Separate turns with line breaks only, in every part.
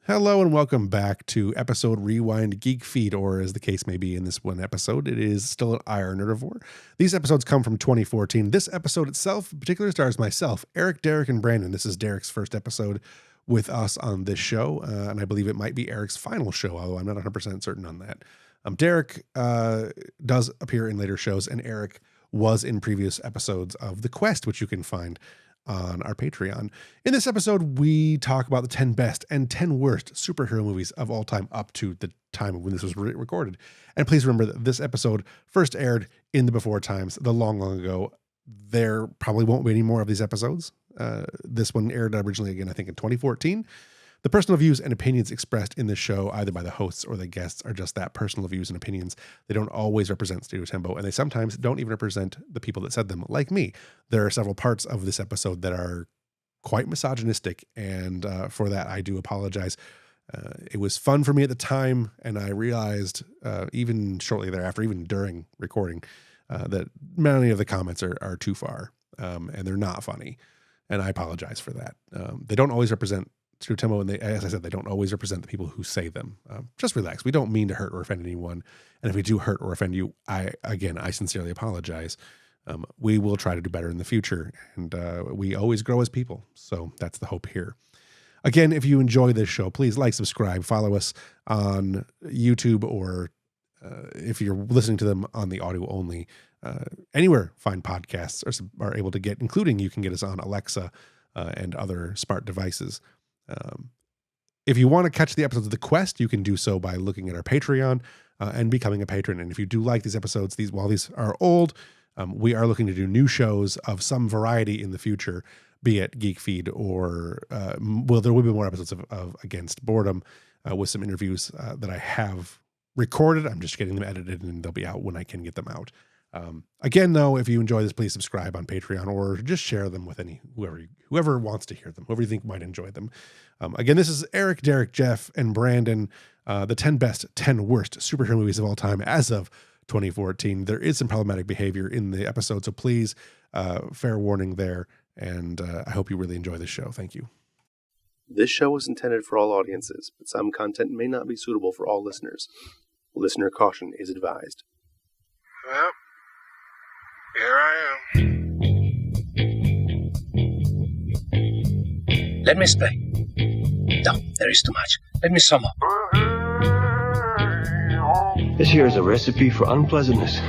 Hello and welcome back to episode Rewind Geek Feed, or as the case may be in this one episode, it is still an IR Nerdivore. These episodes come from 2014. This episode itself in particular stars myself, Eric, Derek, and Brandon. This is Derek's first episode with us on this show, and I believe it might be Eric's final show, although I'm not 100% certain on that. Derek does appear in later shows, and Eric was in previous episodes of The Quest, which you can find on our Patreon. In this episode, we talk about the 10 best and 10 worst superhero movies of all time up to the time when this was recorded. And please remember that this episode first aired in the before times, the long, long ago. There probably won't be any more of these episodes. This one aired originally, again, I think in 2014. The personal views and opinions expressed in this show, either by the hosts or the guests, are just that, personal views and opinions. They don't always represent Studio Tembo, and they sometimes don't even represent the people that said them, like me. There are several parts of this episode that are quite misogynistic, and for that, I do apologize. It was fun for me at the time, and I realized even shortly thereafter, even during recording, that many of the comments are too far, and they're not funny, and I apologize for that. They don't always represent Studio Tembo, and as I said, they don't always represent the people who say them. Just relax. We don't mean to hurt or offend anyone. And if we do hurt or offend you, I sincerely apologize. We will try to do better in the future, and we always grow as people. So that's the hope here. Again, if you enjoy this show, please like, subscribe, follow us on YouTube, or if you're listening to them on the audio only, anywhere fine podcasts are able to get, including you can get us on Alexa and other smart devices. If you want to catch the episodes of The Quest, you can do so by looking at our Patreon and becoming a patron. And if you do like these episodes, while these are old, we are looking to do new shows of some variety in the future, be it Geek Feed or, there will be more episodes of Against Boredom with some interviews that I have recorded. I'm just getting them edited, and they'll be out when I can get them out. Again, though, if you enjoy this, please subscribe on Patreon or just share them with whoever wants to hear them, whoever you think might enjoy them. Again, this is Eric, Derek, Jeff, and Brandon, the 10 best, 10 worst superhero movies of all time as of 2014. There is some problematic behavior in the episode, so please, fair warning there, and I hope you really enjoy this show. Thank you.
This show is intended for all audiences, but some content may not be suitable for all listeners. Listener caution is advised.
Well, here I am.
Let me explain. No, there is too much. Let me sum up.
This here is a recipe for unpleasantness.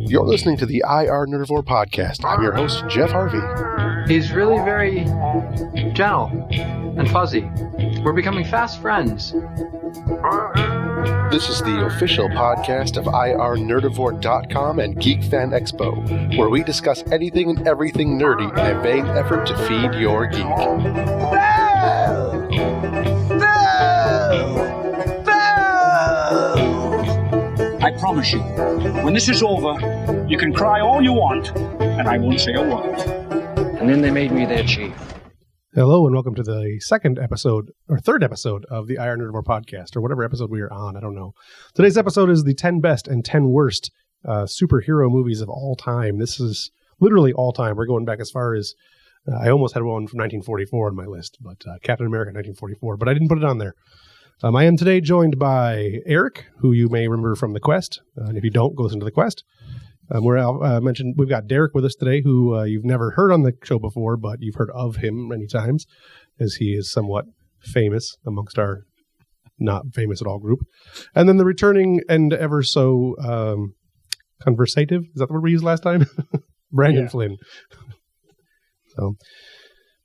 You're listening to the IR Nerdivore podcast. I'm your host, Jeff Harvey.
He's really very gentle and fuzzy. We're becoming fast friends.
This is the official podcast of IRNerdivore.com and Geek Fan Expo, where we discuss anything and everything nerdy in a vain effort to feed your geek.
I promise you, when this is over, you can cry all you want, and I won't say a word.
And then they made me their chief.
Hello and welcome to the third episode of the IR Nerdivore podcast, or whatever episode we are on. I don't know. Today's episode is the 10 best and 10 worst superhero movies of all time. This is literally all time. We're going back as far as, I almost had one from 1944 on my list, but Captain America 1944, but I didn't put it on there. I am today joined by Eric, who you may remember from The Quest. And if you don't, go listen to The Quest. We've got Derek with us today, who you've never heard on the show before, but you've heard of him many times, as he is somewhat famous amongst our not famous at all group. And then the returning and ever so conversative, is that the word we used last time? Brandon Flynn. So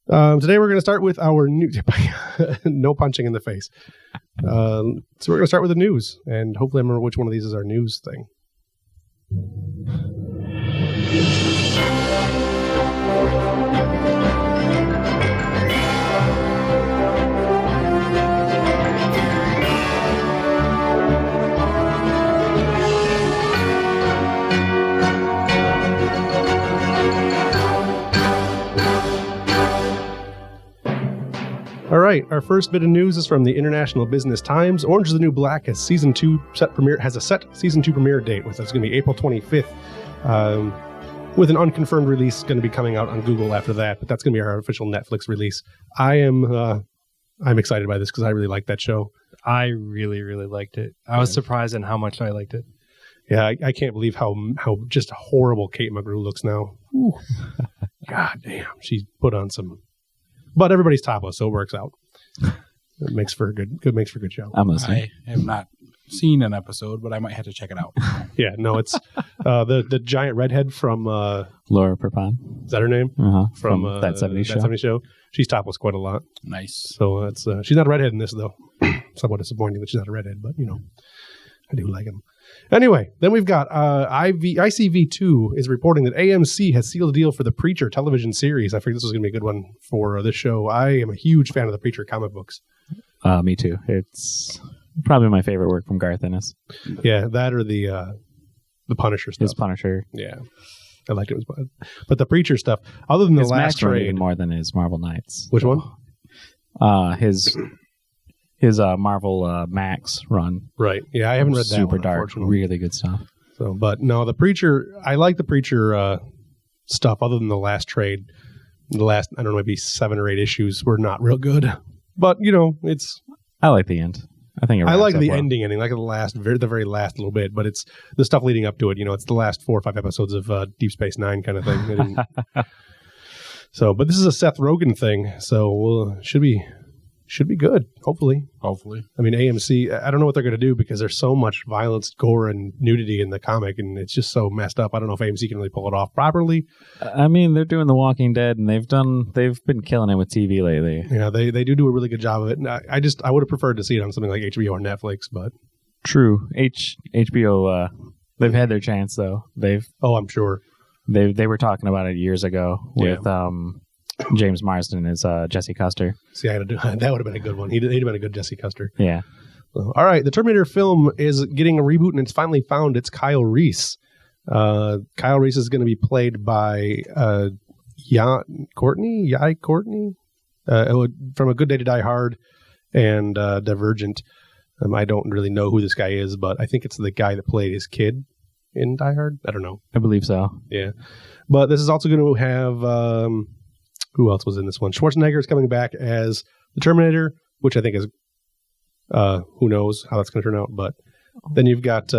today we're going to start with our new no punching in the face. So we're going to start with the news, and hopefully I remember which one of these is our news thing. All right, our first bit of news is from the International Business Times. Orange is the New Black has a set season 2 premiere date, with it's going to be April 25th, with an unconfirmed release going to be coming out on Google after that. But that's going to be our official Netflix release. I am I'm excited by this because I really like that show.
I really, really liked it. I was surprised in how much I liked it.
Yeah, I can't believe how just horrible Kate McGrew looks now. Ooh. God damn, she's put on some. But everybody's topless, so it works out. It makes for a good show.
I'm listening.
I have not seen an episode, but I might have to check it out.
Yeah, no, it's the giant redhead from
Laura Prepon.
Is that her name?
From that 70s show.
70s show. She's topless quite a lot.
Nice.
So that's she's not a redhead in this though. Somewhat disappointing that she's not a redhead, but I do like him. Anyway, then we've got ICV2 is reporting that AMC has sealed a deal for the Preacher television series. I figured this was going to be a good one for this show. I am a huge fan of the Preacher comic books.
Me too. It's probably my favorite work from Garth Ennis.
Yeah, that or the Punisher stuff.
His Punisher.
Yeah, I liked it. But the Preacher stuff, other than the
his
last
Max run
trade,
even more than his Marvel Knights.
Which one?
His Marvel Max run.
Right. Yeah, I haven't read that.
Super
one,
dark, really good stuff.
So, but no, the Preacher. I like the Preacher stuff. Other than the last trade, the last I don't know maybe 7 or 8 issues were not real good. But it's.
I like the end. I think
I like the ending, like the very last little bit. But it's the stuff leading up to it. It's the last 4 or 5 episodes of Deep Space Nine kind of thing. So, but this is a Seth Rogen thing, so should be good. Hopefully. I mean, AMC. I don't know what they're going to do because there's so much violence, gore, and nudity in the comic, and it's just so messed up. I don't know if AMC can really pull it off properly.
I mean, they're doing The Walking Dead, and they've been killing it with TV lately.
Yeah, they do a really good job of it. And I would have preferred to see it on something like HBO or Netflix, but
true. HBO. They've had their chance though.
I'm sure.
They were talking about it years ago with James Marsden as Jesse Custer.
See, that would have been a good one. He'd have been a good Jesse Custer.
Yeah.
So, all right, the Terminator film is getting a reboot, and it's finally found its Kyle Reese. Kyle Reese is going to be played by Jai Courtney, from A Good Day to Die Hard and Divergent. I don't really know who this guy is, but I think it's the guy that played his kid in Die Hard. I don't know.
I believe so.
Yeah. But this is also going to have... who else was in this one? Schwarzenegger is coming back as the Terminator, which I think is, who knows how that's going to turn out. But then you've got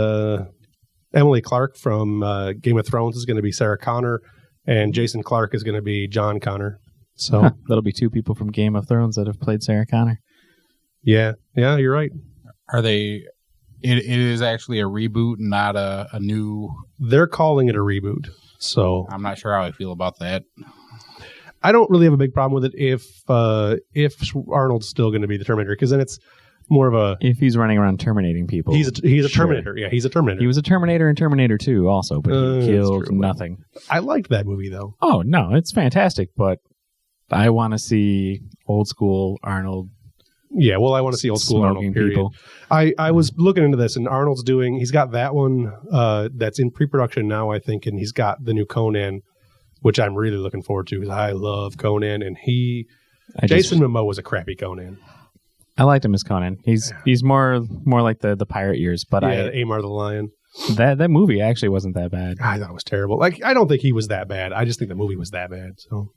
Emily Clark from Game of Thrones is going to be Sarah Connor, and Jason Clarke is going to be John Connor. So
that'll be 2 people from Game of Thrones that have played Sarah Connor.
Yeah, you're right.
Are they? It is actually a reboot, not a new.
They're calling it a reboot. So
I'm not sure how I feel about that.
I don't really have a big problem with it if Arnold's still going to be the Terminator, because then it's more of a...
If he's running around terminating people.
He's a Terminator. Yeah, he's a Terminator.
He was a Terminator in Terminator 2 also, but he killed nothing.
I liked that movie, though.
Oh, no, it's fantastic, but I want to see old school Arnold.
Yeah, well, I want to see old school Arnold, period. People. I was looking into this, and Arnold's he's got that one that's in pre-production now, I think, and he's got the new Conan, which I'm really looking forward to, because I love Conan, and Jason Momoa was a crappy Conan.
I liked him as Conan. He's more like the pirate years, but
Amar the Lion.
That movie actually wasn't that bad.
I thought it was terrible. I don't think he was that bad. I just think the movie was that bad. So,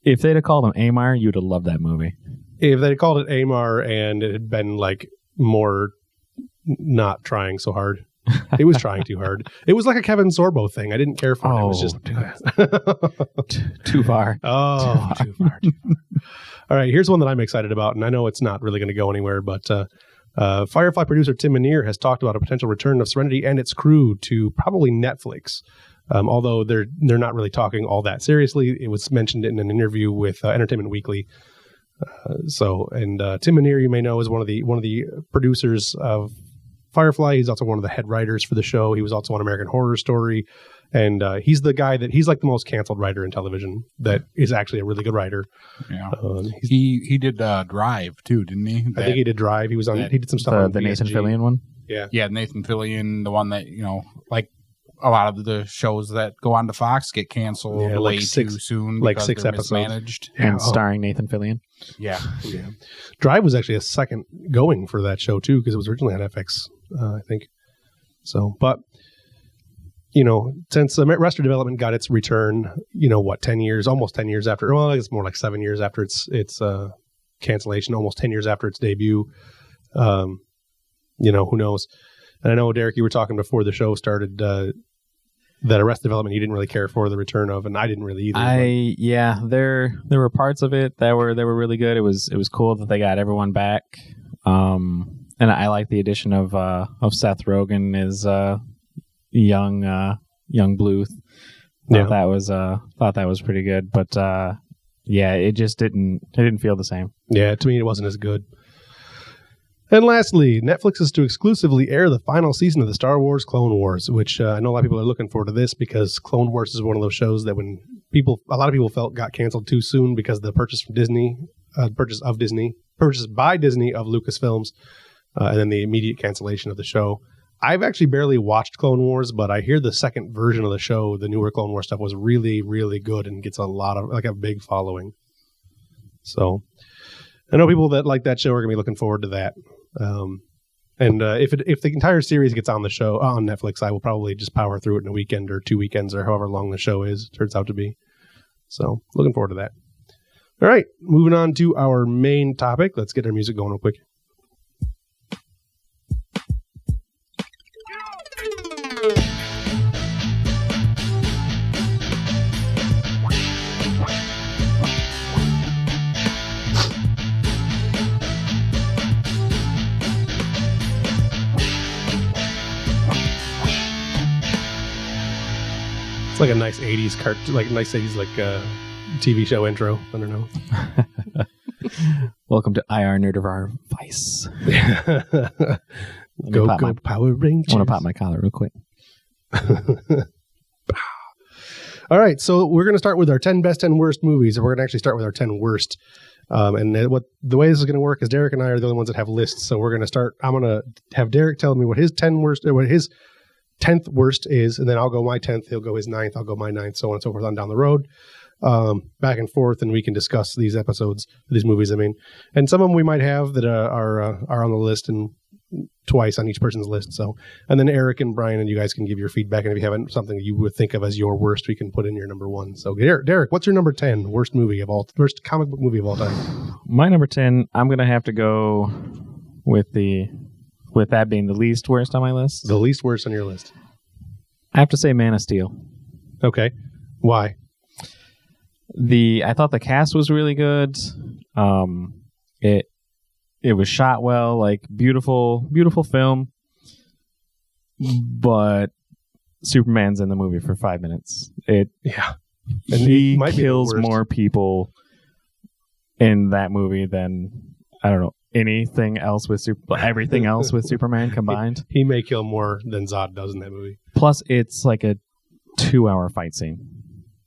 if they'd have called him Amar, you'd have loved that movie.
If they'd called it Amar and it had been more not trying so hard. It was trying too hard. It was like a Kevin Sorbo thing. I didn't care for it. It was just
too far.
Oh, too far. All right, here's one that I'm excited about, and I know it's not really going to go anywhere, but Firefly producer Tim Minear has talked about a potential return of Serenity and its crew to probably Netflix. Although they're not really talking all that seriously. It was mentioned in an interview with Entertainment Weekly. Tim Minear, you may know, is one of the producers of Firefly. He's also one of the head writers for the show. He was also on American Horror Story, and he's the guy he's like the most canceled writer in television that is actually a really good writer.
Yeah, he did Drive too, didn't he?
I think he did Drive. He was on. He did some stuff on
the Nathan Fillion one.
Yeah,
Nathan Fillion, the one that like a lot of the shows that go on to Fox get canceled way too soon,
like 6 episodes,
mismanaged.
And starring Nathan Fillion.
Yeah.
Drive was actually a second going for that show too, because it was originally on FX, I think. So, but since Arrested Development got its return, 10 years, almost 10 years after. Well, it's more like 7 years after its cancellation almost 10 years after its debut. Who knows? And I know, Derek, you were talking before the show started that Arrested Development you didn't really care for the return of, and I didn't really either.
There were parts of it that were really good. It was cool that they got everyone back. And I like the addition of Seth Rogen as young Bluth. Thought that was pretty good, but it just didn't feel the same.
Yeah, to me it wasn't as good. And lastly, Netflix is to exclusively air the final season of the Star Wars Clone Wars, which I know a lot of people are looking forward to this because Clone Wars is one of those shows that a lot of people felt got canceled too soon because of the purchase by Disney of Lucasfilms, and then the immediate cancellation of the show. I've actually barely watched Clone Wars, but I hear the second version of the show, the newer Clone Wars stuff, was really, really good and gets a big following. So I know people that like that show are going to be looking forward to that. If the entire series gets on the show on Netflix, I will probably just power through it in a weekend or 2 weekends or however long the show turns out to be. So looking forward to that. All right, moving on to our main topic. Let's get our music going real quick. It's like a nice 80s TV show intro. I don't know.
Welcome to IR Nerdivar Vice.
Go Power Rangers.
I want to pop my collar real quick.
All right, so we're going to start with our 10 best, 10 worst movies, and we're going to actually start with our 10 worst. The way this is going to work is Derek and I are the only ones that have lists, so we're going to start. I'm going to have Derek tell me what his 10th worst is, and then I'll go my 10th, he'll go his 9th, I'll go my 9th, so on and so forth on down the road, back and forth, and we can discuss these movies, and some of them we might have that are on the list and twice on each person's list. So, and then Eric and Brian and you guys can give your feedback, and if you have something you would think of as your worst, we can put in your number 1. So Derek, what's your number 10 worst comic book movie of all time?
My number 10, I'm going to have to go with that being the least worst on my list.
The least worst on your list.
I have to say Man of Steel.
Okay. Why?
I thought the cast was really good. It was shot well, like beautiful film. But Superman's in the movie for 5 minutes. He kills more people in that movie than, I don't know, everything else with Superman combined.
He may kill more than Zod does in that movie.
Plus, it's like a 2-hour fight scene.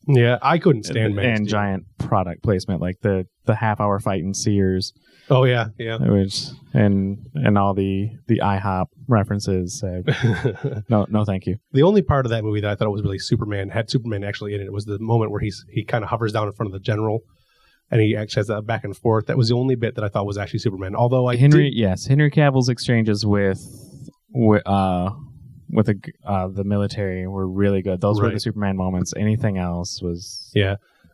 Yeah, I couldn't stand Man of Steel.
Giant product placement, like the half-hour fight in Sears.
Oh yeah.
Which and all the IHOP references. No, thank you.
The only part of that movie that I thought was really had Superman actually in it was the moment where he kind of hovers down in front of the general. And he actually has that back and forth. That was the only bit that I thought was actually Superman. Although Henry Cavill's exchanges with the military were really good. Those were the Superman moments. Anything else was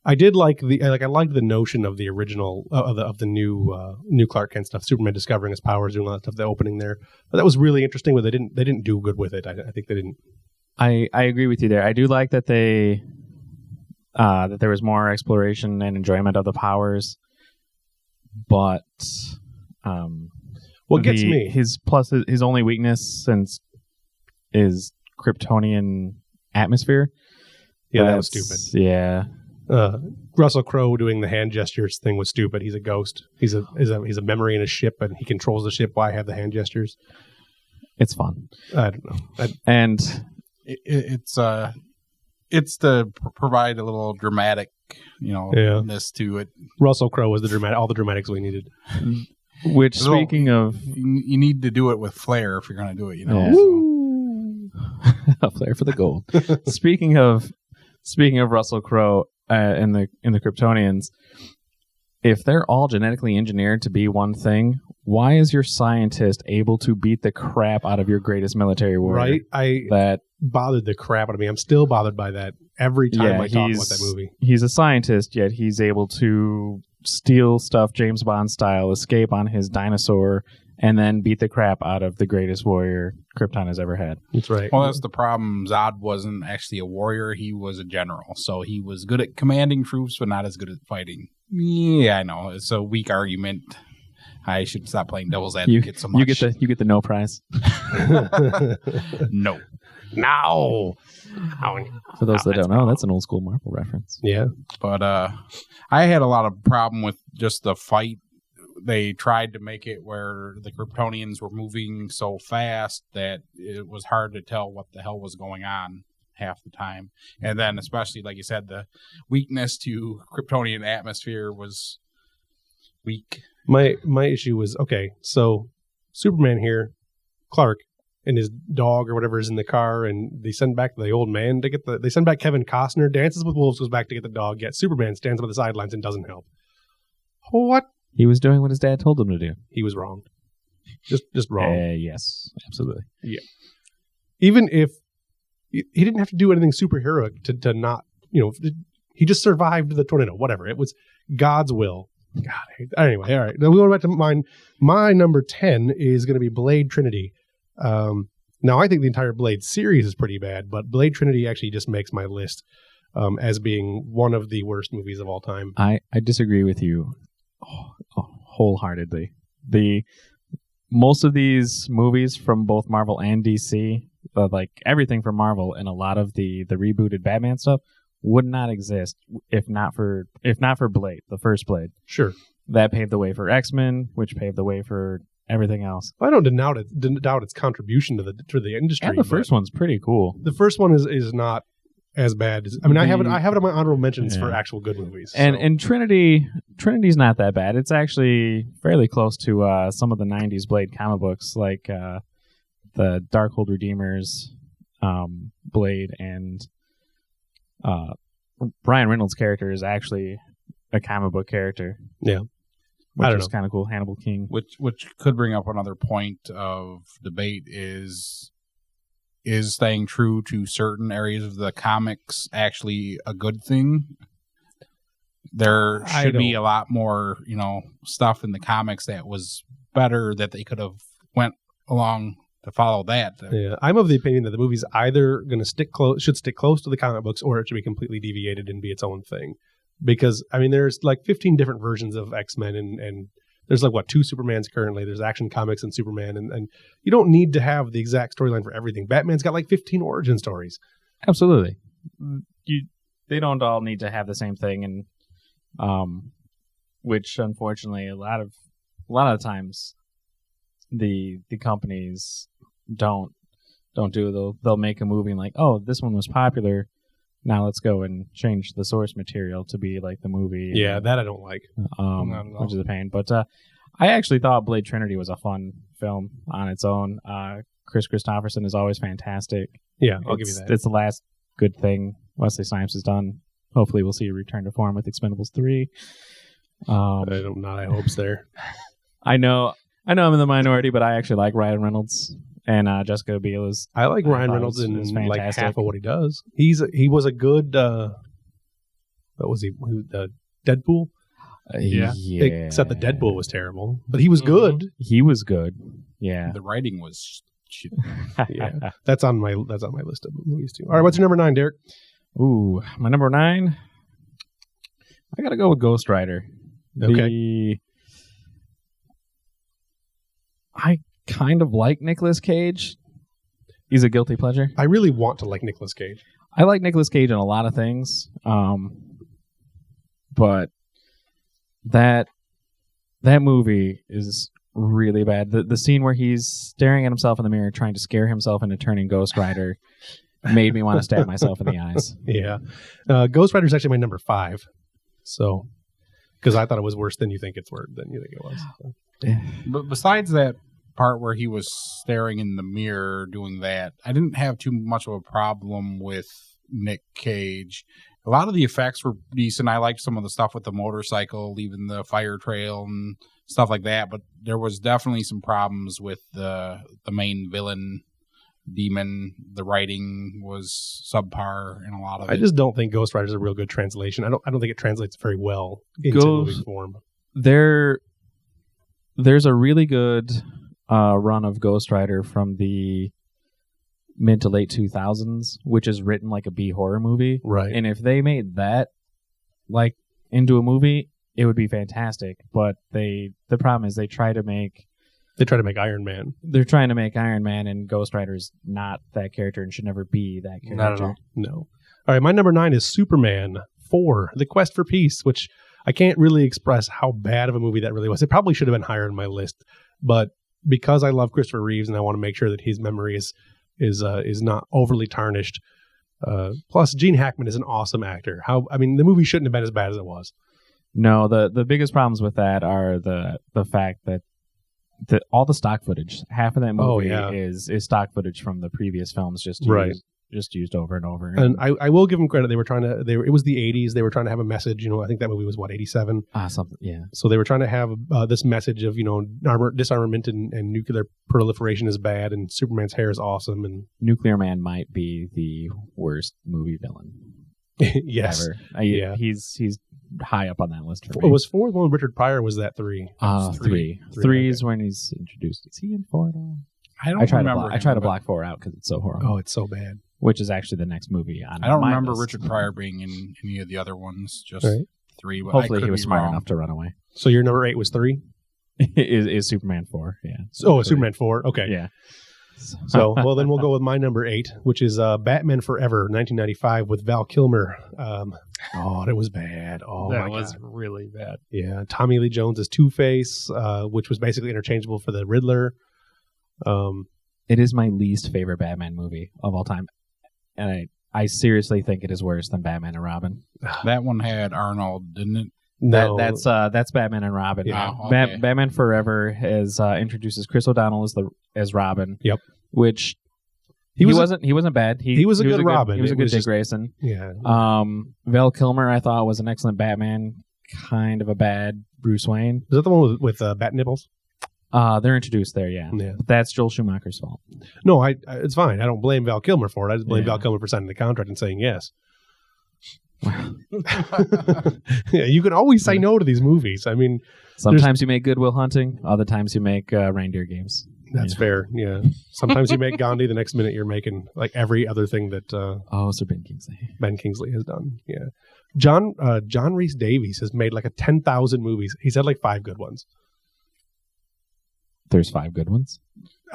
I did like I liked the notion of the original of the new Clark Kent stuff. Superman discovering his powers, doing all that stuff. The opening there, but that was really interesting. But they didn't do good with it. I think they didn't.
I agree with you there. I do like that that there was more exploration and enjoyment of the powers, but
what gets me
his only weakness is Kryptonian atmosphere.
Yeah, that was stupid.
Yeah,
Russell Crowe doing the hand gestures thing was stupid. He's a ghost. He's a memory in a ship, and he controls the ship. Why have the hand gestures?
It's fun.
I don't know.
And it's to provide a little dramatic, ness to it.
Russell Crowe was all the dramatics we needed.
Which, speaking of,
you need to do it with flair if you're going to do it.
Yeah. A flair for the gold. Speaking of Russell Crowe and the Kryptonians, if they're all genetically engineered to be one thing, why is your scientist able to beat the crap out of your greatest military warrior?
Right, that bothered the crap out of me. I'm still bothered by that every time I talk about that movie.
He's a scientist, yet he's able to steal stuff James Bond style, escape on his dinosaur, and then beat the crap out of the greatest warrior Krypton has ever had.
That's right.
Well, that's the problem. Zod wasn't actually a warrior. He was a general. So he was good at commanding troops, but not as good at fighting. Yeah, I know. It's a weak argument. I should stop playing devil's advocate so much.
You get the no prize.
No.
No.
For those that don't know, that's an old school Marvel reference.
Yeah.
But I had a lot of problem with just the fight. They tried to make it where the Kryptonians were moving so fast that it was hard to tell what the hell was going on half the time. And then, especially, like you said, the weakness to Kryptonian atmosphere was weak.
My issue was, okay, so Superman here, Clark, and his dog or whatever is in the car, and they send back the old man to get they send back Kevin Costner, Dances with Wolves, goes back to get the dog, yet Superman stands on the sidelines and doesn't help. What?
He was doing what his dad told him to do.
He was wrong. Just wrong.
Yes, absolutely.
Yeah. Even if he didn't have to do anything superheroic to not, he just survived the tornado, whatever. It was God's will. God, I hate that. Anyway, all right. Now we're going back to mine. My number 10 is going to be Blade Trinity. Now, I think the entire Blade series is pretty bad, but Blade Trinity actually just makes my list as being one of the worst movies of all time.
I disagree with you wholeheartedly. Most of these movies from both Marvel and DC, like everything from Marvel and a lot of the rebooted Batman stuff, would not exist if not for Blade, the first Blade.
Sure.
That paved the way for X-Men, which paved the way for everything else.
I don't doubt its contribution to the industry.
And the first one's pretty cool.
The first one is not as bad as, I have it on my honorable mentions for actual good movies.
And Trinity's not that bad. It's actually fairly close to some of the 90s Blade comic books, like the Darkhold Redeemers, Blade, and Ryan Reynolds' character is actually a comic book character.
Yeah.
Which is kind of cool. Hannibal King.
Which could bring up another point of debate is staying true to certain areas of the comics actually a good thing? There should be a lot more, stuff in the comics that was better that they could have went along to follow that.
Yeah, I'm of the opinion that the movie's either going to should stick close to the comic books, or it should be completely deviated and be its own thing. Because, there's like 15 different versions of X-Men, and there's like, 2 Supermans currently. There's Action Comics and Superman, and you don't need to have the exact storyline for everything. Batman's got like 15 origin stories.
Absolutely. They don't all need to have the same thing, and which unfortunately a lot of the times the companies don't do. They'll make a movie and like, oh, this one was popular, now let's go and change the source material to be like the movie.
Yeah, that I don't like.
Which is a pain. But I actually thought Blade Trinity was a fun film on its own. Chris Christopherson is always fantastic.
Yeah, I'll give you that.
It's the last good thing Wesley Snipes has done. Hopefully we'll see a return to form with Expendables 3.
I don't know. I hope's there.
I know I'm in the minority, but I actually like Ryan Reynolds. And Jessica Biel is.
I like Ryan Reynolds in like half of what he does. He was a good. What was he? Deadpool.
Yeah.
Except the Deadpool was terrible, but he was good.
He was good. Yeah.
The writing was.
Yeah, that's on my list of movies too. All right, what's your number 9, Derek?
Ooh, my number 9. I gotta go with Ghost Rider.
Okay.
I kind of like Nicolas Cage. He's a guilty pleasure.
I really want to like Nicolas Cage.
I like Nicolas Cage in a lot of things, but that movie is really bad. The scene where he's staring at himself in the mirror, trying to scare himself into turning Ghost Rider, made me want to stab myself in the eyes.
Yeah, Ghost Rider is actually my number 5. So, because I thought it was worse than you think it was. So.
But besides that part where he was staring in the mirror doing that, I didn't have too much of a problem with Nick Cage. A lot of the effects were decent. I liked some of the stuff with the motorcycle, leaving the fire trail and stuff like that, but there was definitely some problems with the main villain Demon. The writing was subpar in a lot of it.
I just don't think Ghost Rider is a real good translation. I don't think it translates very well into movie form.
There's a really good run of Ghost Rider from the mid to late 2000s, which is written like a B horror movie.
Right.
And if they made that like into a movie, it would be fantastic. But the problem is they try to make
Iron Man.
They're trying to make Iron Man, and Ghost Rider is not that character and should never be that character.
Not at all.
No. All right, my number 9 is Superman 4, The Quest for Peace, which I can't really express how bad of a movie that really was. It probably should have been higher in my list, but because I love Christopher Reeves and I want to make sure that his memory is not overly tarnished. Plus, Gene Hackman is an awesome actor. The movie shouldn't have been as bad as it was.
No, the biggest problems with that are the fact that all the stock footage, half of that movie is stock footage from the previous films, just used over and over.
And I will give them credit. They were trying to. It was the 80s. They were trying to have a message. I think that movie was 87.
Something. Yeah.
So they were trying to have this message of disarmament and nuclear proliferation is bad, and Superman's hair is awesome, and
Nuclear Man might be the worst movie villain.
Yes.
Ever. He's high up on that list for me.
Was 4 the one with Richard Pryor? Was that 3?
3. 3 is when he's introduced. Is he in 4 at all? I try to block 4 out because it's so horrible.
Oh, it's so bad.
Which is actually the next movie on
I don't
my
remember
list.
Richard Pryor being in any of the other ones. Just 3. But
hopefully he was smart enough to run away.
So your number 8 was 3?
is Superman 4? Yeah.
Superman 4. Okay.
Yeah.
So, well, then we'll go with my number 8, which is Batman Forever, 1995, with Val Kilmer. It was bad.
That was really bad.
Yeah, Tommy Lee Jones as Two-Face, which was basically interchangeable for the Riddler.
It is my least favorite Batman movie of all time, and I seriously think it is worse than Batman and Robin.
That one had Arnold, didn't it?
No,
that's Batman and Robin.
Yeah,
okay. Batman Forever introduces Chris O'Donnell as Robin.
Yep.
Which he wasn't bad. He was a good
Robin.
He was a good Dick Grayson.
Yeah.
Val Kilmer I thought was an excellent Batman, kind of a bad Bruce Wayne.
Is that the one with bat nipples?
They're introduced there, yeah. But that's Joel Schumacher's fault.
No, it's fine. I don't blame Val Kilmer for it. I just blame Val Kilmer for signing the contract and saying yes. Yeah, you can always say no to these movies. I mean,
sometimes you make Good Will Hunting, other times you make Reindeer Games.
That's fair. Yeah. Sometimes you make Gandhi, the next minute you're making like every other thing that
Sir Ben Kingsley.
Ben Kingsley has done. Yeah. John Rhys Davies has made like 10,000 movies. He's had like 5 good ones.
There's 5 good ones.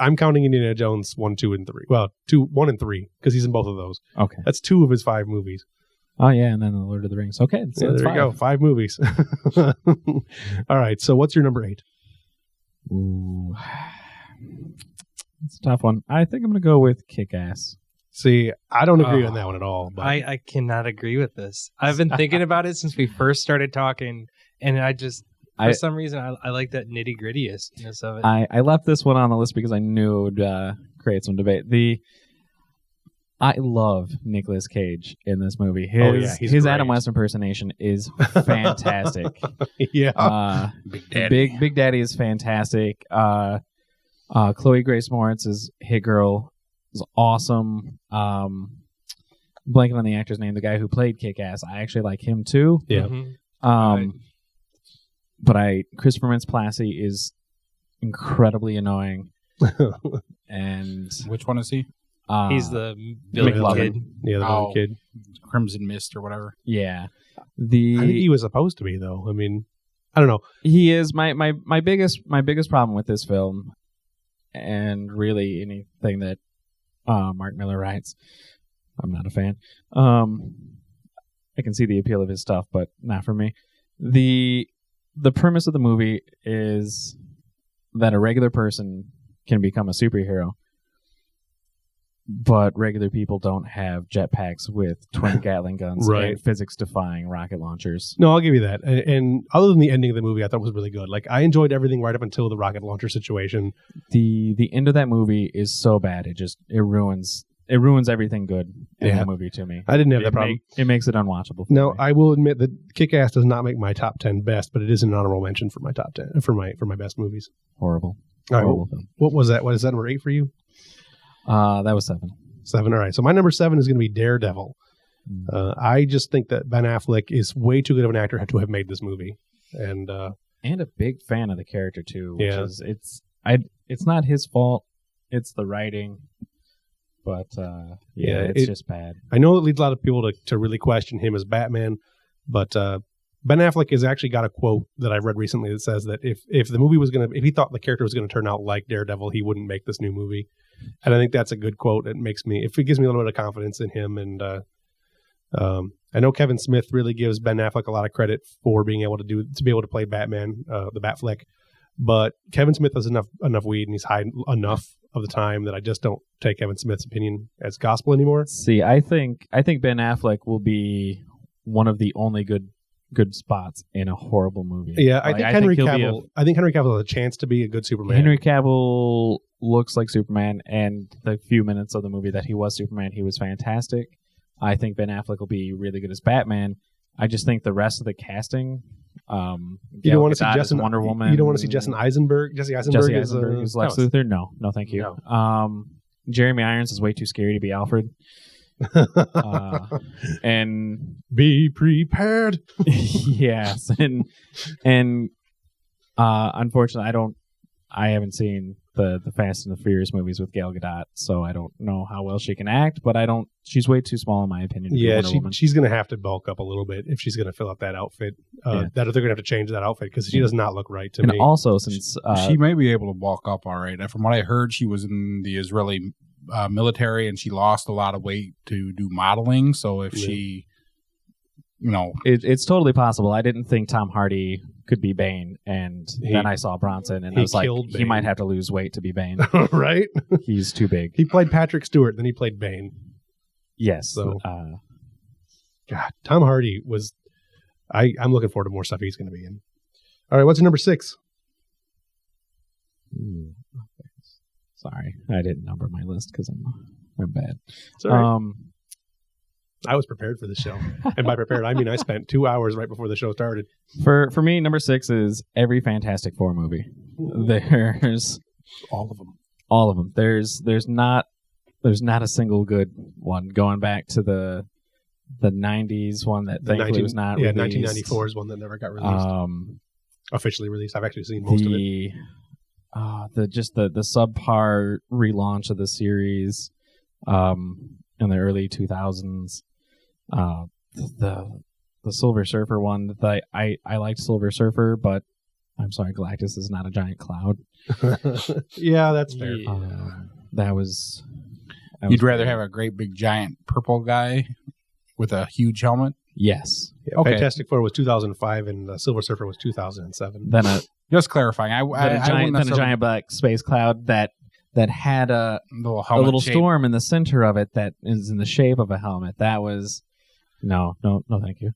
I'm counting Indiana Jones 1, 2, and 3. Well, 1 and 3 because he's in both of those.
Okay.
That's 2 of his 5 movies.
Oh, yeah, and then The Lord of the Rings. Okay, so
there you go. 5 movies. All right, so what's your number 8?
Ooh. It's a tough one. I think I'm going to go with Kick-Ass.
See, I don't agree on that one at all. But
I cannot agree with this. I've been thinking about it since we first started talking, and for some reason, I like that nitty-grittiness of it.
I left this one on the list because I knew it would create some debate. I love Nicolas Cage in this movie. His Adam West impersonation is fantastic.
Yeah.
Big Daddy.
Big Daddy is fantastic. Chloe Grace Moretz's Hit Girl is awesome. Blanking on the actor's name, the guy who played Kick-Ass. I actually like him too.
Yeah.
Mm-hmm.
But Christopher Mintz-Plasse is incredibly annoying. And
which one is he?
He's the villain kid.
Yeah, the villain kid.
Crimson Mist or whatever.
Yeah.
I think he was supposed to be, though. I mean, I don't know.
He is my biggest problem with this film, and really anything that Mark Miller writes. I'm not a fan. I can see the appeal of his stuff, but not for me. The premise of the movie is that a regular person can become a superhero, but regular people don't have jetpacks with twin Gatling guns and physics-defying rocket launchers.
No, I'll give you that. And other than the ending of the movie, I thought was really good. Like, I enjoyed everything right up until the rocket launcher situation.
The end of that movie is so bad. It ruins everything good in that movie to me.
I didn't have that problem.
It makes it unwatchable.
Now, I will admit that Kick-Ass does not make my top 10 best, but it is an honorable mention for my top 10 for my best movies.
Horrible.
All right,
Horrible film.
What was that? What is that, number 8 for you?
That was 7.
7. All right. So my number 7 is going to be Daredevil. I just think that Ben Affleck is way too good of an actor to have made this movie, and
a big fan of the character too. Which is, it's not his fault. It's the writing, but it's just bad.
I know it leads a lot of people to really question him as Batman, but Ben Affleck has actually got a quote that I've read recently that says that if the movie was if he thought the character was going to turn out like Daredevil, he wouldn't make this new movie. And I think that's a good quote. It gives me a little bit of confidence in him. And I know Kevin Smith really gives Ben Affleck a lot of credit for being able to play Batman, the Batfleck. But Kevin Smith has enough weed and he's high enough of the time that I just don't take Kevin Smith's opinion as gospel anymore.
See, I think Ben Affleck will be one of the only good spots in a horrible movie.
Yeah, I think Henry Cavill has a chance to be a good Superman.
Henry Cavill looks like Superman, and the few minutes of the movie that he was Superman, he was fantastic. I think Ben Affleck will be really good as Batman. I just think the rest of the casting.
You don't want to see
Wonder Woman.
You don't want to see Jesse Eisenberg as
Lex Luthor. No, thank you.
No.
Jeremy Irons is way too scary to be Alfred. And
be prepared.
Yes, and unfortunately, I haven't seen the Fast and the Furious movies with Gal Gadot, so I don't know how well she can act. But she's way too small in my opinion.
Yeah, she's going to have to bulk up a little bit if she's going to fill out that outfit. That they're going to have to change that outfit because she does not look right to me.
And also, since
she may be able to bulk up all right. From what I heard, she was in the Israeli military and she lost a lot of weight to do modeling. So if she,
it's totally possible. I didn't think Tom Hardy could be Bane, and then I saw Bronson, and I was like, he might have to lose weight to be Bane.
Right?
He's too big.
He played Patrick Stewart, then he played Bane.
Yes.
So, God, Tom Hardy was. I'm looking forward to more stuff he's going to be in. All right, what's your number 6?
Sorry, I didn't number my list because I'm bad.
Right. I was prepared for the show, and by prepared I mean I spent 2 hours right before the show started.
For me, number 6 is every Fantastic Four movie. There's
all of them.
All of them. There's not a single good one. Going back to the 90s one that thankfully was not released.
1994 is one that never got released. Officially released. I've actually seen most of it.
The subpar relaunch of the series in the early 2000s. The Silver Surfer one that I liked Silver Surfer, but I'm sorry, Galactus is not a giant cloud.
Yeah, that's fair.
That was
You'd rather have a great big giant purple guy with a huge helmet?
Yes.
Yeah, okay. Fantastic Four was 2005 and Silver Surfer was 2007.
Just clarifying.
A giant black space cloud that had a little storm in the center of it that is in the shape of a helmet. That was no, thank you.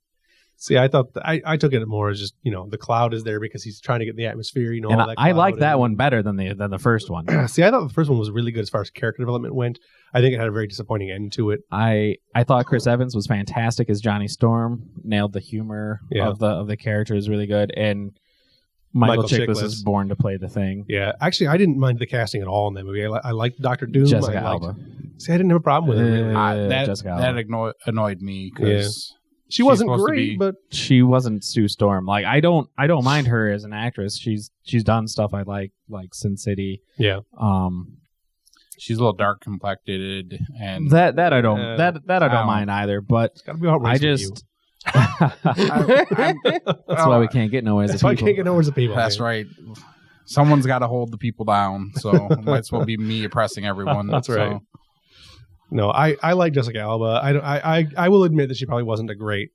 See, I thought I took it more as just the cloud is there because he's trying to get the atmosphere.
And I like that one better than the first one.
See, I thought the first one was really good as far as character development went. I think it had a very disappointing end to it.
I thought Chris Evans was fantastic as Johnny Storm. Nailed the humor of the character, is really good. And Michael Chiklis is born to play the Thing.
Yeah, actually, I didn't mind the casting at all in that movie. I liked Dr. Doom.
Jessica Alba.
See, I didn't have a problem with it. Really.
That annoyed me because
she wasn't great, but
she wasn't Sue Storm. Like I don't mind her as an actress. She's done stuff I like Sin City.
Yeah.
She's a little dark complected, and
that I don't I don't mind either. But
it's gotta be outrageous.
I just. That's why we can't get nowhere as a people.
That's why I can't get nowhere as a people.
That's right. Someone's got to hold the people down, so it might as well be me oppressing everyone.
That's right. No, I like Jessica Alba. I will admit that she probably wasn't a great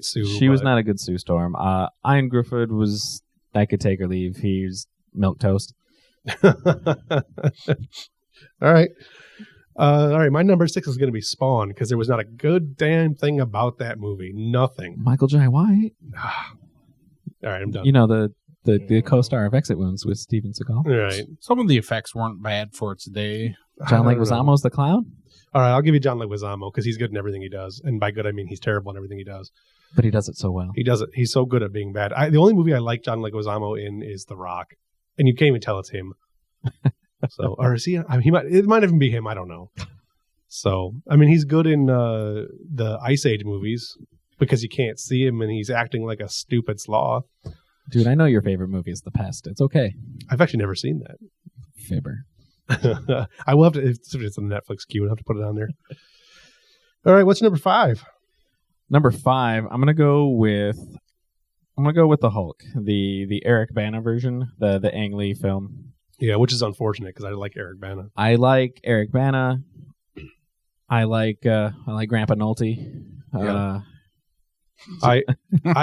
Sue.
She was not a good Sue Storm. Ian Griffith was. I could take or leave. He's milquetoast.
All right. My number 6 is going to be Spawn because there was not a good damn thing about that movie. Nothing.
Michael Jai White.
All right, I'm done.
The co-star of Exit Wounds with Steven Seagal.
All right.
Some of the effects weren't bad for its day.
John Leguizamo's the clown?
All right, I'll give you John Leguizamo because he's good in everything he does. And by good, I mean he's terrible in everything he does.
But he does it so well.
He does it. He's so good at being bad. The only movie I like John Leguizamo in is The Rock. And you can't even tell it's him. So, or is he? I mean, it might even be him. I don't know. So, I mean, he's good in the Ice Age movies because you can't see him and he's acting like a stupid sloth.
Dude, I know your favorite movie is The Pest. It's okay.
I've actually never seen that.
Fibber.
I will have to. If it's on the Netflix queue, I'll have to put it on there. All right, what's number 5?
Number 5, I'm gonna go with the Hulk, the Eric Bana version, the Ang Lee film.
Yeah, which is unfortunate because I like Eric Bana.
I like Eric Bana. I like Grandpa Nolte.
Yeah. I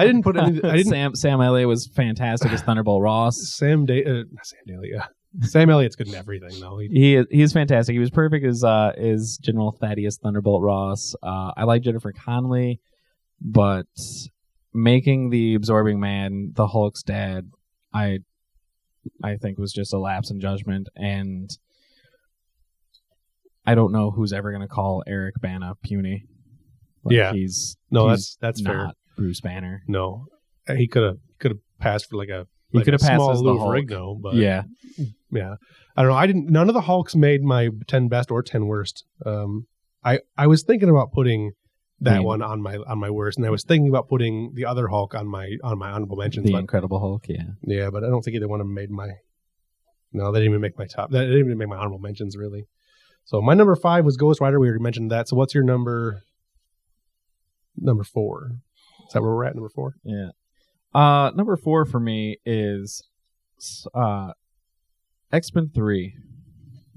didn't put any. I didn't.
Sam Elliott was fantastic as Thunderbolt Ross.
Sam Daly, yeah. Sam Elliott's good in everything, though.
He's fantastic. He was perfect as General Thaddeus Thunderbolt Ross. I like Jennifer Connelly, but making the Absorbing Man the Hulk's dad, I think was just a lapse in judgment, and I don't know who's ever going to call Eric Bana puny. He's
that's
not
fair.
Bruce Banner.
No, he could have passed for
he could have passed
small
as the
Lou
Hulk.
Ferrigno, but
yeah.
I don't know. None of the Hulks made my 10 best or 10 worst. I was thinking about putting that one on my worst, and I was thinking about putting the other Hulk on my honorable mentions.
The Incredible Hulk, yeah.
Yeah, but I don't think either one of them made my. No, they didn't even make my top. They didn't even make my honorable mentions really. So my number 5 was Ghost Rider. We already mentioned that. So what's your number 4? Is that where we're at? Number 4?
Yeah. Number 4 for me is X-Men 3.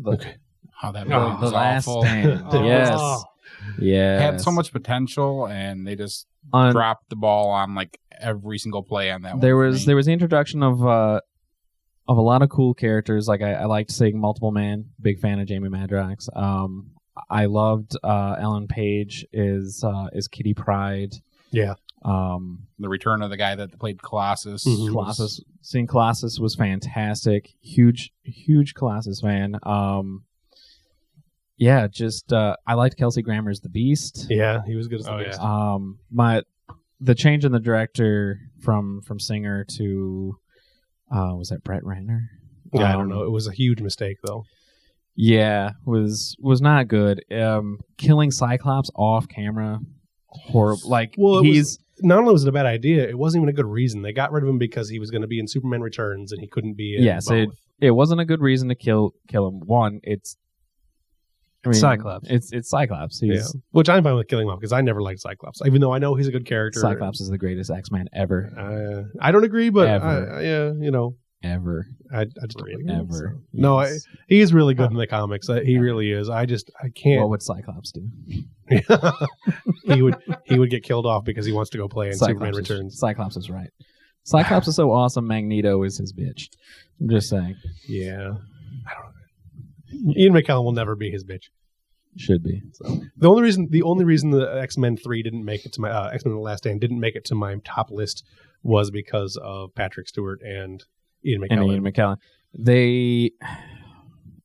Okay.
Oh, that
The Last Stand. Yes. Yeah.
Had so much potential, and they just dropped the ball on like every single play on that one.
There was the introduction of a lot of cool characters. Like I liked seeing Multiple Man. Big fan of Jamie Madrox. I loved Ellen Page is Kitty Pryde.
Yeah.
The return of the guy that played Colossus.
Mm-hmm.
Colossus. Seeing Colossus was fantastic. Huge Colossus fan. Yeah, just I liked Kelsey Grammer's The Beast.
Yeah, he was good as The Beast.
The change in the director from Singer to was that Brett Ratner?
Yeah, I don't know. It was a huge mistake though.
Yeah, was not good. Killing Cyclops off camera, horrible. Like
not only was it a bad idea, it wasn't even a good reason. They got rid of him because he was going to be in Superman Returns and he couldn't be in both.
It wasn't a good reason to kill him. One,
Cyclops.
It's Cyclops.
Which I'm fine with killing him off because I never liked Cyclops, even though I know he's a good character.
Cyclops is the greatest X-Man ever.
I don't agree, but
ever.
I just don't like him.
Ever.
So. No, he's really good in the comics. He really is. I can't.
What would Cyclops do?
he would get killed off because he wants to go play in Superman Returns.
Cyclops is right. Cyclops is so awesome. Magneto is his bitch. I'm just saying.
Yeah. I don't know. Ian McKellen will never be his bitch.
Should be.
So, the only reason the X-Men 3 didn't make it to my X-Men: The Last Stand didn't make it to my top list was because of Patrick Stewart and Ian McKellen.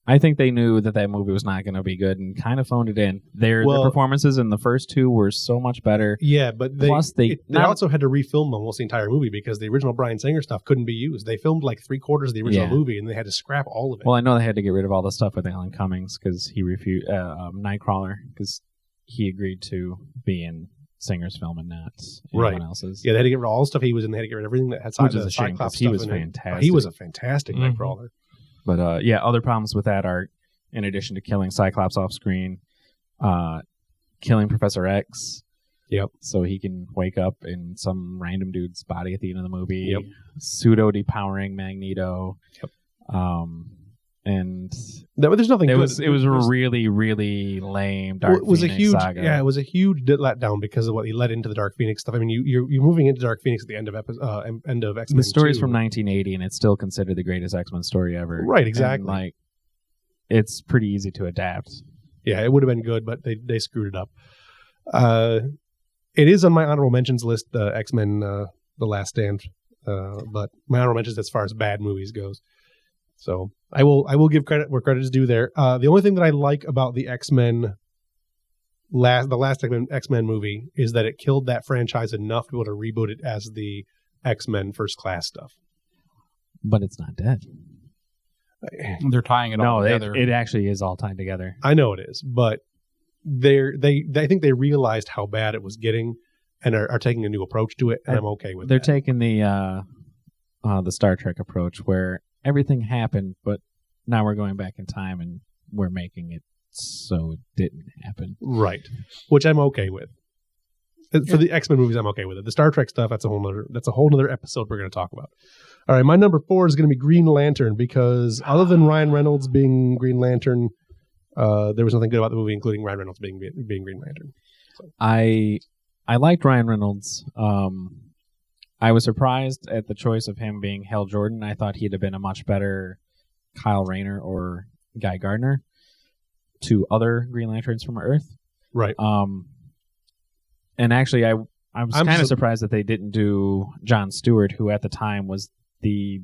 I think they knew that movie was not going to be good and kind of phoned it in. Their performances in the first 2 were so much better.
Yeah, but they also had to refilm almost the entire movie because the original Bryan Singer stuff couldn't be used. They filmed like 3/4 of the original movie and they had to scrap all of it.
Well, I know they had to get rid of all the stuff with Alan Cummings because he refused Nightcrawler because he agreed to be in Singer's film and not anyone else's.
Yeah, they had to get rid of all the stuff he was in. They had to get rid of everything that had Cyclops
he
stuff
was
in
fantastic.
He was a fantastic Nightcrawler.
But other problems with that are, in addition to killing Cyclops off screen, killing Professor X.
Yep.
So he can wake up in some random dude's body at the end of the movie.
Yep.
Pseudo depowering Magneto.
Yep.
And
there's nothing.
It was a really, really lame Dark Phoenix saga.
Yeah, it was a huge letdown because of what he led into the Dark Phoenix stuff. I mean, you're moving into Dark Phoenix at the end of X-Men.
The story's from 1980, and it's still considered the greatest X-Men story ever.
Right, exactly.
And, it's pretty easy to adapt.
Yeah, it would have been good, but they screwed it up. It is on my honorable mentions list, the X-Men: The Last Stand, but my honorable mentions as far as bad movies goes. So I will give credit where credit is due there. The only thing that I like about the X-Men, the last X-Men movie, is that it killed that franchise enough to be able to reboot it as the X-Men First Class stuff.
But it's not dead.
They're tying it all together.
It actually is all tied together.
I know it is, but I think they realized how bad it was getting and are taking a new approach to it, and I'm okay with
They're
that.
taking the Star Trek approach where everything happened, but now we're going back in time and we're making it so it didn't happen.
Right, which I'm okay with. For the X-Men movies, I'm okay with it. The Star Trek stuff, that's a whole other episode we're going to talk about. All right, my number 4 is going to be Green Lantern, because other than Ryan Reynolds being Green Lantern, there was nothing good about the movie, including Ryan Reynolds being Green Lantern. So.
I liked Ryan Reynolds. I was surprised at the choice of him being Hal Jordan. I thought he'd have been a much better Kyle Rayner or Guy Gardner to other Green Lanterns from Earth.
Right.
And actually, I was kind of surprised that they didn't do John Stewart, who at the time was the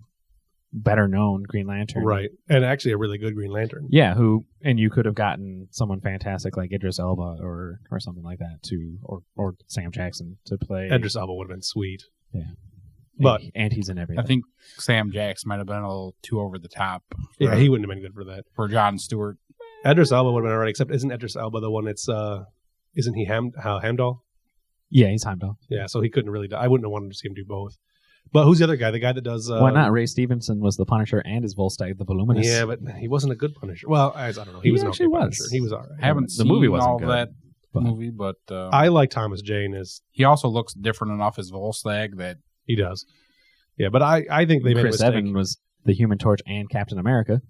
better known Green Lantern.
Right. And actually a really good Green Lantern.
Yeah, and you could have gotten someone fantastic like Idris Elba or something like that or Sam Jackson to play.
Idris Elba would have been sweet.
Yeah.
But
and he's in everything.
I think Sam Jackson might have been a little too over the top.
Yeah, he wouldn't have been good for that.
For John Stewart.
Idris Elba would have been alright, except isn't Idris Elba the one that's isn't he Heimdall?
Yeah, he's Heimdall.
Yeah, so he couldn't really do. I wouldn't have wanted to see him do both. But who's the other guy? The guy that does...
Why not? Ray Stevenson was the Punisher and his Volstagg the Voluminous.
Yeah, but he wasn't a good Punisher. Well, I don't know. He was
actually
an okay Punisher. He was all right.
I haven't seen
movie wasn't
all
good,
that movie, but...
I like Thomas Jane as...
He also looks different enough as Volstagg that...
He does. Yeah, but I think they made a
Chris
mistake.
Evans was the Human Torch and Captain America.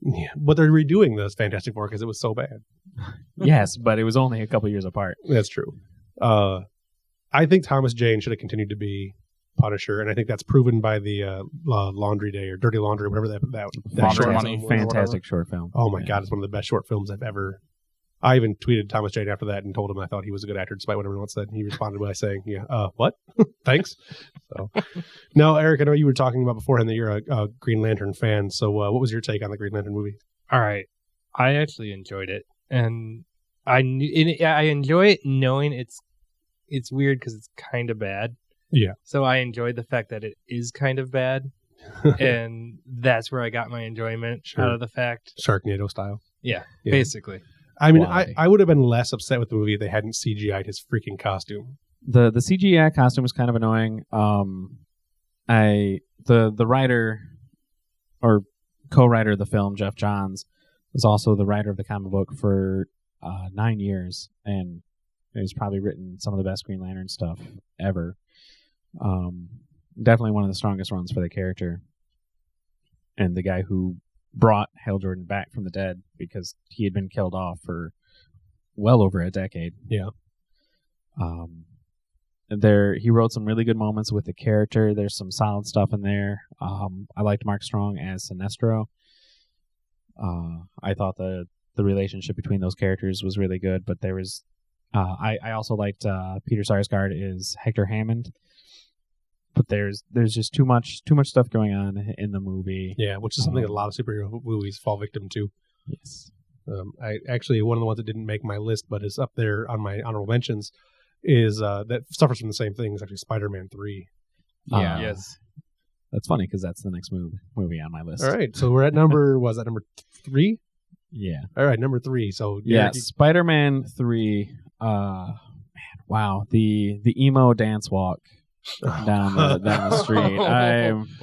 Yeah, but they're redoing this Fantastic Four because it was so bad.
Yes, but it was only a couple years apart.
That's true. I think Thomas Jane should have continued to be Punisher, and I think that's proven by the Laundry Day or Dirty Laundry, whatever that short
Money.
film,
Fantastic short film.
Oh my God, it's one of the best short films I've ever. I even tweeted Thomas Jane after that and told him I thought he was a good actor, despite what everyone else said. And he responded by saying, "Yeah, what? Thanks." So, now, Eric, I know you were talking about beforehand that you're a Green Lantern fan. So, what was your take on the Green Lantern movie?
All right, I actually enjoyed it, and I enjoy it knowing it's weird because it's kind of bad.
Yeah.
So I enjoyed the fact that it is kind of bad, and that's where I got my enjoyment out of the fact.
Sharknado style.
Yeah, basically.
I mean, I would have been less upset with the movie if they hadn't CGI'd his freaking costume.
The CGI costume was kind of annoying. The writer or co-writer of the film, Jeff Johns, was also the writer of the comic book for 9 years, and he's probably written some of the best Green Lantern stuff ever. Definitely one of the strongest runs for the character, and the guy who brought Hal Jordan back from the dead because he had been killed off for well over a decade.
Yeah.
He wrote some really good moments with the character. There's some solid stuff in there. I liked Mark Strong as Sinestro. I thought the relationship between those characters was really good, but there was I also liked Peter Sarsgaard as Hector Hammond. But there's just too much stuff going on in the movie.
Yeah, which is something a lot of superhero movies fall victim to.
Yes.
I actually, one of the ones that didn't make my list, but is up there on my honorable mentions, is that suffers from the same thing, is actually Spider-Man 3.
Yeah.
Yes.
That's funny because that's the next movie on my list.
All right, so we're at number 3?
Yeah.
All right, number 3. So
yeah, Spider-Man 3. Man, wow, the emo dance walk down the street.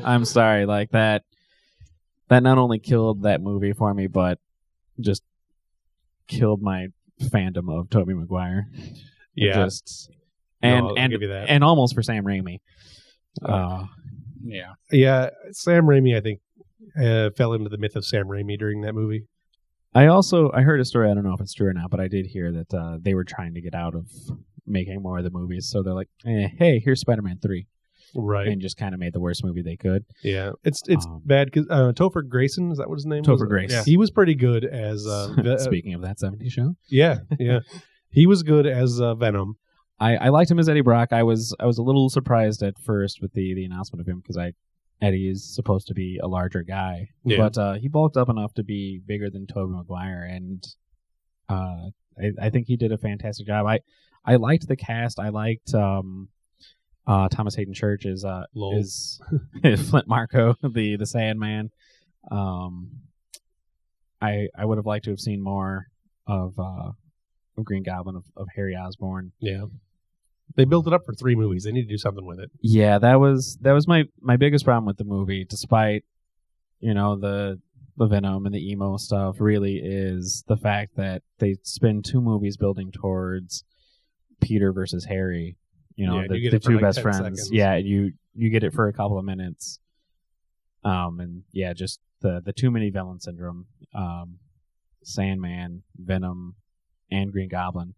I'm sorry, like that not only killed that movie for me, but just killed my fandom of Tobey Maguire.
Yeah.
I'll give you that. And almost for Sam Raimi.
Yeah, Sam Raimi, I think, fell into the myth of Sam Raimi during that movie.
I heard a story, I don't know if it's true or not, but I did hear that they were trying to get out of making more of the movies, so they're like, hey, here's Spider-Man 3.
Right.
And just kind of made the worst movie they could.
Yeah. It's bad because Topher Grayson, is that what his name was?
Topher Grace.
Yeah. He was pretty good as...
Speaking of that 70s show.
Yeah. He was good as Venom.
I liked him as Eddie Brock. I was a little surprised at first with the announcement of him because Eddie is supposed to be a larger guy.
Yeah.
But he bulked up enough to be bigger than Tobey Maguire, and I think he did a fantastic job. I liked the cast. I liked Thomas Hayden Church is Flint Marko, the Sandman. I would have liked to have seen more of Green Goblin, of Harry Osborn.
Yeah. They built it up for 3 movies. They need to do something with it.
Yeah, that was my biggest problem with the movie, despite, the Venom and the emo stuff, really is the fact that they spend 2 movies building towards Peter versus Harry. The 2 best friends.
Seconds.
Yeah, you get it for a couple of minutes. And yeah, just the too many villain syndrome. Sandman, Venom, and Green Goblin.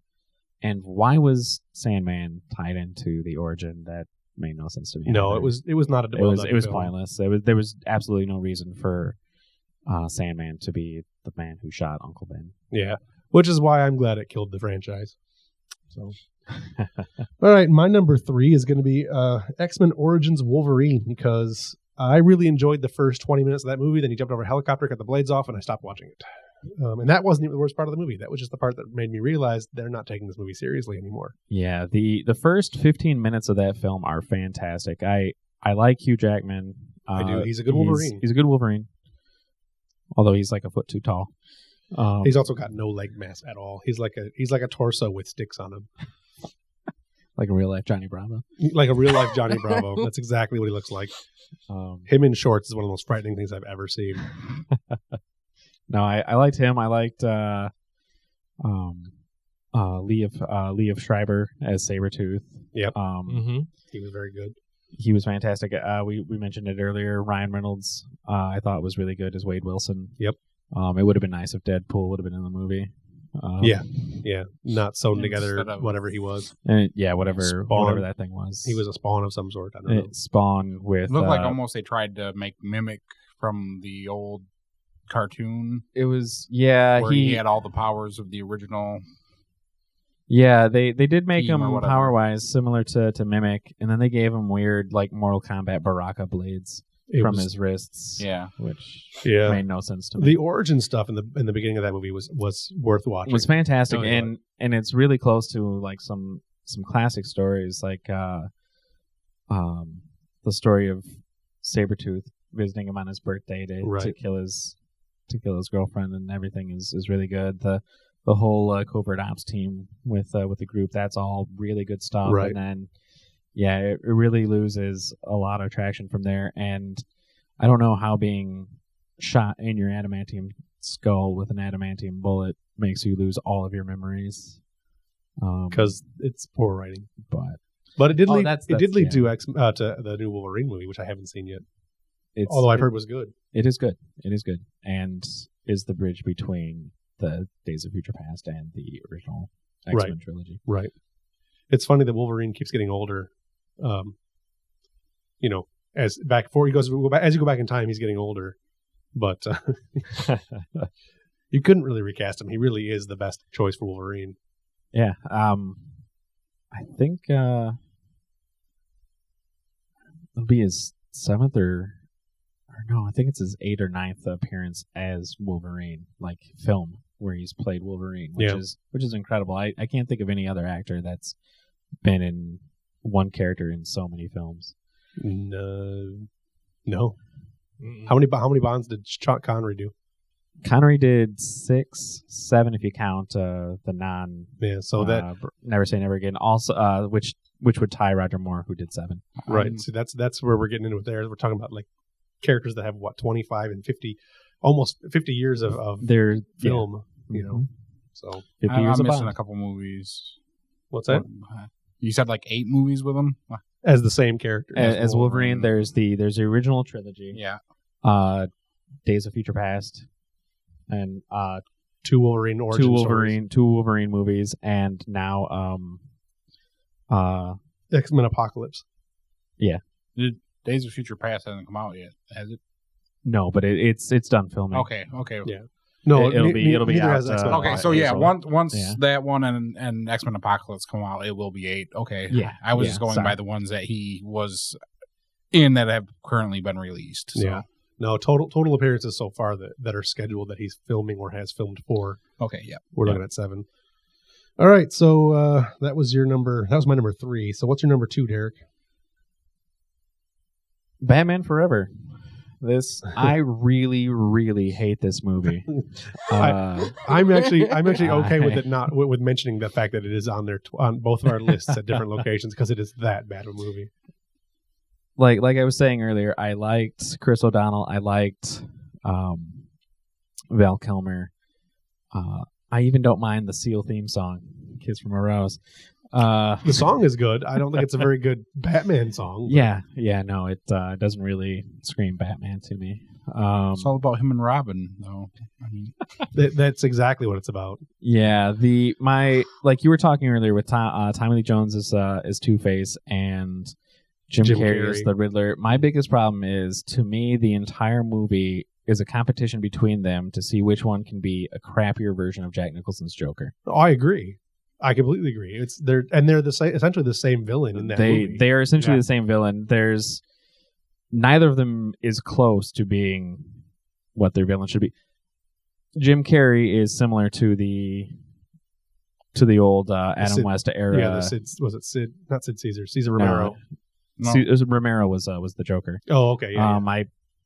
And why was Sandman tied into the origin? That made no sense to me.
No, it was not a.
It was pointless. There was absolutely no reason for Sandman to be the man who shot Uncle Ben.
Yeah, which is why I'm glad it killed the franchise. So, all right, my number 3 is going to be X-Men Origins Wolverine, because I really enjoyed the first 20 minutes of that movie. Then he jumped over a helicopter, got the blades off, and I stopped watching it. And that wasn't even the worst part of the movie. That was just the part that made me realize they're not taking this movie seriously anymore.
Yeah, the first 15 minutes of that film are fantastic. I like Hugh Jackman.
I do. He's a good Wolverine.
He's a good Wolverine. Although he's like a foot too tall.
He's also got no leg mass at all. He's like a torso with sticks on him.
Like a real life Johnny Bravo.
Like a real life Johnny Bravo. That's exactly what he looks like. Him in shorts is one of the most frightening things I've ever seen.
No, I liked him. I liked Liev Schreiber as Sabretooth.
Yep. He was very good.
He was fantastic. We mentioned it earlier. Ryan Reynolds, I thought was really good as Wade Wilson.
Yep.
It would have been nice if Deadpool would have been in the movie.
Yeah. Not sewn together, whatever he was.
And whatever that thing was.
He was a spawn of some sort. I don't know.
Spawn with.
It looked like almost they tried to make Mimic from the old cartoon.
It was where
he had all the powers of the original.
Yeah, they did make him power wise similar to Mimic, and then they gave him weird like Mortal Kombat Baraka blades from his wrists.
Yeah,
which made no sense to me.
The origin stuff in the beginning of that movie was worth watching.
It was fantastic, and it's really close to like some classic stories, like the story of Sabretooth visiting him on his birthday to kill his girlfriend, and everything is really good. The whole covert ops team with the group, that's all really good stuff.
Right.
And then it really loses a lot of traction from there. And I don't know how being shot in your adamantium skull with an adamantium bullet makes you lose all of your memories.
Because it's poor writing.
But
it did lead to the new Wolverine movie, which I haven't seen yet. Although I've heard was good.
It is good. It is good. And is the bridge between the Days of Future Past and the original X-Men trilogy.
Right. It's funny that Wolverine keeps getting older. As you go back in time, he's getting older. But you couldn't really recast him. He really is the best choice for Wolverine.
Yeah. I think it'll be his 7th I think it's his 8th or 9th appearance as Wolverine, like film, where he's played Wolverine, which is incredible. I can't think of any other actor that's been in one character in so many films.
No. How many Bonds did Connery do?
Connery did 6, 7 if you count the non.
Yeah, so that
Never Say Never Again. Also, which would tie Roger Moore, who did 7.
Right. So that's where we're getting into it. There, we're talking about like characters that have 25 and 50, almost 50 years of their film. So
50 years
I'm
of
missing
Bond.
a couple movies.
What's that?
You said like 8 movies with him
as the same character
as Wolverine. There's the original trilogy.
Yeah.
Days of Future Past, and
2 Wolverine origin stories.
2 Wolverine movies, and now
X-Men Apocalypse.
Yeah.
Days of Future Past hasn't come out yet, has it?
No, but it's done filming.
Okay.
Yeah. No,
it'll be out.
Okay, so once that one and X-Men Apocalypse come out, it will be 8. Okay.
Yeah.
I was just going by the ones that he was in that have currently been released. So.
Yeah. No, total appearances so far that are scheduled that he's filming or has filmed for.
Okay, yeah.
We're looking at 7. All right, so that was my number 3. So what's your number 2, Derek?
Batman Forever. I really, really hate this movie.
I'm actually okay with it not with mentioning the fact that it is on there on both of our lists at different locations because it is that bad of a movie.
Like I was saying earlier, I liked Chris O'Donnell. I liked Val Kilmer. I even don't mind the Seal theme song, "Kiss from a Rose."
The song is good. I don't think it's a very good Batman song.
Yeah, no, it doesn't really scream Batman to me.
It's all about him and Robin, though. I mean,
that's exactly what it's about.
Yeah, like you were talking earlier with Tommy Lee Jones is Two-Face and Jim Carrey is the Riddler. My biggest problem is, to me, the entire movie is a competition between them to see which one can be a crappier version of Jack Nicholson's Joker.
Oh, I agree. I completely agree. They're essentially the same villain in that movie.
They are essentially the same villain. There's neither of them is close to being what their villain should be. Jim Carrey is similar to the old Adam West era.
Yeah, was it Sid? Not Sid Caesar. Caesar Romero.
No. Romero was the Joker.
Oh, okay. Yeah.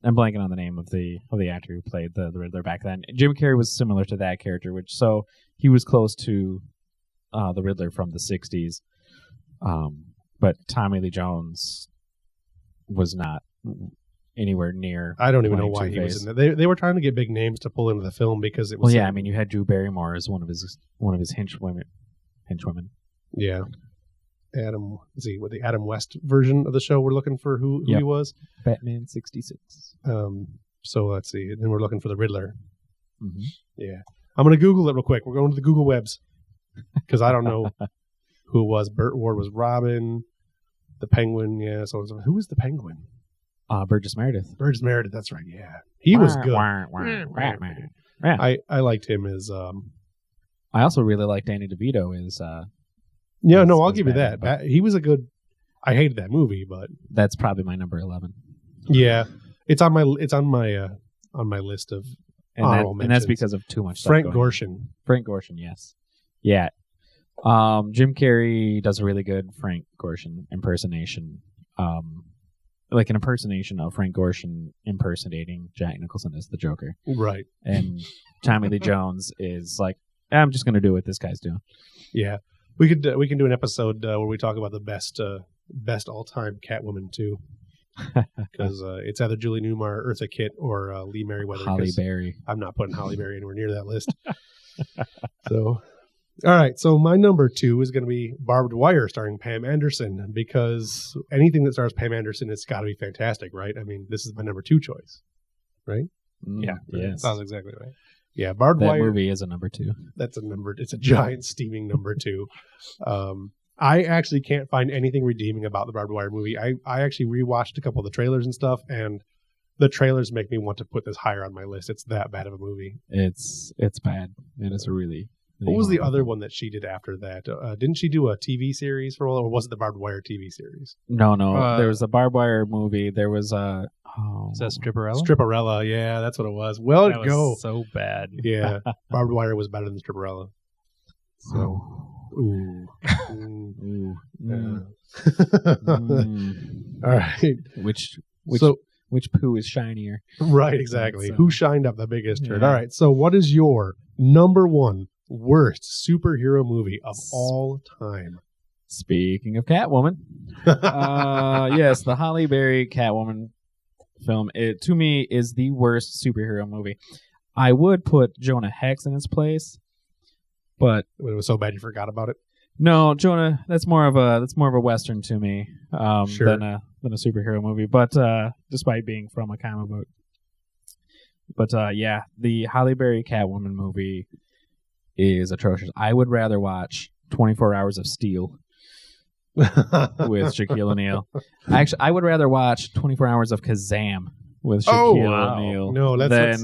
I'm blanking on the name of the actor who played the Riddler back then. Jim Carrey was similar to that character, so he was close to the Riddler from the 60s. But Tommy Lee Jones was not anywhere near.
I don't even know why he was in there. They were trying to get big names to pull into the film because it was.
Well, yeah, I mean, you had Drew Barrymore as one of his henchwomen.
Yeah. Adam, the Adam West version of the show we're looking for who he was?
Batman 66.
So let's see. Then we're looking for the Riddler.
Mm-hmm.
Yeah. I'm going to Google it real quick. We're going to the Google Webs because I don't know who it was. Burt Ward was Robin. The Penguin, yeah. So who was the Penguin?
Burgess Meredith.
Burgess Meredith, that's right, yeah. He was good.
Yeah.
I liked him as...
I also really liked Danny DeVito as...
I'll give you that. He was a good... I hated that movie, but...
That's probably my number 11.
Yeah. It's on my list of honorable mentions.
And that's because of too much stuff
Frank
going
Gorshin.
On. Frank Gorshin, yes. Yeah. Jim Carrey does a really good Frank Gorshin impersonation. Like an impersonation of Frank Gorshin impersonating Jack Nicholson as the Joker.
Right.
And Tommy Lee Jones is like, I'm just going to do what this guy's doing.
Yeah. We can do an episode where we talk about the best all-time Catwoman too. Because it's either Julie Newmar, Eartha Kitt, or Lee Merriweather.
Halle Berry.
I'm not putting Halle Berry anywhere near that list. So... All right, so my number 2 is going to be Barbed Wire starring Pam Anderson, because anything that stars Pam Anderson, it's got to be fantastic, right? I mean, this is my number 2 choice, right?
Yeah, yes.
Sounds exactly right. Yeah, Barbed Wire.
That movie is a number 2.
It's a giant steaming number 2. I actually can't find anything redeeming about the Barbed Wire movie. I actually rewatched a couple of the trailers and stuff, and the trailers make me want to put this higher on my list. It's that bad of a movie.
It's bad. It is a really...
What was the other one that she did after that? Didn't she do a TV series for a while, or was it the Barbed Wire TV series?
No. There was a Barbed Wire movie. There was a...
Is that Stripperella?
Stripperella, yeah, that's what it was. Well,
that
go.
Was so bad.
Yeah, Barbed Wire was better than Stripperella. So, All right.
Which poo is shinier?
Right, exactly. Who shined up the biggest turd? All right. So, what is your number 1 worst superhero movie of all time?
Speaking of Catwoman, yes, the Halle Berry Catwoman film, it to me is the worst superhero movie. I would put Jonah Hex in its place, but
it was so bad you forgot about it.
No, Jonah, that's more of a Western to me
sure.
than a superhero movie. But despite being from a comic book, but yeah, the Halle Berry Catwoman movie is atrocious. I would rather watch 24 Hours of Steel with Shaquille O'Neal. Actually, I would rather watch 24 Hours of Kazam with Shaquille O'Neal.
No,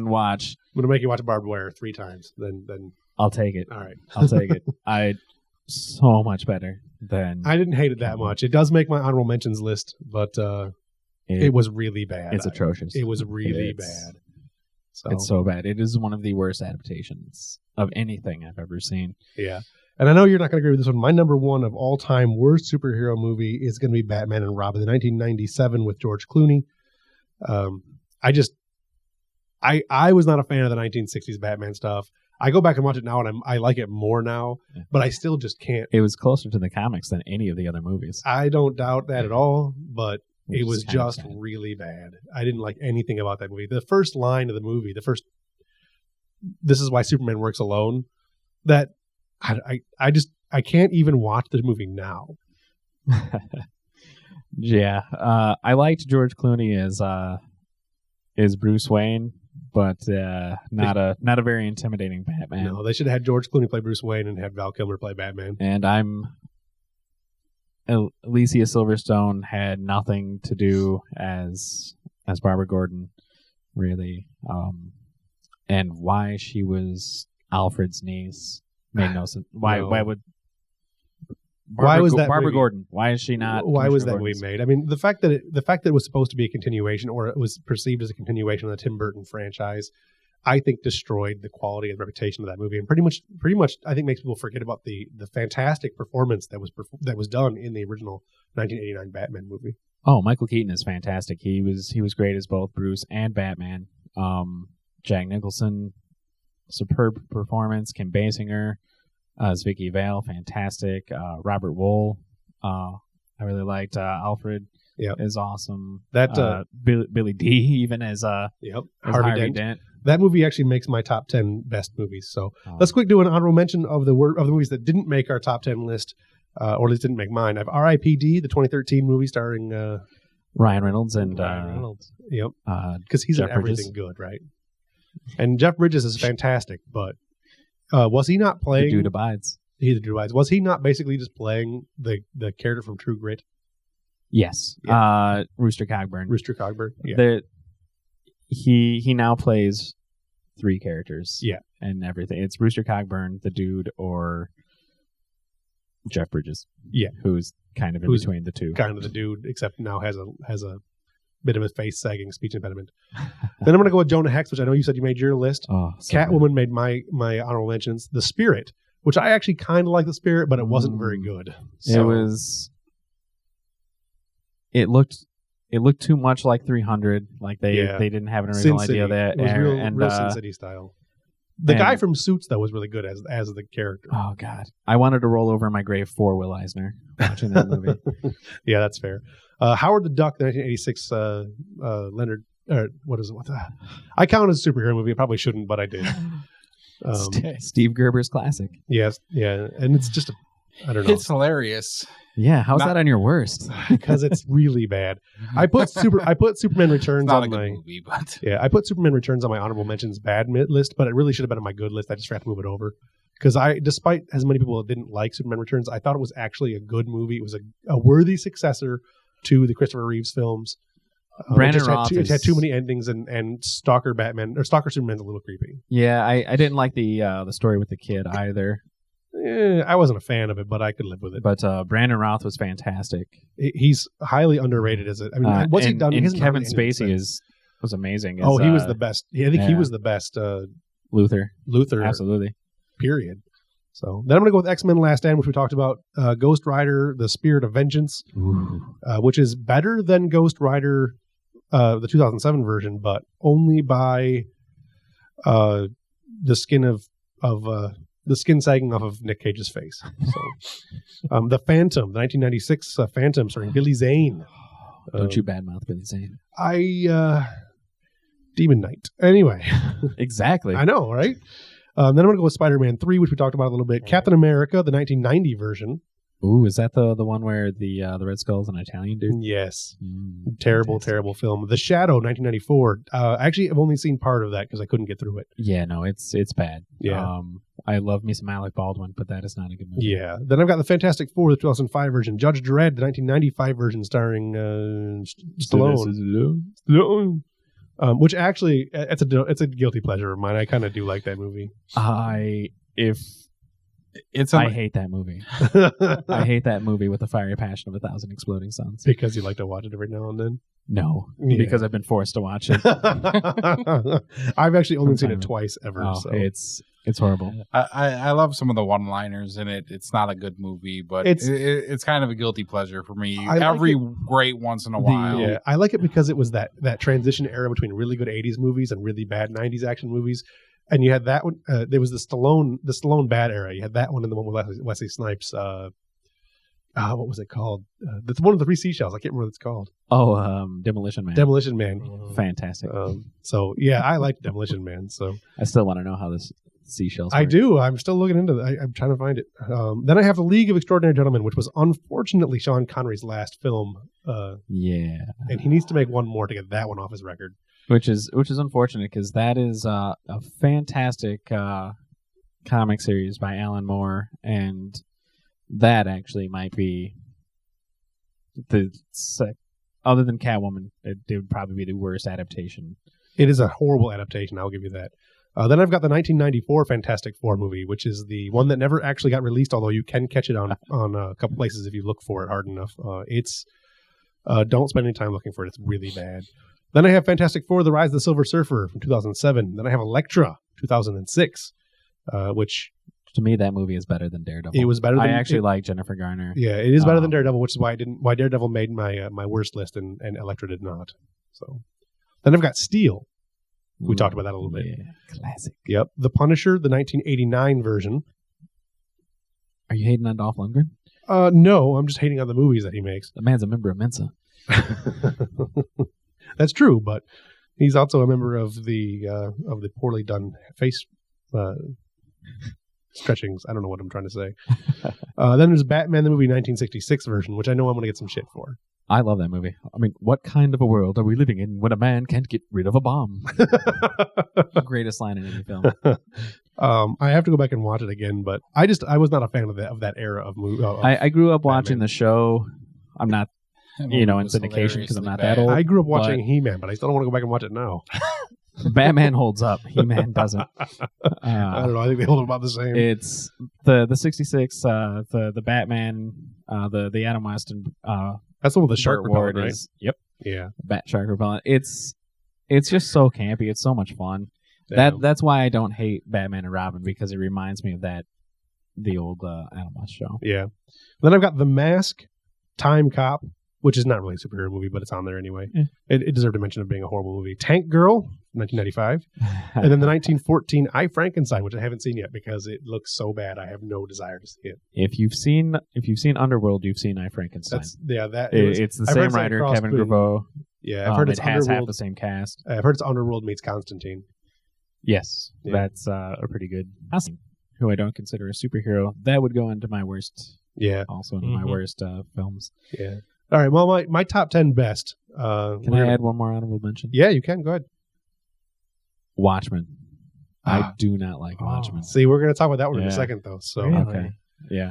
watch.
I'm gonna make you watch Barbed Wire 3 times. Then
I'll take it.
All right,
I'll take it. So much better than...
I didn't hate it that much. It does make my honorable mentions list, but it was really bad.
It's atrocious.
It was really bad. So.
It's so bad. It is one of the worst adaptations of anything I've ever seen.
Yeah. And I know you're not going to agree with this one. My number 1 of all time worst superhero movie is going to be Batman and Robin, the 1997 with George Clooney. I was not a fan of the 1960s Batman stuff. I go back and watch it now, and I like it more now, but I still just can't.
It was closer to the comics than any of the other movies.
I don't doubt that at all, but it was just really bad. I didn't like anything about that movie. The first line of the movie, this is why Superman works alone, that I can't even watch the movie now.
Yeah. I liked George Clooney as Bruce Wayne, but not a very intimidating Batman.
No, they should have had George Clooney play Bruce Wayne and had Val Kilmer play Batman.
And Alicia Silverstone had nothing to do as Barbara Gordon, really. And why she was Alfred's niece made no sense. Why would Barbara Gordon? Why is she not?
Why was that movie made? I mean, the fact that it was supposed to be a continuation, or it was perceived as a continuation of the Tim Burton franchise, I think destroyed the quality and reputation of that movie, and pretty much, I think makes people forget about the fantastic performance that was done in the original 1989 Batman movie.
Oh, Michael Keaton is fantastic. He was great as both Bruce and Batman. Jack Nicholson, superb performance. Kim Basinger as Vicky Vale, fantastic. Robert Wool, I really liked. Alfred is awesome.
That
Billy Dee even as Harvey Dent.
That movie actually makes my top 10 best movies. So let's quick do an honorable mention of the movies that didn't make our top 10 list, or at least didn't make mine. I have R.I.P.D., the 2013 movie starring
Ryan Reynolds and
Ryan Reynolds. Yep, because he's
Jeff
in everything
Bridges.
good, right? And Jeff Bridges is fantastic, but was he not playing?
The Dude Abides.
The Dude Abides. Was he not basically just playing the character from True Grit?
Yes. Rooster Cogburn.
Yeah.
He now plays 3 characters.
Yeah.
And everything. It's Rooster Cogburn, the Dude, or Jeff Bridges.
Yeah.
Who's kind of in between the two.
Kind of the Dude, except now has a bit of a face sagging speech impediment. Then I'm going to go with Jonah Hex, which I know you said you made your list.
Oh,
Catwoman made my honorable mentions. The Spirit, which I actually kind of like The Spirit, but it wasn't very good. So,
It looked too much like 300. Like they didn't have an original idea of that.
It was real Sin City style. The guy from Suits, though, was really good as the character.
Oh, God. I wanted to roll over in my grave for Will Eisner watching that movie.
Yeah, that's fair. Howard the Duck, the 1986 Leonard... what is it? I count it as a superhero movie. I probably shouldn't, but I did.
Steve Gerber's classic.
Yes, yeah. And it's just, I don't know.
It's hilarious.
Yeah, how's that on your worst?
Because it's really bad. I put Superman Returns on my
movie, but
I put Superman Returns on my honorable mentions bad list, but it really should have been on my good list. I just forgot to move it over because despite as many people didn't like Superman Returns, I thought it was actually a good movie. It was a worthy successor to the Christopher Reeves films.
Brandon Roth
had too many endings, and Stalker Superman's a little creepy.
Yeah, I didn't like the story with the kid either.
I wasn't a fan of it, but I could live with it.
But Brandon Roth was fantastic.
He's highly underrated as it. I mean, what's he done?
And Kevin Spacey was amazing.
He was the best. Yeah, I think he was the best.
Luther,
absolutely. Period. So then I'm going to go with X-Men Last Stand, which we talked about. Ghost Rider: The Spirit of Vengeance, which is better than Ghost Rider, the 2007 version, but only by the skin the skin sagging off of Nick Cage's face. So, The Phantom, the 1996 Phantom, starring Billy Zane.
Don't you badmouth Billy Zane?
Demon Knight. Anyway.
Exactly.
I know, right? Then I'm going to go with Spider-Man 3, which we talked about a little bit. Captain America, the 1990 version.
Ooh, is that the one where the Red Skull's an Italian dude?
Yes. Terrible film. The Shadow, 1994. Actually, I've only seen part of that because I couldn't get through it.
Yeah, no, it's bad.
Yeah.
I love me some Alec Baldwin, but that is not a good movie.
Yeah. Then I've got the Fantastic Four, the 2005 version. Judge Dredd, the 1995 version starring Stallone. Which actually, it's a guilty pleasure of mine. I kind of do like that movie.
I hate that movie. I hate that movie with the fiery passion of 1,000 exploding suns.
Because you like to watch it every now and then?
No, because I've been forced to watch it.
I've actually only seen it twice ever.
Oh,
so
it's horrible.
I love some of the one-liners in it. It's not a good movie, but it's kind of a guilty pleasure for me. Every great once in a while.
Yeah, I like it because it was that transition era between really good 80s movies and really bad 90s action movies. And you had that one. There was the Stallone bad era. You had that one and the one with Wesley Snipes. What was it called? That's one of the 3 seashells. I can't remember what it's called.
Oh, Demolition Man.
Demolition Man.
Fantastic.
So yeah, I like Demolition Man. So
I still want to know how this seashells work.
I do. I'm still looking into it. I'm trying to find it. Then I have The League of Extraordinary Gentlemen, which was unfortunately Sean Connery's last film.
Yeah.
And he needs to make one more to get that one off his record.
Which is unfortunate because that is a fantastic comic series by Alan Moore, and that actually might be other than Catwoman, it would probably be the worst adaptation.
It is a horrible adaptation, I'll give you that. Then I've got the 1994 Fantastic Four movie, which is the one that never actually got released, although you can catch it on a couple places if you look for it hard enough. Don't spend any time looking for it. It's really bad. Then I have Fantastic Four: The Rise of the Silver Surfer from 2007. Then I have Elektra, 2006, which...
To me, that movie is better than Daredevil.
It was better than...
I actually like Jennifer Garner.
Yeah, it is better than Daredevil, which is why Daredevil made my worst list and Elektra did not. So then I've got Steel. We talked about that a little bit.
Yeah, classic.
Yep. The Punisher, the 1989 version.
Are you hating on Dolph Lundgren?
No, I'm just hating on the movies that he makes.
The man's a member of Mensa.
That's true, but he's also a member of the poorly done face stretchings. I don't know what I'm trying to say. Then there's Batman the movie 1966 version, which I know I'm going to get some shit for.
I love that movie. I mean, what kind of a world are we living in when a man can't get rid of a bomb? Greatest line in any film.
I have to go back and watch it again, but I was not a fan of that era of movie.
I grew up watching the show. I'm not, in syndication because I'm not that old.
I grew up watching He-Man, but I still don't want to go back and watch it now.
Batman holds up. He-Man doesn't.
I don't know. I think they hold about the same.
It's the 66, the Batman, the Adam West and
that's the one with the shark
repellent,
right?
Yep.
Yeah.
Bat shark repellent. It's just so campy. It's so much fun.
Yeah.
That's why I don't hate Batman and Robin, because it reminds me of the old Adam West show.
Yeah. Then I've got The Mask, Time Cop, which is not really a superhero movie, but it's on there anyway.
Yeah.
It deserved a mention of being a horrible movie. Tank Girl, 1995. And then the 1914 I, Frankenstein, which I haven't seen yet because it looks so bad. I have no desire to see it.
If you've seen Underworld, you've seen I, Frankenstein. It's the same writer, Kevin Graveau.
Yeah, I've heard
it has half the same cast.
I've heard it's Underworld meets Constantine.
Yes, that's a pretty good. Who I don't consider a superhero. That would go into my worst.
Yeah,
also into my worst films.
Yeah. All right. Well, my top 10 best.
Can I add one more honorable mention?
Yeah, you can. Go ahead.
Watchmen. I do not like Watchmen.
See, we're going to talk about that one in a second, though. So
okay. Yeah.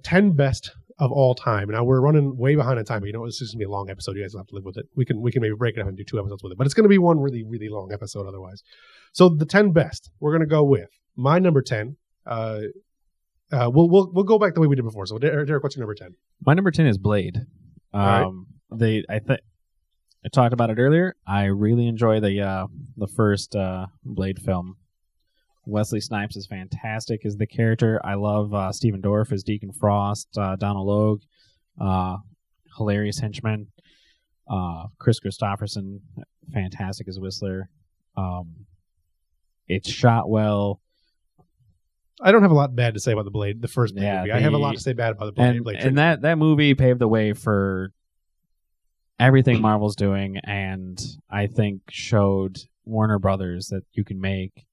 10 best of all time. Now we're running way behind in time, but this is going to be a long episode. You guys will have to live with it. We can maybe break it up and do 2 episodes with it, but it's going to be one really, really long episode otherwise. So the 10 best, we're going to go with my number 10. We'll go back the way we did before. So Derek, what's your number 10?
My number 10 is Blade. I talked about it earlier. I really enjoy the first Blade film. Wesley Snipes is fantastic as the character. I love Stephen Dorff as Deacon Frost, Donald Logue, hilarious henchman. Chris Christopherson, fantastic as Whistler. It's shot well.
I don't have a lot bad to say about the first Blade movie. I have a lot to say bad about the Blade.
And that movie paved the way for everything Marvel's doing, and I think showed Warner Brothers that you can make,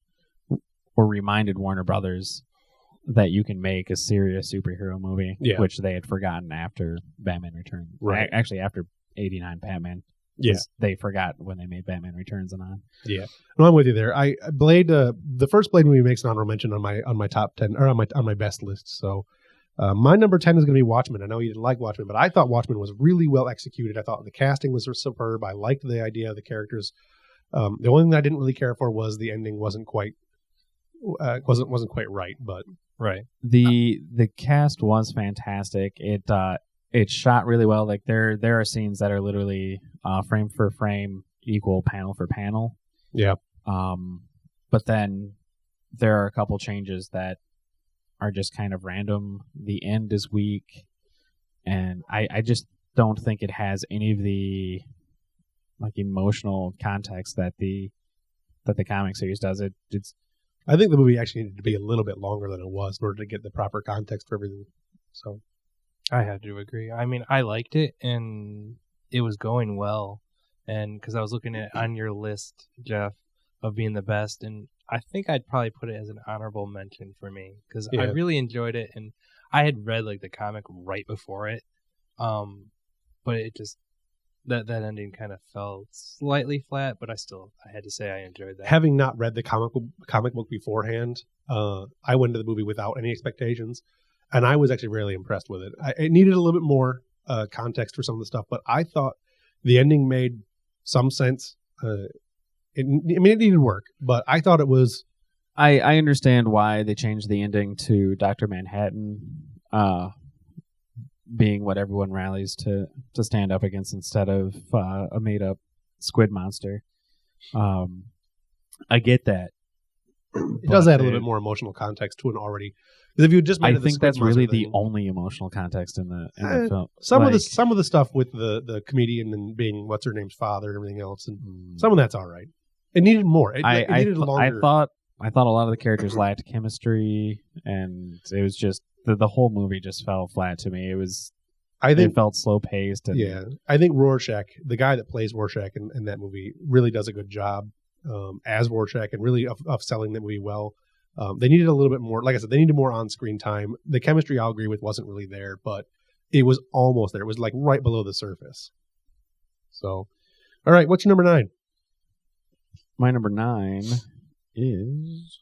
or reminded Warner Brothers that you can make a serious superhero movie, which they had forgotten after Batman Returns.
Right.
Actually, after 89 Batman.
Yeah.
They forgot when they made Batman Returns and on.
Yeah. No, I'm with you there. Blade, the first Blade movie makes an honorable mention on my top 10, or on my best list. So my number 10 is going to be Watchmen. I know you didn't like Watchmen, but I thought Watchmen was really well executed. I thought the casting was superb. I liked the idea of the characters. The only thing that I didn't really care for was the ending wasn't quite wasn't quite right, but
Right.
The cast was fantastic. It shot really well. Like there are scenes that are literally frame for frame equal panel for panel.
Yeah.
But then there are a couple changes that are just kind of random. The end is weak, and I just don't think it has any of the like emotional context that the comic series does. It's
I think the movie actually needed to be a little bit longer than it was in order to get the proper context for everything. So
I had to agree. I mean, I liked it, and it was going well. And because I was looking at on your list, Jeff, of being the best, and I think I'd probably put it as an honorable mention for me because I really enjoyed it, and I had read like the comic right before it, but it just that ending kind of felt slightly flat. But I had to say I enjoyed that.
having not read the comic book beforehand, I went into the movie without any expectations, and I was actually really impressed with it. It needed a little bit more context for some of the stuff, but I thought the ending made some sense. It needed work, but I thought it was.
I understand why they changed the ending to Dr. Manhattan being what everyone rallies to stand up against instead of a made-up squid monster. I get that.
It does add a little bit more emotional context to an already. Because if you just made
I
it the
think
squid
that's really
monster
the
thing,
only emotional context in the film.
some
Like,
of the stuff with the comedian and being what's her name's father and everything else, and some of that's all right. It needed more. It needed longer.
I thought a lot of the characters lacked chemistry, and it was just the whole movie just fell flat to me. It felt slow paced.
Yeah, I think Rorschach, the guy that plays Rorschach in that movie, really does a good job as Rorschach, and really of selling the movie well. They needed a little bit more. Like I said, they needed more on-screen time. The chemistry, I'll agree with, wasn't really there, but it was almost there. It was like right below the surface. So, all right, what's your number 9?
My number 9 is,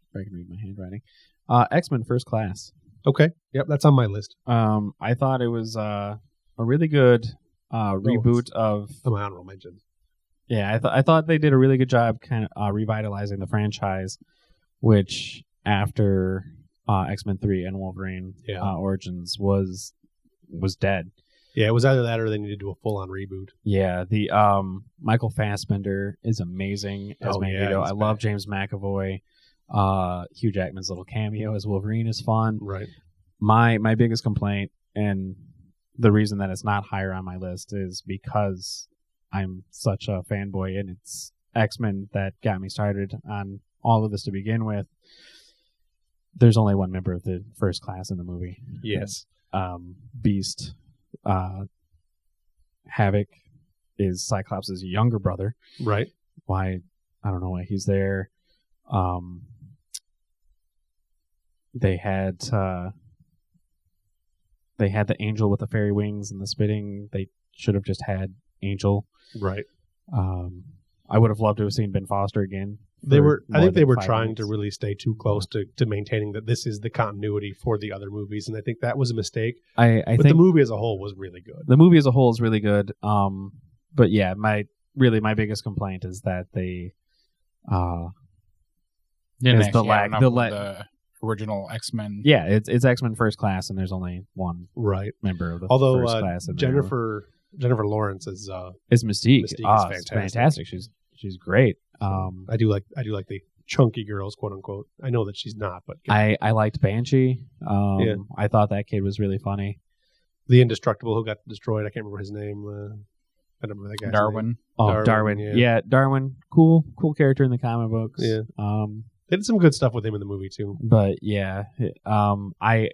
if I can read my handwriting, X-Men First Class.
Okay, yep, that's on my list.
I thought it was a really good reboot of
my honorable mention.
Yeah, I thought they did a really good job kind of revitalizing the franchise, which after X-Men 3 and Wolverine Origins was dead.
Yeah, it was either that or they needed to do a full-on reboot.
Yeah, the Michael Fassbender is amazing as Magneto. I love James McAvoy. Hugh Jackman's little cameo as Wolverine is fun.
Right.
My biggest complaint, and the reason that it's not higher on my list, is because I'm such a fanboy, and it's X-Men that got me started on all of this to begin with. There's only one member of the First Class in the movie.
Yes.
Beast. Havoc is Cyclops' younger brother.
Right.
Why? I don't know why he's there. They had the Angel with the fairy wings and the spitting. They should have just had Angel.
Right.
I would have loved to have seen Ben Foster again.
I think they were trying to really stay too close to maintaining that this is the continuity for the other movies, and I think that was a mistake.
I think
the movie as a whole was really good.
The movie as a whole is really good. But yeah, my biggest complaint is that they
didn't have the original X-Men.
Yeah, it's X-Men First Class, and there's only one member of the First Class.
Jennifer Lawrence is
Mystique.
Mystique is
fantastic. She's great.
I do like the chunky girls, quote unquote. I know that she's not, but
I liked Banshee. I thought that kid was really funny.
The Indestructible who got destroyed. I can't remember his name. I don't remember that guy's
Darwin.
name.
Oh, Darwin. Yeah, Darwin. Cool character in the comic books.
Yeah. They did some good stuff with him in the movie too.
But yeah, I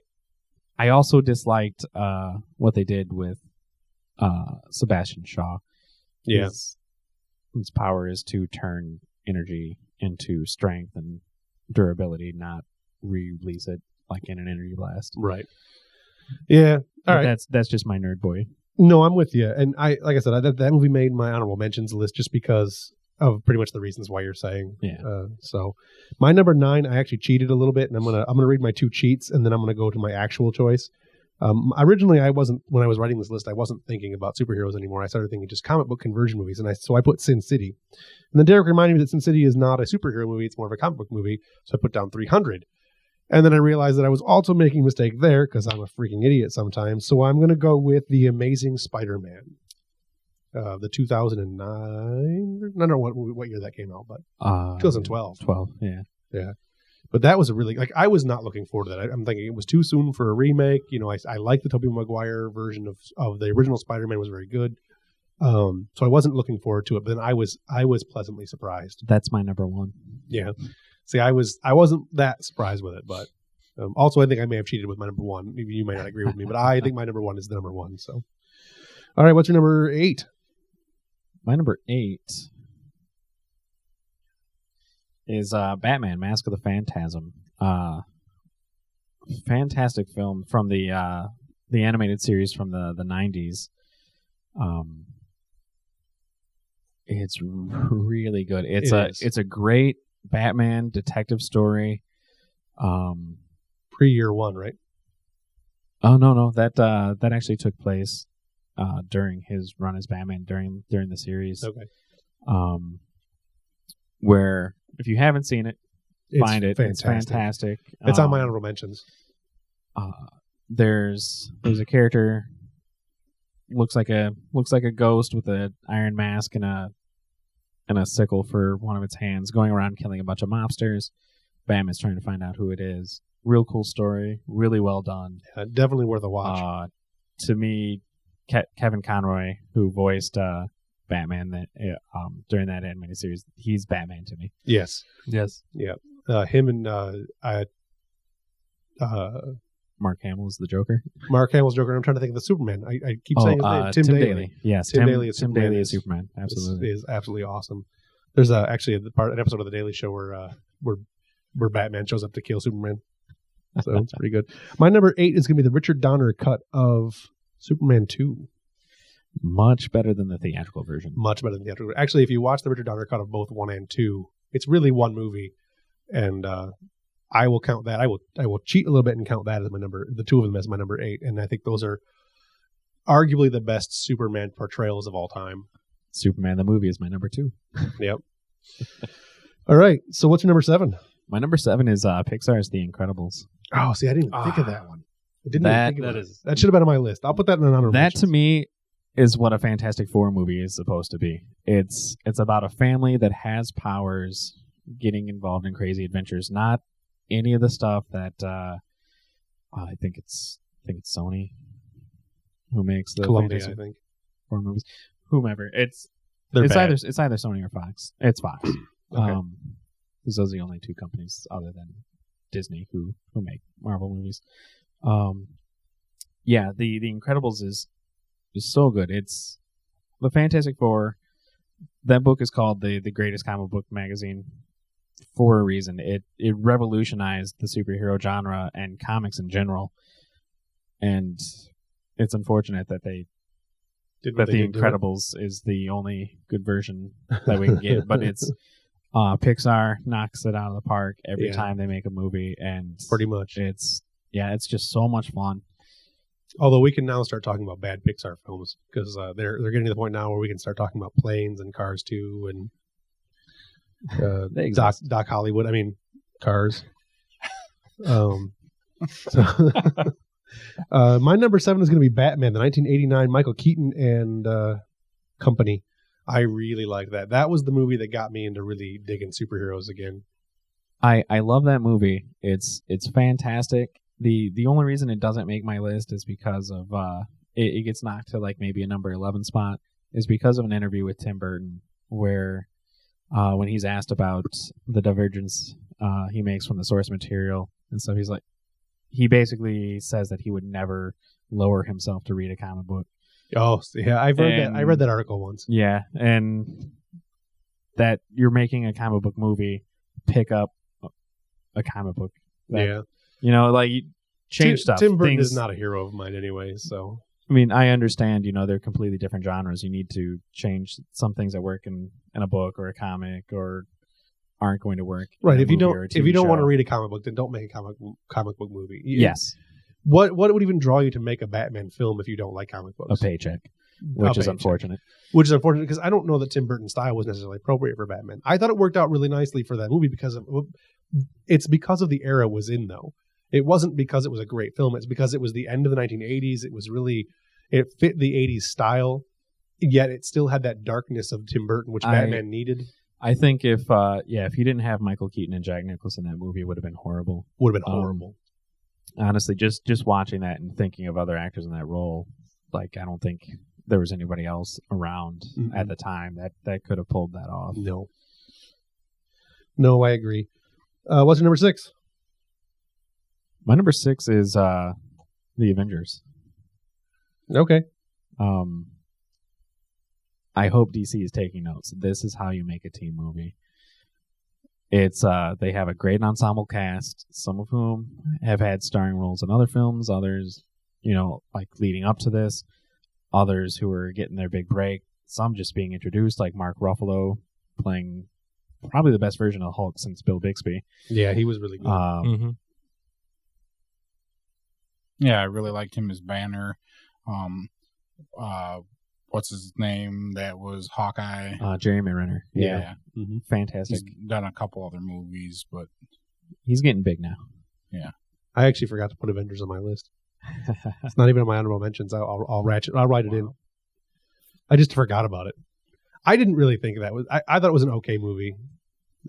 also disliked what they did with Sebastian Shaw.
Yeah.
His power is to turn energy into strength and durability, not release it like in an energy blast.
Right. Yeah. All right.
That's just my nerd boy.
No, I'm with you. And like I said, that movie made my honorable mentions list just because of pretty much the reasons why you're saying.
Yeah.
So my number 9, I actually cheated a little bit, and I'm gonna read my 2 cheats, and then I'm gonna go to my actual choice. Originally, I wasn't, when I was writing this list, I wasn't thinking about superheroes anymore. I started thinking just comic book conversion movies, so I put Sin City. And then Derek reminded me that Sin City is not a superhero movie, it's more of a comic book movie, so I put down 300. And then I realized that I was also making a mistake there, because I'm a freaking idiot sometimes, so I'm going to go with The Amazing Spider-Man. The 2009, I don't know what year that came out, but 2012.
12, yeah.
Yeah. But that was a really, like, I was not looking forward to that. I'm thinking it was too soon for a remake. You know, I like the Tobey Maguire version of the original Spider-Man was very good. So I wasn't looking forward to it, but then I was pleasantly surprised.
That's my number one.
Yeah. See, I wasn't that surprised with it, but also I think I may have cheated with my number one. You may not agree with me, but I think my number one is the number one. So, all right, what's your number 8?
My number 8 is Batman: Mask of the Phantasm. Fantastic film from the animated series from the 90s. It's really good. It's a great Batman detective story.
Pre-year one, right?
Oh no, that actually took place during his run as Batman during the series.
Okay.
Where if you haven't seen it, find it. It's fantastic.
It's on my honorable mentions.
There's a character looks like a ghost with an iron mask and a sickle for one of its hands, going around killing a bunch of mobsters. Batman's trying to find out who it is. Real cool story, really well done.
Yeah, definitely worth a watch.
To me, Kevin Conroy, who voiced Batman during that animated series, he's Batman to me.
Yes.
Yeah.
Him and
Mark Hamill is the Joker.
Mark Hamill's Joker. I'm trying to think of the Superman. I keep saying his name. Tim Daly.
Yes,
Tim Daly is
Tim
Superman.
Daly is Superman. Absolutely,
is absolutely awesome. There's actually an episode of the Daily Show where Batman shows up to kill Superman. So it's pretty good. My number 8 is going to be the Richard Donner cut of Superman 2.
Much better than the theatrical version.
Much better than the theatrical. Actually, if you watch the Richard Donner cut of both 1 and 2, it's really one movie, and I will count that. I will cheat a little bit and count that as my number. The two of them as my number 8, and I think those are arguably the best Superman portrayals of all time.
Superman the movie is my number 2.
Yep. All right. So what's your number 7?
My number 7 is Pixar's The Incredibles.
Oh, see, I didn't even think of that one. I didn't even think of it. That should have been on my list. I'll put that in an honorable mentions.
To me is what a Fantastic Four movie is supposed to be. It's about a family that has powers getting involved in crazy adventures. Not any of the stuff that I think it's Sony who makes the
Columbia,
Fantastic
I think.
Four movies. Whomever. It's
either
Sony or Fox. It's Fox.
Okay.
Because those are the only two companies other than Disney who make Marvel movies. Yeah, the Incredibles is so good. It's the Fantastic Four. That book is called the Greatest Comic Book Magazine for a reason. It revolutionized the superhero genre and comics in general. And it's unfortunate that the Incredibles is the only good version that we can get, but it's Pixar knocks it out of the park every time they make a movie, and
pretty much
it's just so much fun.
Although we can now start talking about bad Pixar films because they're getting to the point now where we can start talking about planes and Cars 2 and Doc Hollywood. I mean, Cars. My number 7 is going to be Batman, the 1989 Michael Keaton and company. I really like that. That was the movie that got me into really digging superheroes again.
I love that movie. It's fantastic. The only reason it doesn't make my list is because of it gets knocked to like maybe a number 11 spot is because of an interview with Tim Burton where when he's asked about the divergence he makes from the source material and so he basically says that he would never lower himself to read a comic book.
Oh, yeah, I've read that. I read that article once.
Yeah, and that you're making a comic book movie, pick up a comic book. You know, like change stuff.
Tim Burton is not a hero of mine anyway, so.
I mean, I understand, they're completely different genres. You need to change some things that work in a book or a comic or aren't going to work.
Right. If you don't want to read a comic book, then don't make a comic book movie.
Yes.
What would even draw you to make a Batman film if you don't like comic books?
A paycheck, which is unfortunate.
Which is unfortunate because I don't know that Tim Burton's style was necessarily appropriate for Batman. I thought it worked out really nicely for that movie because of the era it was in, though. It wasn't because it was a great film. It's because it was the end of the 1980s. It fit the 80s style, yet it still had that darkness of Tim Burton, which Batman needed.
I think if you didn't have Michael Keaton and Jack Nicholson in that movie, it would have been horrible.
Would have been horrible.
Honestly, just watching that and thinking of other actors in that role, like I don't think there was anybody else around at the time that could have pulled that off.
No, I agree. What's your number 6?
My number 6 is The Avengers.
Okay.
I hope DC is taking notes. This is how you make a team movie. It's they have a great ensemble cast, some of whom have had starring roles in other films, others, like leading up to this, others who are getting their big break, some just being introduced, like Mark Ruffalo playing probably the best version of Hulk since Bill Bixby.
Yeah, he was really good.
Yeah, I really liked him as Banner. What's his name? That was Hawkeye.
Jeremy Renner. Yeah. Fantastic.
He's done a couple other movies, but
he's getting big now.
Yeah.
I actually forgot to put Avengers on my list. It's not even on my honorable mentions. I'll write it in. I just forgot about it. I didn't really think that was. I thought it was an okay movie.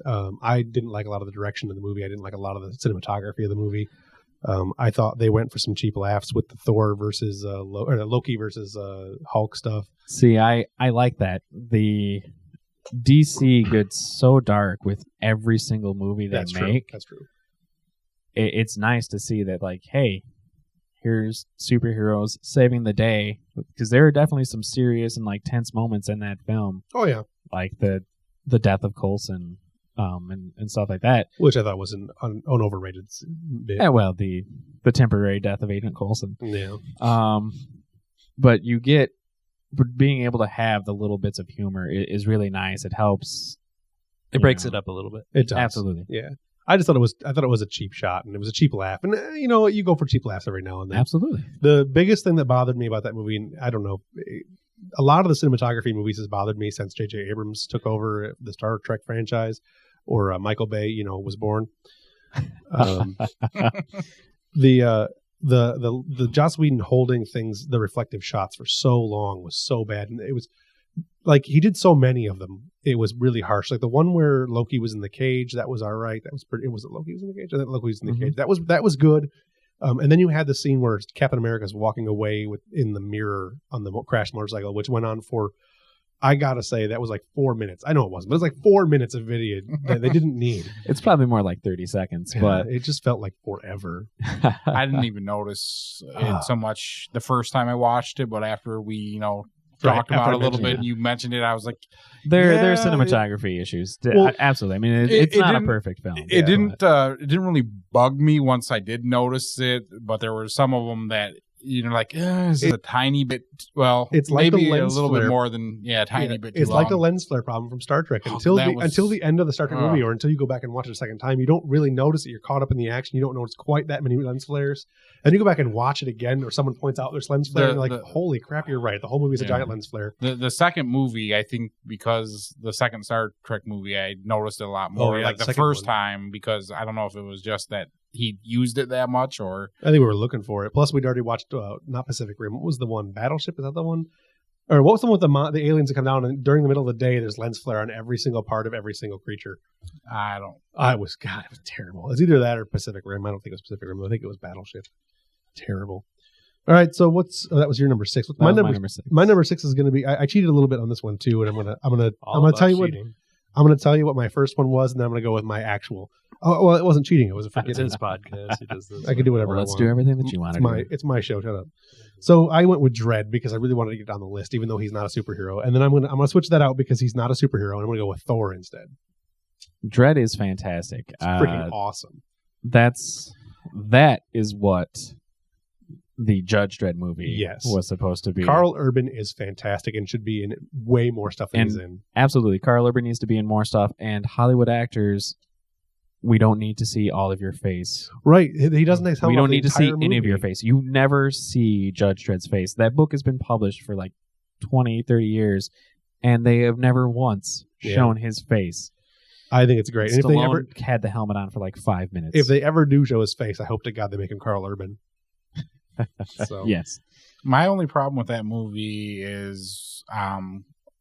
I didn't like a lot of the direction of the movie. I didn't like a lot of the cinematography of the movie. I thought they went for some cheap laughs with the Thor versus Loki versus Hulk stuff.
See, I like that. The DC gets so dark with every single movie they make.
That's true.
It's nice to see that, like, hey, here's superheroes saving the day, because there are definitely some serious and like tense moments in that film.
Oh yeah,
like the death of Coulson. And stuff like that,
which I thought was an overrated bit.
Yeah, well, the temporary death of Agent Coulson.
Yeah.
But being able to have the little bits of humor is really nice. It helps.
It breaks it up a little bit.
It does.
Absolutely.
Yeah. I thought it was a cheap shot, and it was a cheap laugh. And you go for cheap laughs every now and then.
Absolutely.
The biggest thing that bothered me about that movie, and I don't know, a lot of the cinematography in movies has bothered me since J.J. Abrams took over the Star Trek franchise, or Michael Bay, was born. The Joss Whedon holding things, the reflective shots for so long was so bad, and it was like he did so many of them. It was really harsh. Like the one where Loki was in the cage, that was all right. That was pretty. Was it Loki was in the cage? I think Loki was in the cage. That was good. And then you had the scene where Captain America's walking away in the mirror on the crash motorcycle, which went on for, I gotta say, that was like 4 minutes. I know it wasn't, but it was like 4 minutes of video that they didn't need.
It's probably more like 30 seconds, but
it just felt like forever.
I didn't even notice it so much the first time I watched it, but after we, talked about it a little bit and you mentioned it, I was like,
there are cinematography issues. Well, absolutely. I mean, it's not a perfect film.
It didn't really bug me once I did notice it, but there were some of them that it's a tiny bit. Well,
it's like
maybe
a
little
flare.
bit more than a tiny bit.
It's like the lens flare problem from Star Trek. Until the end of the Star Trek movie, or until you go back and watch it a second time, you don't really notice it. You're caught up in the action. You don't notice quite that many lens flares. And you go back and watch it again, or someone points out there's lens flare, and you're like, holy crap, you're right. The whole movie is a giant lens flare.
The second movie, I think, because the second Star Trek movie, I noticed it a lot more. Like the first time, because I don't know if it was just that he used it that much, or
I think we were looking for it. Plus, we'd already watched not Pacific Rim. What was the one? Battleship? Is that the one? Or what was the one with the aliens that come down and during the middle of the day there's lens flare on every single part of every single creature? It was terrible. It's either that or Pacific Rim. I don't think it was Pacific Rim. I think it was Battleship. Terrible. All right, so that was your number 6. My number 6. My number 6 is going to be. I cheated a little bit on this one too, and I'm gonna tell you what. I'm going to tell you what my first one was, and then I'm going to go with my actual. Oh, well, it wasn't cheating. It was a freaking.
It's his podcast. He does this.
I can do whatever.
Let's do everything that you want to do.
It's my show. Shut up. So I went with Dredd because I really wanted to get on the list, even though he's not a superhero. And then I'm gonna switch that out because he's not a superhero, and I'm gonna go with Thor instead.
Dredd is fantastic.
It's freaking awesome.
That is what the Judge Dredd movie was supposed to be.
Carl Urban is fantastic and should be in way more stuff than he's in.
Absolutely. Carl Urban needs to be in more stuff, and Hollywood actors we don't need to see all of your face.
Right. He doesn't tell
We
about
don't
the
need to see
entire
any of
movie.
your face. You never see Judge Dredd's face. That book has been published for like 20, 30 years, and they have never once shown his face.
I think it's great. And if they
Stallone
ever
had the helmet on for like 5 minutes.
if they ever do show his face, I hope to God they make him Carl Urban. So
Yes.
My only problem with that movie is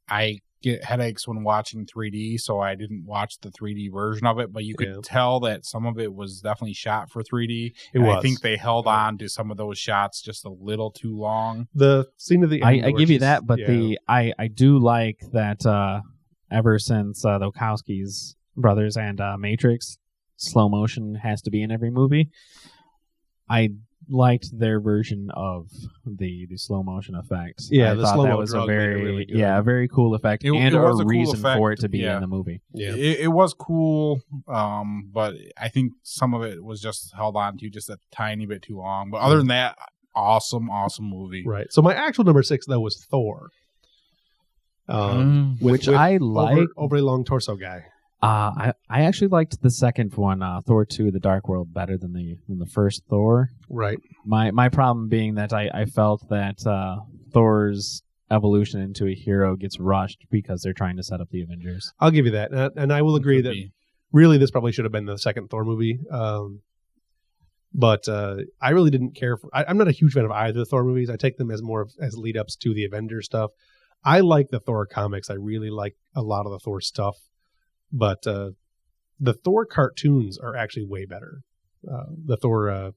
I get headaches when watching 3D, so I didn't watch the 3D version of it, but you could tell that some of it was definitely shot for 3D. I think they held on to some of those shots just a little too long.
The scene of the end
I
where
give you
she's-
that, but
yeah.
I do like that ever since the Wachowskis brothers and Matrix, slow motion has to be in every movie. I liked their version of the slow motion effect.
Yeah,
I
the
thought
slow-mo
that was a
drug made it
very
really good.
a very cool effect
It
and
was
a
a cool
reason for
effect,
it to be
yeah.
in the movie.
Yeah.
It was cool, but I think some of it was just held on to just a tiny bit too long. But other than that, awesome movie.
Right. So my actual number 6 though was Thor.
Which I like.
Overly long torso guy.
I actually liked the second one, Thor 2: The Dark World, better than the first Thor.
Right.
My problem being that I felt that Thor's evolution into a hero gets rushed because they're trying to set up the Avengers.
I'll give you that. And I will agree
Could
that
be.
really this probably should have been the second Thor movie. But I really didn't care for I'm not a huge fan of either of the Thor movies. I take them as more as lead ups to the Avengers stuff. I like the Thor comics. I really like a lot of the Thor stuff. But the Thor cartoons are actually way better. The Thor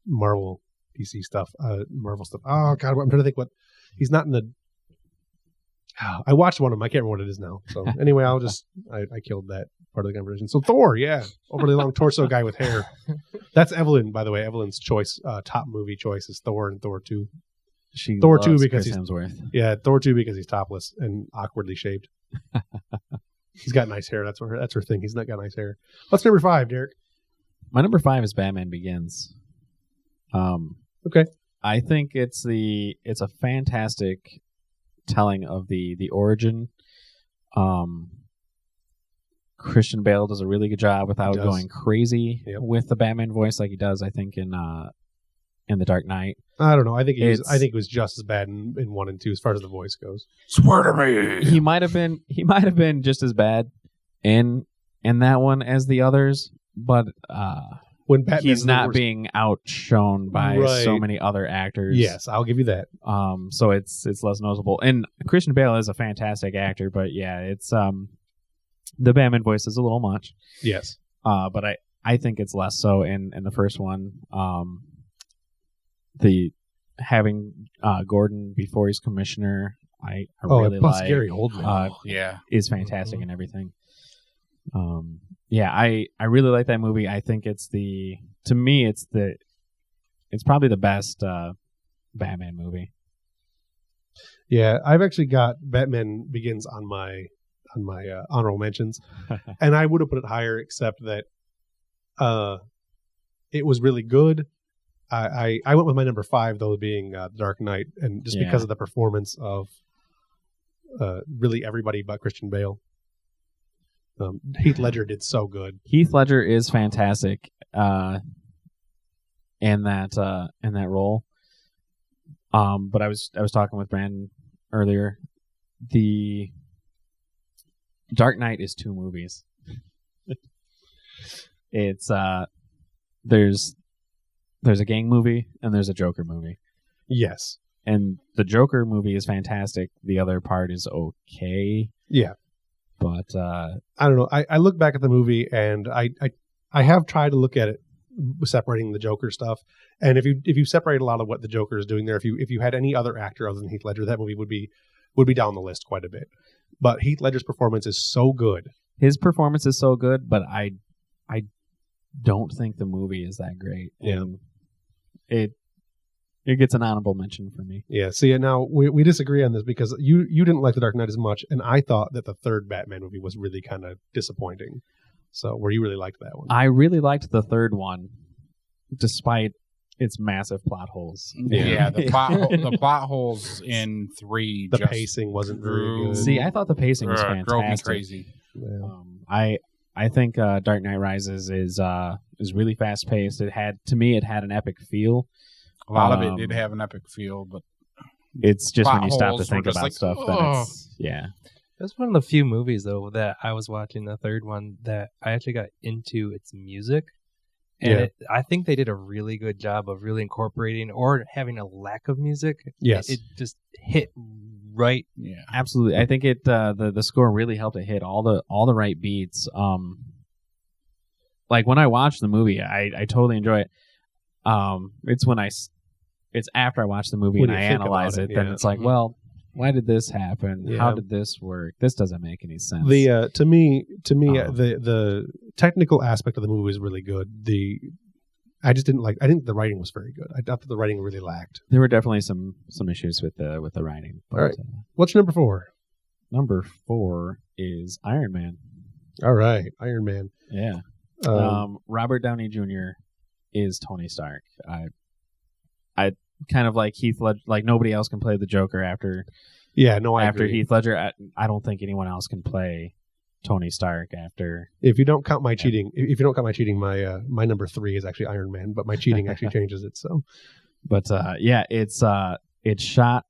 Marvel DC stuff, Marvel stuff. Oh God, I'm trying to think what he's not in the. I watched one of them. I can't remember what it is now. So anyway, I'll just I killed that part of the conversation. So Thor, yeah, overly long torso guy with hair. That's Evelyn, by the way. Evelyn's choice, top movie choice is Thor and Thor 2.
She
Thor 2
loves
because
Chris
he's
Hemsworth.
Yeah, Thor 2 because he's topless and awkwardly shaved. He's got nice hair. That's her thing. He's not got nice hair. What's number 5, Derek?
My number 5 is Batman Begins.
Okay.
I think it's a fantastic telling of the origin. Christian Bale does a really good job without going crazy with the Batman voice like he does, I think, in The Dark Knight.
I don't know. I think it was just as bad in 1 and 2 as far as the voice goes.
Swear to me.
He might have been just as bad in that one as the others, but
when Batman's
he's not
worst-
being outshone by so many other actors.
Yes, I'll give you that.
So it's less noticeable. And Christian Bale is a fantastic actor, but yeah, it's the Batman voice is a little much.
Yes.
But I think it's less so in the first one. The having Gordon before he's commissioner, I really
plus
like.
Gary Oldman.
Is fantastic and everything. I really like that movie. I think it's probably the best Batman movie.
Yeah, I've actually got Batman Begins on my honorable mentions, and I would have put it higher, except that it was really good. I went with my number 5 though, being Dark Knight, and just because of the performance of really everybody but Christian Bale. Heath Ledger did so good.
Heath Ledger is fantastic in that role. But I was talking with Brandan earlier. The Dark Knight is 2 movies. It's there's a gang movie and there's a Joker movie.
Yes.
And the Joker movie is fantastic. The other part is okay.
Yeah.
But
I don't know. I look back at the movie and I have tried to look at it separating the Joker stuff. And if you separate a lot of what the Joker is doing there, if you had any other actor other than Heath Ledger, that movie would be down the list quite a bit. But Heath Ledger's performance is so good.
His performance is so good, but I don't think the movie is that great.
Yeah.
And it gets an honorable mention for me.
Yeah. See, now we disagree on this because you didn't like The Dark Knight as much, and I thought that the third Batman movie was really kind of disappointing. So, where you really liked that one.
I really liked the third one, despite its massive plot holes.
Yeah, the plot holes in 3.
The pacing wasn't very good.
See, I thought the pacing was
drove me
fantastic.
crazy.
Yeah.
I I think Dark Knight Rises is really fast paced. It had an epic feel.
A lot of it did have an epic feel, but
it's just when you stop to
holes
think
were just
about
like,
stuff,
"Ugh."
then it's
That's one of the few movies, though, that I was watching, the third one, that I actually got into its music. And I think they did a really good job of really incorporating or having a lack of music.
Yes.
It just hit right.
Yeah.
absolutely. I think it the score really helped it hit all the right beats. Like when I watch the movie, I totally enjoy it. It's after I watch the movie
When
and
you
I
think
analyze
about
it,
it,
then
yeah.
it's like,
Mhm.
well, why did this happen?
Yeah.
How did this work? This doesn't make any sense.
The to me
Um,
the technical aspect of the movie is really good. I just didn't like. I think the writing was very good. I thought that the writing really lacked.
There were definitely some issues with the writing. But,
All right. What's your number 4?
Number 4 is Iron Man.
All right, Iron Man.
Yeah. Robert Downey Jr. is Tony Stark. I kind of like Heath Ledger. Like nobody else can play the Joker after
after
Heath Ledger. I don't think anyone else can play Tony Stark after.
If you don't count my cheating, my number 3 is actually Iron Man, but my cheating actually changes it. So,
But it's shot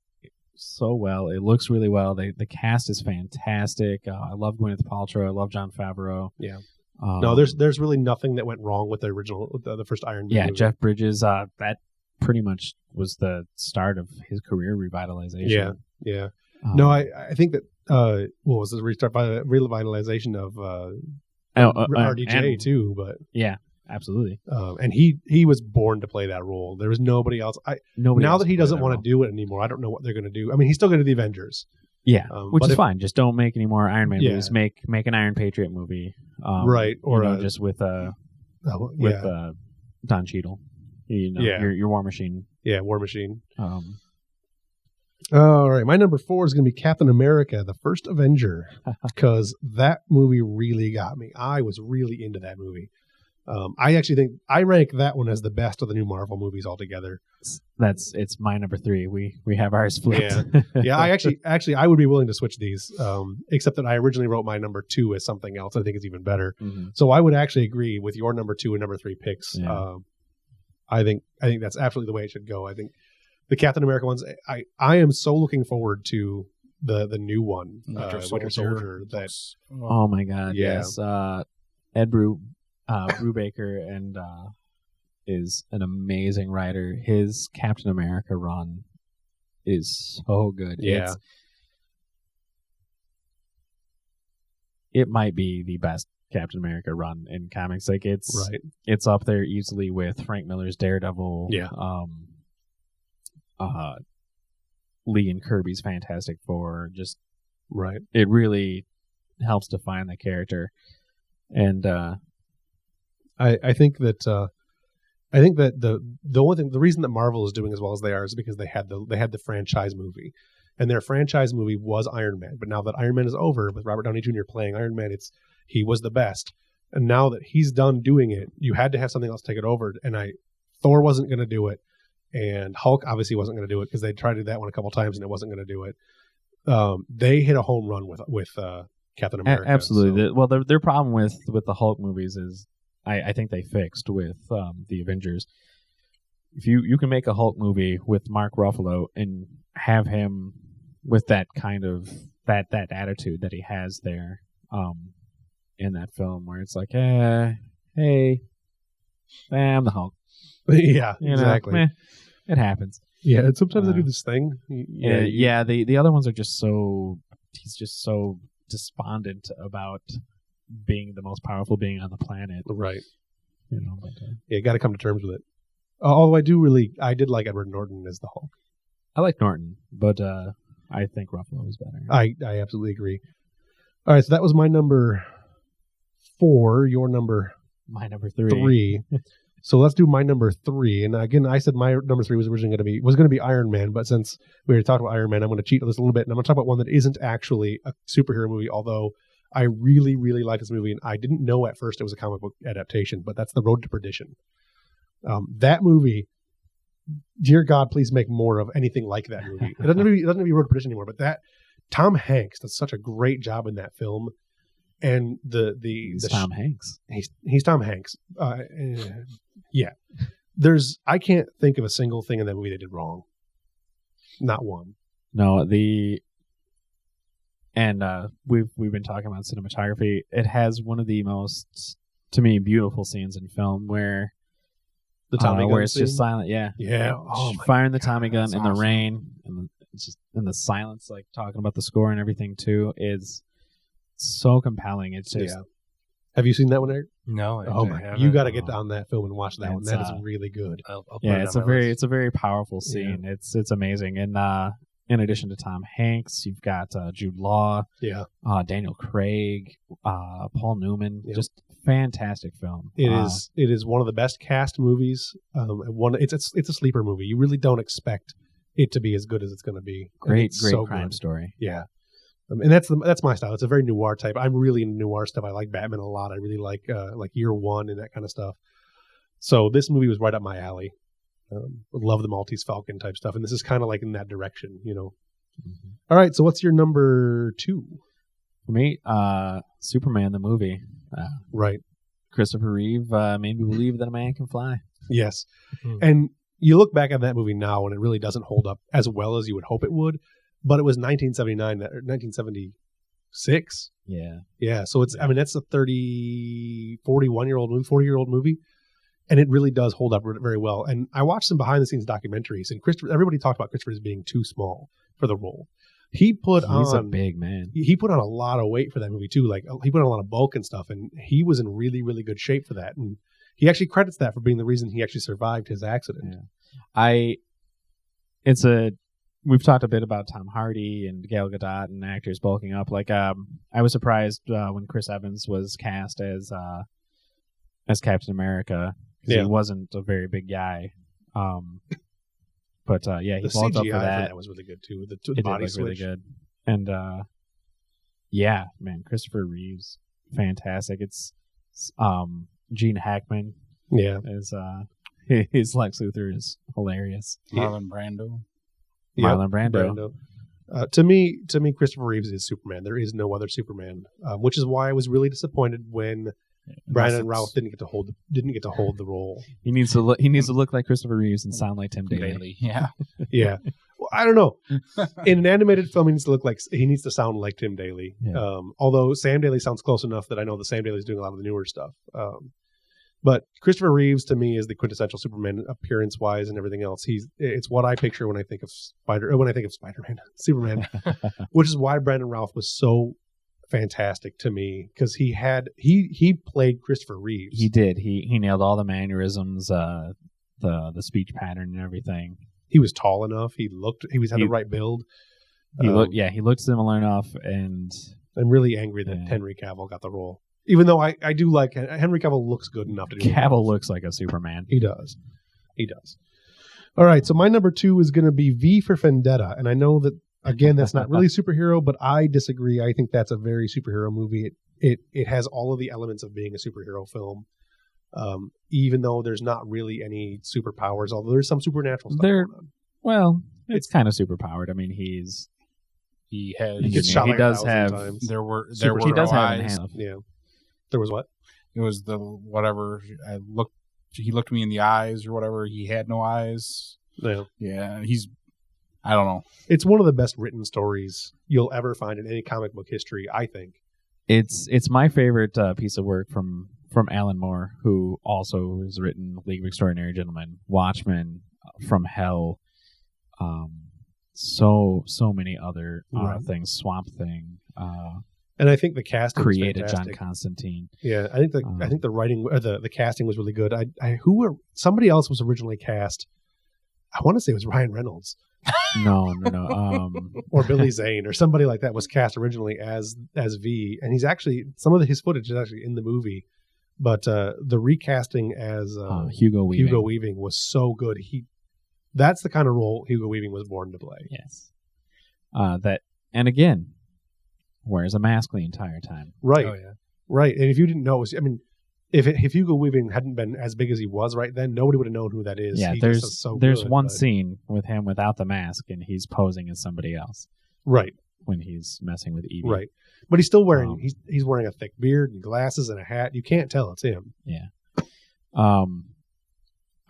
so well. It looks really well. The cast is fantastic. I love Gwyneth Paltrow. I love Jon Favreau.
yeah. No, there's really nothing that went wrong with the original, the first Iron Man.
Yeah,
movie.
Jeff Bridges. That pretty much was the start of his career revitalization.
Yeah.
Um,
No, I think that what was the revitalization of RDJ
and-
too, but
Yeah, absolutely.
and he was born to play that role. There was nobody else.
Nobody
Now
else
that he
can play
doesn't
that
want
role.
to do it anymore, I don't know what they're going to do. I mean, he's still going to do the Avengers.
Yeah, which
but
is
if-
fine. Just don't make any more Iron Man
Yeah.
movies. Make an Iron Patriot movie,
Right, or
just with
yeah,
Don Cheadle.
Yeah.
your War Machine.
War Machine.
Um,
All right, my number 4 is going to be Captain America: The First Avenger, because that movie really got me. I was really into that movie. I actually think I rank that one as the best of the new Marvel movies altogether.
it's my number 3. We have ours flipped.
Yeah, I actually I would be willing to switch these, except that I originally wrote my number 2 as something else. I think it's even better.
Mhm.
So I would actually agree with your number 2 and number 3 picks.
Yeah.
I think that's absolutely the way it should go. I think the Captain America ones. I am so looking forward to the new one, Winter Soldier. That
Oh my God!
Yeah.
Yes, Ed Brubaker and is an amazing writer. His Captain America run is so good.
Yeah.
It might be the best Captain America run in comics. Like it's
right.
it's up there easily with Frank Miller's Daredevil.
Yeah.
Lee and Kirby's Fantastic Four. Just
Right.
it really helps define the character. And
I think that the only thing, the reason that Marvel is doing as well as they are is because they had the franchise movie, and their franchise movie was Iron Man. But now that Iron Man is over with Robert Downey Jr. playing Iron Man, he was the best. And now that he's done doing it, you had to have something else take it over. And Thor wasn't going to do it, and Hulk obviously wasn't going to do it because they tried to do that one a couple times and it wasn't going to do it. They hit a home run with Captain America.
absolutely.
so-
Their problem with the Hulk movies is I think they fixed with the Avengers. If you can make a Hulk movie with Mark Ruffalo and have him with that kind of that attitude that he has there in that film, where it's like, hey, I'm the Hulk.
yeah,
You know,
exactly.
meh, it happens.
Yeah, and sometimes they do this thing.
The other ones are just so he's just so despondent about being the most powerful being on the planet.
Right.
You know, but,
You got to come to terms with it. Although I did like Edward Norton as the Hulk.
I like Norton, but I think Ruffalo is better.
I absolutely agree. All right, so that was my number 4. Your number
My number 3.
3. So let's do my number 3. And again, I said my number 3 was originally going to be Iron Man, but since we already talked about Iron Man, I'm going to cheat on this a little bit, and I'm going to talk about one that isn't actually a superhero movie. Although I really, really like this movie, and I didn't know at first it was a comic book adaptation, but that's The Road to Perdition. That movie, dear God, please make more of anything like that movie. It doesn't have to be Road to Perdition anymore, but that Tom Hanks does such a great job in that film. And
He's Tom Hanks.
He's Tom Hanks. Yeah. I can't think of a single thing in that movie they did wrong. Not one.
No, we've been talking about cinematography. It has one of the most, to me, beautiful scenes in film where
the Tommy gun
where it's
scene?
just silent. Yeah.
Oh my
firing the
God,
Tommy gun
that's
in the
awesome.
rain, and the silence, like talking about the score and everything too, is so compelling. It's just
Have you seen that one, Eric?
No.
Oh my!
haven't.
You got to get on that film and watch that one.
It's,
That is really good.
I'll put
yeah,
it
it's
on
a
my
very
list.
it's a very powerful scene. It's amazing. And in addition to Tom Hanks, you've got Jude Law, Daniel Craig, Paul Newman.
Yep.
Just fantastic film.
It is one of the best cast movies. It's a sleeper movie. You really don't expect it to be as good as it's going to be.
Great
so
crime
good.
story.
Yeah. And that's my style. It's a very noir type. I'm really into noir stuff. I like Batman a lot. I really like Year One and that kind of stuff. So this movie was right up my alley. Love the Maltese Falcon type stuff, and this is kind of like in that direction, you know.
Mm-hmm.
All right, so what's your number 2?
For me, Superman the movie.
Right.
Christopher Reeve made me believe that a man can fly.
Yes.
Mhm.
And you look back at that movie now, and it really doesn't hold up as well as you would hope it would. But it was 1976.
Yeah.
Yeah. So it's, I mean, that's a 41-year-old movie, 40-year-old movie. And it really does hold up very well. And I watched some behind the scenes documentaries, and everybody talked about Christopher as being too small for the role. He's
a big man.
He put on a lot of weight for that movie too. Like he put on a lot of bulk and stuff, and he was in really, really good shape for that. And he actually credits that for being the reason he actually survived his accident.
Yeah. We've talked a bit about Tom Hardy and Gal Gadot and actors bulking up. Like, I was surprised when Chris Evans was cast as Captain America, because he wasn't a very big guy. But he
the
bulked up
CGI
for that.
that was really good too. The
It
body
did look really
switch.
good. And man, Christopher Reeves, fantastic. It's Gene Hackman.
Yeah,
is his Lex Luthor is hilarious.
Marlon Brando.
Marlon Brando.
To me, Christopher Reeves is Superman. There is no other Superman, which is why I was really disappointed when Brandon Routh didn't get to hold the role.
He needs to look like Christopher Reeves and sound like Tim Daly.
Yeah.
Yeah. Well, I don't know. In an animated film, he needs to sound like Tim Daly.
Yeah.
Although Sam Daly sounds close enough that I know that Sam Daly's doing a lot of the newer stuff. But Christopher Reeves to me is the quintessential Superman appearance wise and everything else. It's what I picture when I think of Superman, which is why Brandon Routh was so fantastic to me, because he played Christopher Reeves.
He did. He nailed all the mannerisms, the speech pattern and everything.
He was tall enough. He had the right build.
He looked similar enough, and
I'm really angry that Henry Cavill got the role. Even though I do like Henry Cavill looks good enough to do it.
Cavill looks like a Superman.
He does. All right, so my number 2 is going to be V for Vendetta, and I know that again that's not really superhero, but I disagree. I think that's a very superhero movie. It has all of the elements of being a superhero film, even though there's not really any superpowers. Although there's some supernatural stuff going on.
Well, it's kind of superpowered. I mean, he
gets shot like
does
1,000
have
times.
There were
he does
no
have
eyes.
an hand.
Yeah. There was what?
It was the whatever. He looked me in the eyes or whatever. He had no eyes.
Yeah.
Yeah. I don't know.
It's one of the best written stories you'll ever find in any comic book history, I think.
It's my favorite piece of work from Alan Moore, who also has written League of Extraordinary Gentlemen, Watchmen, From Hell, so many other things, Swamp Thing.
And I think the casting
created
was
John
fantastic.
Constantine.
Yeah, I think the writing or the casting was really good. Somebody else was originally cast. I want to say it was Ryan Reynolds.
No.
Or Billy Zane or somebody like that was cast originally as V, and he's actually some of his footage is actually in the movie, but the recasting as
Hugo Weaving
was so good. That's the kind of role Hugo Weaving was born to play.
Yes. And again, wears a mask the entire time.
Right.
Oh, yeah.
Right. And if you didn't know, if Hugo Weaving hadn't been as big as he was right then, nobody would have known who that is.
Yeah, there's one scene with him without the mask, and he's posing as somebody else.
Right.
when he's messing with Evie.
Right. But he's still wearing he's wearing a thick beard and glasses and a hat. You can't tell it's him.
Yeah.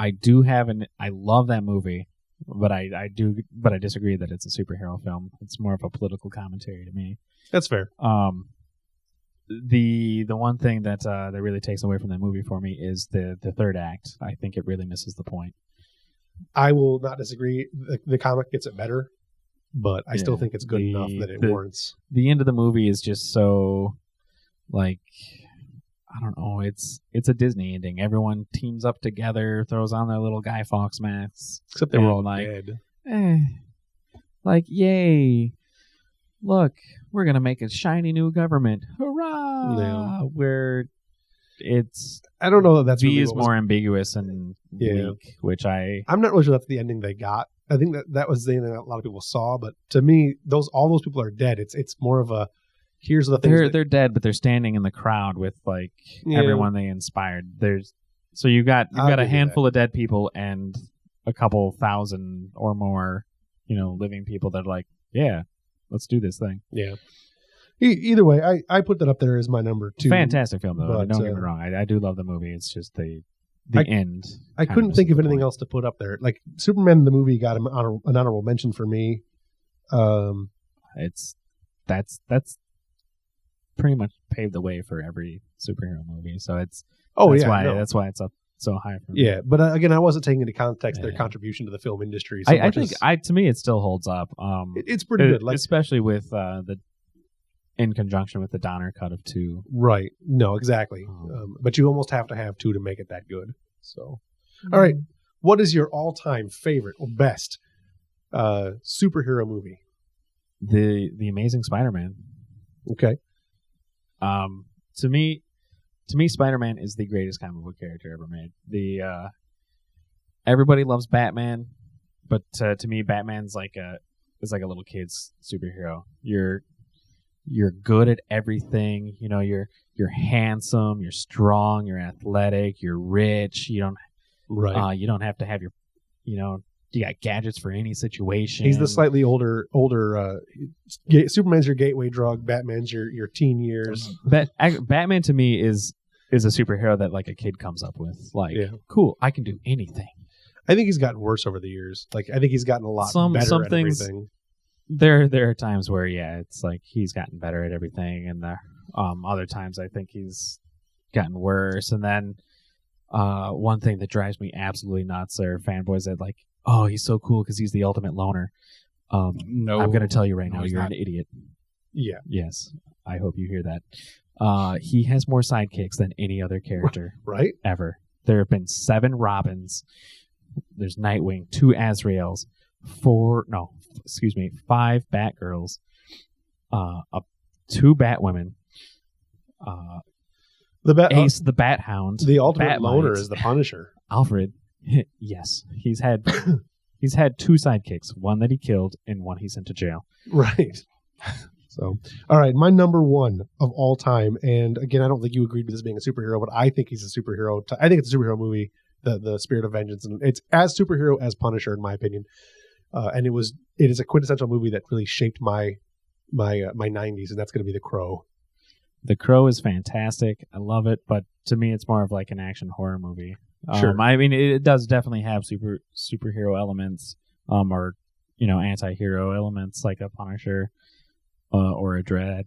I love that movie, but I disagree that it's a superhero film. It's more of a political commentary to me.
That's fair.
The one thing that really takes away from that movie for me is the third act. I think it really misses the point.
I will not disagree. The comic gets it better, but I still think it's good enough that it warrants.
The end of the movie is just so, like, I don't know. It's a Disney ending. Everyone teams up together, throws on their little Guy Fawkes masks.
Except they were all dead.
Like, yay. Look, we're going to make a shiny new government. Hurrah!
Yeah.
Where it's...
I don't know that that's
V
really
is more ambiguous and weak, which
I'm not really sure that's the ending they got. I think that was the ending that a lot of people saw, but to me, all those people are dead. It's more of a... Here's the things
they're dead, but they're standing in the crowd with like everyone they inspired. So you got a handful of dead people and a couple thousand or more, living people that are like, yeah, let's do this thing.
Yeah. Either way, I put that up there as my number 2.
Fantastic film though. But, don't get me wrong. I do love the movie. It's just the end.
I couldn't think of anything else to put up there. Like Superman the movie got an honorable mention for me.
That's pretty much paved the way for every superhero movie. So that's why it's up so high for me.
Yeah, but again, I wasn't taking into context their contribution to the film industry.
I think to me it still holds up.
It's pretty good, like,
especially with in conjunction with the Donner cut of 2.
Right. No, exactly. But you almost have to have 2 to make it that good. So, all right, what is your all-time favorite or best superhero movie?
The Amazing Spider-Man.
Okay.
To me, Spider-Man is the greatest comic book character ever made. Everybody loves Batman, but to me, Batman's like a little kid's superhero. You're good at everything. You're handsome. You're strong. You're athletic. You're rich. You don't have to have your, you got gadgets for any situation.
He's the slightly older. Superman's your gateway drug. Batman's your teen years.
Batman to me is a superhero that like a kid comes up with. Like, cool, I can do anything.
I think he's gotten worse over the years. Like, I think he's gotten a lot better at everything.
There are times where it's like he's gotten better at everything, and other times I think he's gotten worse. And then one thing that drives me absolutely nuts are fanboys that like, oh, he's so cool because he's the ultimate loner.
No,
I'm going to tell you right now, you're
not.
an idiot.
Yeah.
Yes, I hope you hear that. He has more sidekicks than any other character,
right?
Ever. There have been 7 Robins. There's Nightwing, 2 Azraels, 5 Batgirls, 2 Batwomen, Ace the Bat Hound.
The ultimate
Bat
loner
Mite,
is the Punisher.
Alfred. Yes, he's had 2 sidekicks, one that he killed and one he sent to jail.
Right. So, all right, my number 1 of all time, and again, I don't think you agreed with this being a superhero, but I think he's a superhero. I think it's a superhero movie, the Spirit of Vengeance, and it's as superhero as Punisher, in my opinion. And it is a quintessential movie that really shaped my 90s, and that's going to be The Crow.
The Crow is fantastic. I love it, but to me, it's more of like an action horror movie.
Sure.
I mean, it does definitely have superhero elements, or anti-hero elements like a Punisher or a Dread,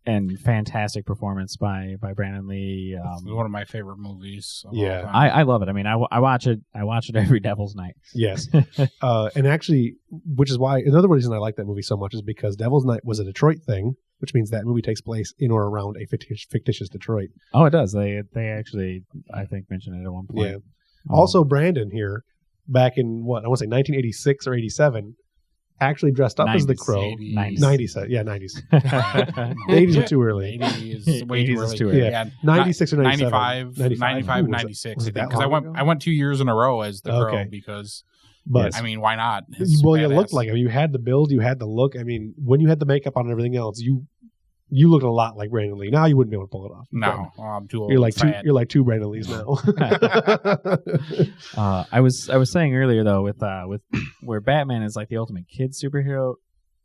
and fantastic performance by Brandon Lee.
It's one of my favorite movies.
Yeah,
I love it. I mean, I watch it. I watch it every Devil's Night.
Yes, and actually, which is why another reason I like that movie so much is because Devil's Night was a Detroit thing, which means that movie takes place in or around a fictitious Detroit.
Oh, it does. They actually, I think, mentioned it at one point.
Yeah. Also, Brandan here, back in what I want to say, 1986 or 87. Actually dressed up as the Crow. 90s. Yeah, 90s. The 80s were too early.
80s is way too early.
Yeah. 96 or 97.
95 and 96. Because I went 2 years in a row as the Crow because,
but
I mean, why not?
Well, you looked like him. You had the build, you had the look. I mean, when you had the makeup on and everything else, you looked a lot like Brandon Lee. Now you wouldn't be able to pull it off.
No, I'm too old.
You're like 2 Brandon Lees now.
I was saying earlier though with where Batman is like the ultimate kid superhero.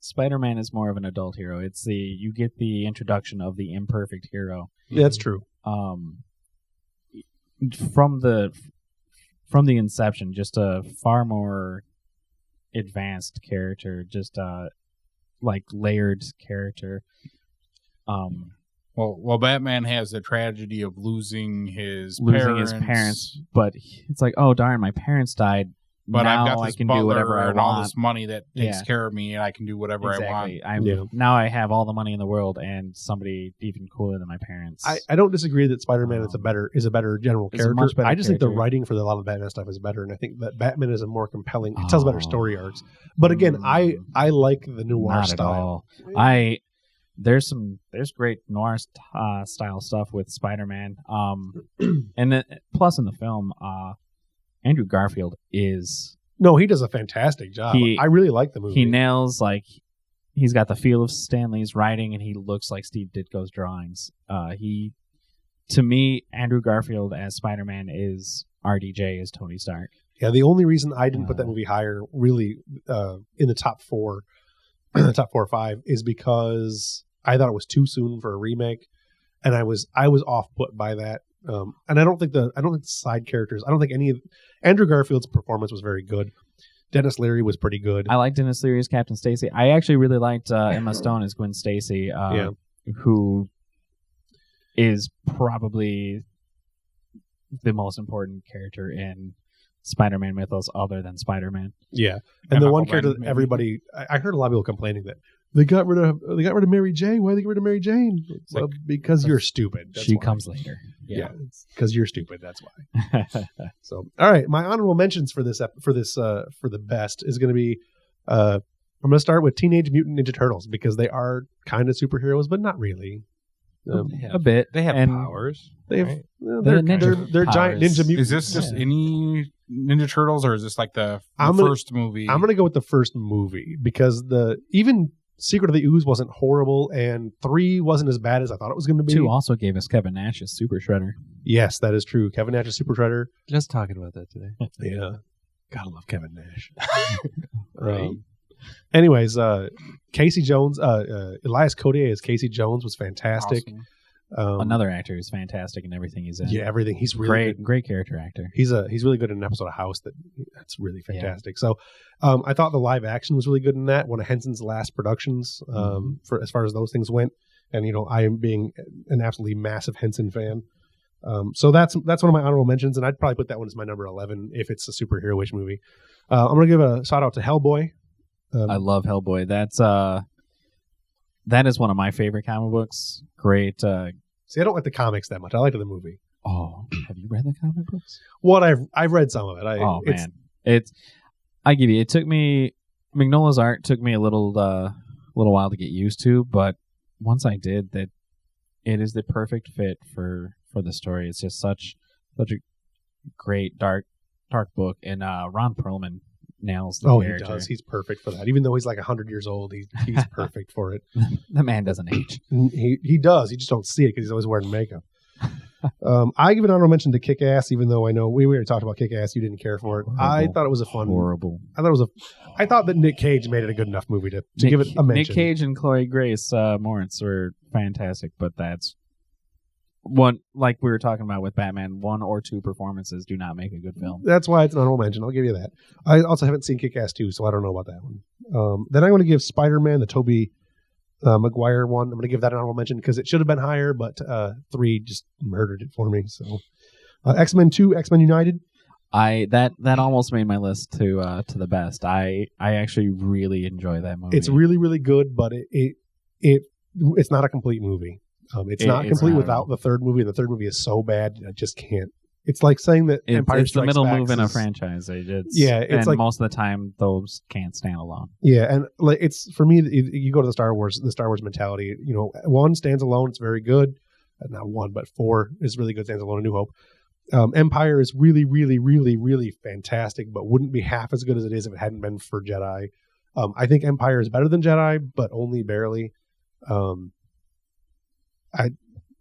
Spider-Man is more of an adult hero. You get the introduction of the imperfect hero.
Yeah, that's true.
From the inception, just a far more advanced character, just like layered character.
Well, Batman has the tragedy of losing his
parents, but it's like, oh darn, my parents died.
But
now
I've got this
I can
butler
do whatever I
and
want.
all this money that takes care of me, and I can do whatever I want.
Now I have all the money in the world and somebody even cooler than my parents.
I don't disagree that Spider-Man is a better general character.
much better
I just think the
character.
writing for a lot of Batman stuff is better, and I think that Batman is a more compelling. It tells better story arcs. But again, I like the noir
Not
style.
at all. There's great noir style stuff with Spider-Man. And then, plus in the film, Andrew Garfield is.
No, he does a fantastic job. I really like the movie.
He nails, like, he's got the feel of Stan Lee's writing, and he looks like Steve Ditko's drawings. To me, Andrew Garfield as Spider-Man is RDJ as Tony Stark.
Yeah, the only reason I didn't put that movie higher, really, in the top 4 or 5, is because I thought it was too soon for a remake, and I was off put by that. And I don't think the side characters. I don't think any of Andrew Garfield's performance was very good. Dennis Leary was pretty good.
I like Dennis Leary as Captain Stacy. I actually really liked Emma Stone as Gwen Stacy, who is probably the most important character in Spider-Man mythos other than Spider-Man.
Yeah, and the one character that everybody, I heard a lot of people complaining that they got rid of Mary Jane. Why did they get rid of Mary Jane? Well, because you're stupid. That's
she
why.
comes later.
Yeah, because you're stupid. That's why. So, all right, my honorable mentions for the best is going to be. I'm going to start with Teenage Mutant Ninja Turtles because they are kind of superheroes, but not really.
A bit.
They have powers.
They have.
Right?
They're giant ninja mutants.
Is this just any Ninja Turtles, or is this like the first movie?
I'm going to go with the first movie because even Secret of the Ooze wasn't horrible, and 3 wasn't as bad as I thought it was going to be.
2 also gave us Kevin Nash's Super Shredder.
Yes, that is true. Kevin Nash's Super Shredder.
Just talking about that today.
Yeah. Gotta love Kevin Nash. Right. Anyways, Casey Jones, Elias Kodia as Casey Jones was fantastic.
Awesome.
Another actor is fantastic in everything he's in.
Yeah, everything. He's really
great character actor.
He's really good in an episode of House that's really fantastic. Yeah. So I thought the live action was really good in that, one of Henson's last productions, for as far as those things went. And I am being an absolutely massive Henson fan. So that's one of my honorable mentions, and I'd probably put that one as my number 11 if it's a superhero-ish movie. I'm gonna give a shout out to Hellboy.
I love Hellboy. That is one of my favorite comic books. Great.
See, I don't like the comics that much. I liked the movie.
Oh, have you read the comic books?
What I've read some of it.
I give you. It took me. Mignola's art took me a little while to get used to, but once I did, that it is the perfect fit for the story. It's just such a great dark book, and Ron Perlman nails the character.
He does. He's perfect for that. Even though he's like 100 years old, he's perfect for it.
The man doesn't age.
He does. You just don't see it because he's always wearing makeup. I give an honorable mention to Kick-Ass, even though I know we already talked about Kick-Ass. You didn't care for it. I thought it was a fun.
Horrible.
I thought that Nick Cage made it a good enough movie to give it a mention.
Nick Cage and Chloe Grace Moritz were fantastic, but that's one, like we were talking about with Batman, 1 or 2 performances do not make a good film.
That's why it's an honorable mention. I'll give you that. I also haven't seen Kick-Ass 2, so I don't know about that one. Then I'm going to give Spider-Man, the Tobey Maguire one. I'm going to give that an honorable mention because it should have been higher, but 3 just murdered it for me. So X-Men 2, X-Men United.
That almost made my list to the best. I actually really enjoy that movie.
It's really, really good, but it's not a complete movie. It's not complete without the third movie, and the third movie is so bad I just can't. It's like saying that Empire Strikes Back.
It's the middle move in a franchise. It's like most of the time those can't stand alone.
Yeah, and like it's for me, you go to the Star Wars mentality. 1 stands alone; it's very good. Not 1, but 4 is really good. Stands alone. A New Hope. Empire is really, really, really, really fantastic, but wouldn't be half as good as it is if it hadn't been for Jedi. I think Empire is better than Jedi, but only barely.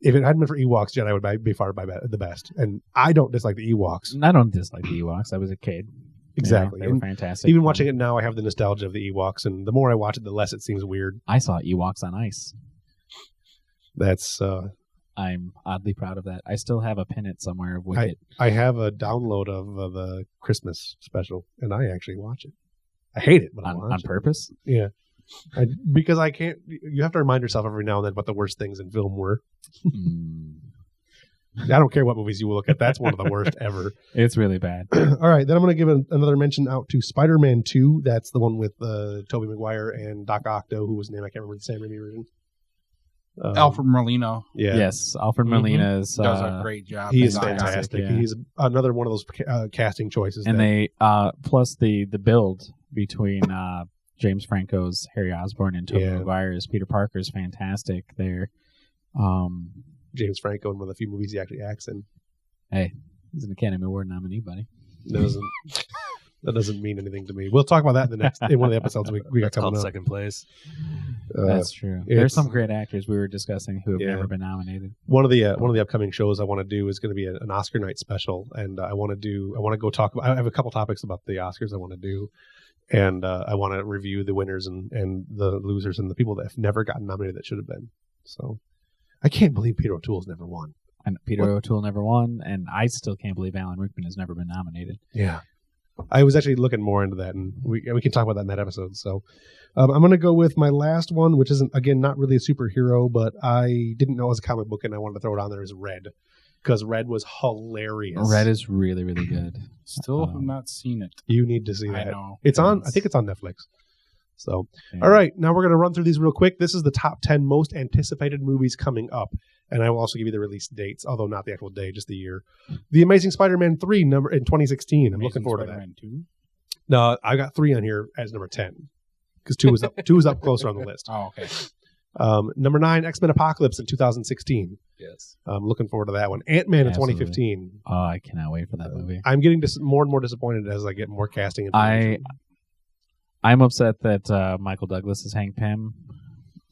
If it hadn't been for Ewoks, Jedi would be far by the best. And I don't dislike the Ewoks.
I don't dislike the Ewoks. I was a kid.
Exactly.
They were
And
fantastic.
even watching it now, I have the nostalgia of the Ewoks, and the more I watch it, the less it seems weird.
I saw Ewoks on ice.
That's
I'm oddly proud of that. I still have a pin it somewhere of Wicket.
I have a download of the Christmas special, and I actually watch it. I hate it, but I watch
on
it.
purpose.
Yeah, because I can't. You have to remind yourself every now and then what the worst things in film were. I don't care what movies you will look at. That's one of the worst ever.
It's really bad.
All right, then I'm going to give another mention out to Spider-Man 2. That's the one with Tobey Maguire and Doc Octo, who was his name. I can't remember the Sam Raimi version.
Alfred Molina.
Yeah.
Yes, Alfred Molina
does a great job.
He is
as
fantastic.
yeah.
He's another one of those casting choices.
And they plus the build between James Franco's Harry Osborn and Tobey Maguire's Peter Parker is fantastic. There,
James Franco in one of the few movies he actually acts in.
Hey, he's an Academy Award nominee, buddy.
That doesn't mean anything to me. We'll talk about that in one of the episodes we got coming up.
Second place.
That's true. There's some great actors we were discussing who have never been nominated.
One of the upcoming shows I want to do is going to be an Oscar night special, and I want to go talk about. I have a couple topics about the Oscars I want to do, and I want to review the winners and the losers and the people that have never gotten nominated that should have been. So I can't believe Peter O'Toole's never won.
And Peter O'Toole never won, and I still can't believe Alan Rickman has never been nominated.
Yeah. I was actually looking more into that, and we can talk about that in that episode. So I'm going to go with my last one, which isn't, again, not really a superhero, but I didn't know it was a comic book, and I wanted to throw it on there, is Red, because Red was hilarious.
Red is really, really good.
Still have not seen it.
You need to see that.
I know.
I think it's on Netflix. So, all right, now we're going to run through these real quick. This is the top 10 most anticipated movies coming up. And I will also give you the release dates, although not the actual day, just the year. The Amazing Spider-Man 3 in 2016. I'm looking forward to that.
2?
No, I got 3 on here as number 10 because 2 was up closer on the list.
Oh, okay.
Number 9, X-Men Apocalypse in 2016.
Yes.
I'm looking forward to that one. Ant-Man in 2015.
Oh, I cannot wait for that movie.
I'm getting more and more disappointed as I get more casting information.
I'm upset that Michael Douglas is Hank Pym.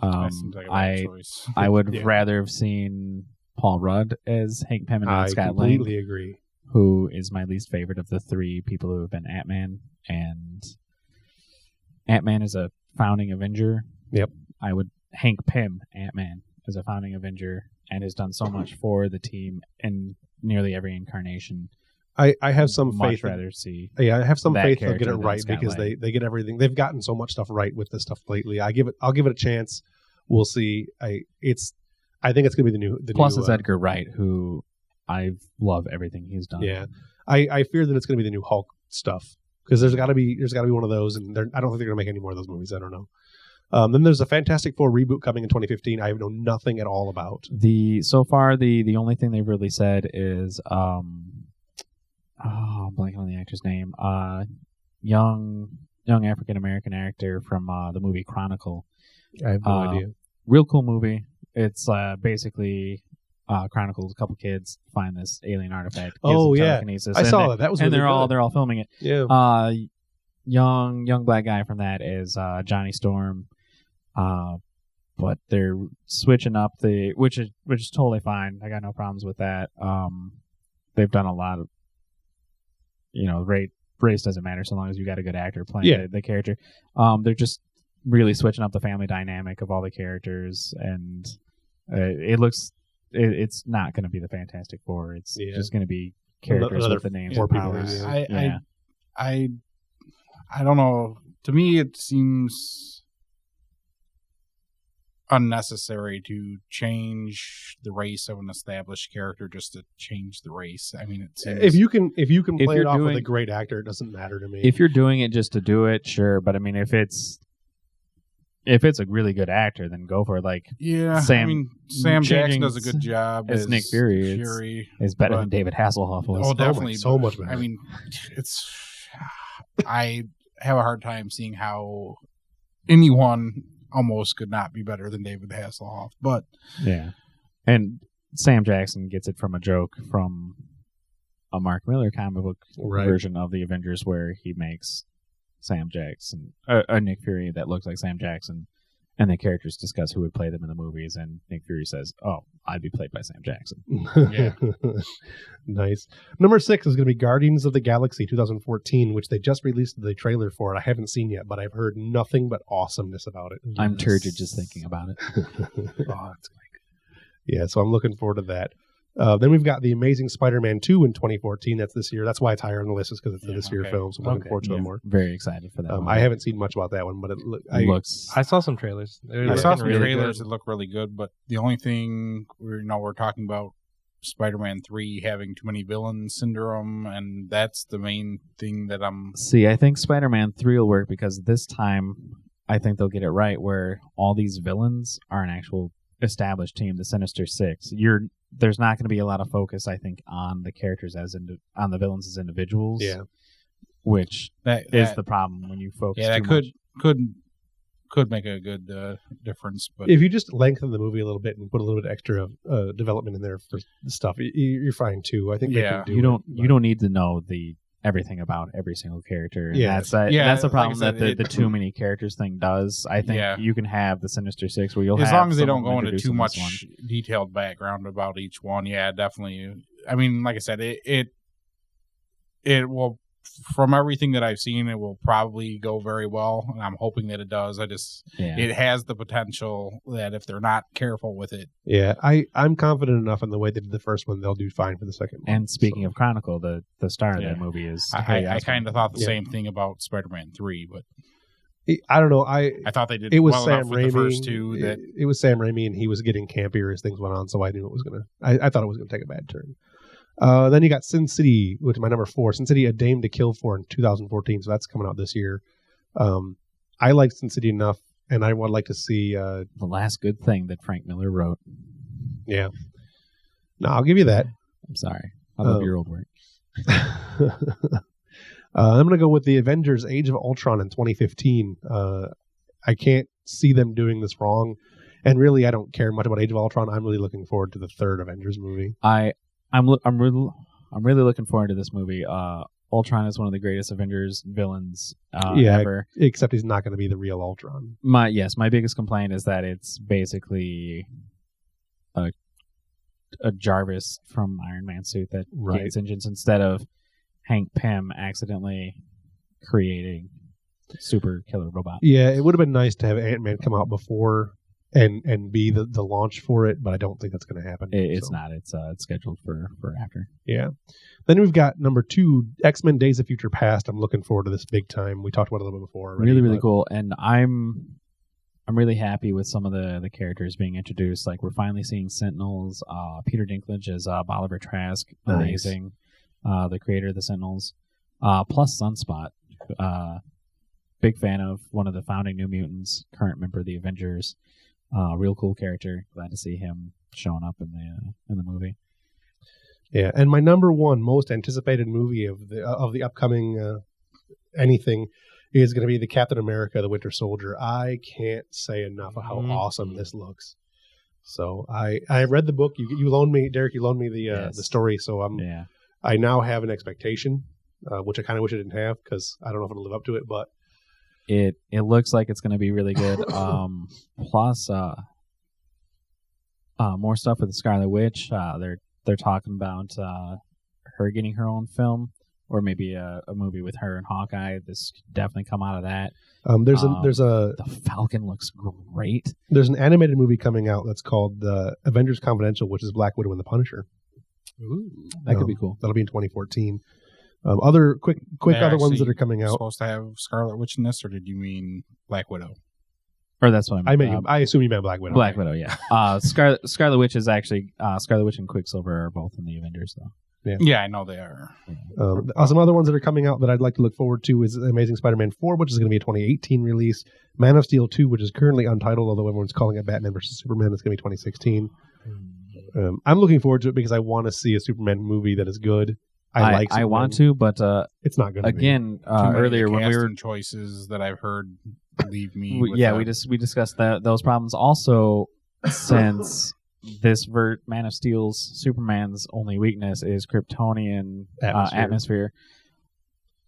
I would rather have seen Paul Rudd as Hank Pym and not Scott Lang.
I completely agree.
Who is my least favorite of the 3 people who have been Ant-Man. And Ant-Man is a founding Avenger.
Yep.
Hank Pym, Ant-Man, is a founding Avenger and has done so much for the team in nearly every incarnation.
I have some faith.
Rather see.
Yeah, I have some faith they'll get it right
Scott
because
Lang.
they get everything. They've gotten so much stuff right with this stuff lately. I'll give it a chance. We'll see. I think it's gonna be the new.
Plus, it's Edgar Wright, who I love everything he's done.
Yeah, I fear that it's gonna be the new Hulk stuff because there's got to be one of those, and I don't think they're gonna make any more of those movies. I don't know. Then there's a Fantastic Four reboot coming in 2015. I know nothing at all about.
So far the only thing they've really said is I'm blanking on the actor's name. Young African American actor from the movie Chronicle.
I have no idea.
Real cool movie. It's basically chronicles a couple kids find this alien artifact.
Oh yeah,
telekinesis,
I saw that. That was
and
really
they're all filming it.
Yeah.
Young black guy from that is Johnny Storm. But they're switching up which is totally fine. I got no problems with that. They've done a lot of, race doesn't matter so long as you got a good actor playing the character. They're just really switching up the family dynamic of all the characters, and it's not going to be the Fantastic Four. It's just going to be characters with the names and powers.
I don't know. To me, it seems unnecessary to change the race of an established character just to change the race. I mean, it seems,
if you can play it off with a great actor, it doesn't matter to me.
If you're doing it just to do it, sure. But I mean, if it's a really good actor, then go for it.
Sam Jackson does a good job
as Nick Fury. Is better than David Hasselhoff was.
Oh, definitely,
so much better.
I mean, I have a hard time seeing how anyone almost could not be better than David Hasselhoff, but
yeah. And Sam Jackson gets it from a joke from a Mark Miller comic book version of the Avengers where he makes Sam Jackson a Nick Fury that looks like Sam Jackson, and the characters discuss who would play them in the movies, and Nick Fury says, "Oh, I'd be played by Sam Jackson."
Yeah.
Nice. Number 6 is going to be Guardians of the Galaxy 2014, which they just released the trailer for. I haven't seen yet, but I've heard nothing but awesomeness about it.
I'm turgid just thinking about it.
Oh, it's like, yeah, so I'm looking forward to that. Then we've got The Amazing Spider-Man 2 in 2014. That's this year. That's why it's higher on the list, is because it's a this year film, so I'm looking forward to it more.
Very excited for that one.
I haven't seen much about that one, but it looks...
I saw some trailers.
I saw some trailers that look really good, but the only thing we're talking about Spider-Man 3 having too many villains syndrome, and that's the main thing that I'm...
See, I think Spider-Man 3 will work because this time I think they'll get it right where all these villains are an actual established team, the Sinister Six. There's not going to be a lot of focus, I think, on the characters on the villains as individuals.
Yeah,
which is the problem when you focus.
Yeah, that
too much.
could make a good difference. But
if you just lengthen the movie a little bit and put a little bit extra development in there for stuff, you're fine too. I think they can do
you don't need to know everything about every single character.
Yeah,
that's the problem
like I said,
that the too many characters thing does. I think you can have the Sinister Six where you'll
as
have
long as they don't go
someone
into
introduce
too
them
much
as one.
detailed background about each one. Yeah, definitely. I mean, like I said, it will. From everything that I've seen, it will probably go very well, and I'm hoping that it does. It has the potential that if they're not careful with it.
Yeah, I'm confident enough in the way they did the first one, they'll do fine for the second one.
And speaking of Chronicle, the star of that movie is...
I kind of thought the same thing about Spider-Man 3, but...
I don't know. I
thought they did
it was
well
Sam
enough with
Raimi,
the first two.
It was Sam Raimi, and he was getting campier as things went on, so I knew it was going to... I thought it was going to take a bad turn. Then you got Sin City, which is my number 4. Sin City, A Dame to Kill For in 2014, so that's coming out this year. I like Sin City enough, and I would like to see...
the last good thing that Frank Miller wrote.
Yeah. No, I'll give you that.
I'm sorry. I love your old work.
I'm going to go with The Avengers Age of Ultron in 2015. I can't see them doing this wrong, and really I don't care much about Age of Ultron. I'm really looking forward to the third Avengers movie.
I'm really looking forward to this movie. Ultron is one of the greatest Avengers villains ever.
Except he's not going to be the real Ultron.
My biggest complaint is that it's basically a Jarvis from Iron Man suit that gains engines instead of Hank Pym accidentally creating super killer robot.
Yeah, it would have been nice to have Ant-Man come out before and be the launch for it, but I don't think that's going to happen.
It's not. It's scheduled for after.
Yeah. Then we've got number 2, X-Men Days of Future Past. I'm looking forward to this big time. We talked about it a little bit before. Already,
really cool. And I'm really happy with some of the characters being introduced. Like we're finally seeing Sentinels. Peter Dinklage as Bolivar Trask. Amazing. The creator of the Sentinels. Plus Sunspot. Big fan of one of the founding New Mutants, current member of the Avengers. Real cool character. Glad to see him showing up in the movie.
Yeah, and my number 1 most anticipated movie of the upcoming anything is going to be the Captain America: The Winter Soldier. I can't say enough of how awesome this looks. So I read the book. You loaned me, Derek. You loaned me the story. So I now have an expectation, which I kind of wish I didn't have because I don't know if it'll live up to it, but.
It looks like it's going to be really good. Plus, more stuff with the Scarlet Witch. They're talking about her getting her own film, or maybe a movie with her and Hawkeye. This could definitely come out of that.
The
Falcon looks great.
There's an animated movie coming out that's called Avengers Confidential, which is Black Widow and the Punisher.
Ooh, that could be cool.
That'll be in 2014. Other quick other ones that are coming out.
Supposed to have Scarlet Witch in this, or did you mean Black Widow?
Or that's what
I meant. I assume you meant Black Widow.
Black Widow, yeah. Scarlet Witch is actually Scarlet Witch and Quicksilver are both in the Avengers, though.
Yeah, I know they are.
Some other ones that are coming out that I'd like to look forward to is Amazing Spider-Man 4, which is going to be a 2018 release. Man of Steel 2, which is currently untitled, although everyone's calling it Batman vs Superman. It's going to be 2016. I'm looking forward to it because I want to see a Superman movie that is good. I
want to, but
it's not going to
again, earlier when we were
choices that I've heard leave me.
We discussed those problems. Also, since this Man of Steel's Superman's only weakness is Kryptonian atmosphere.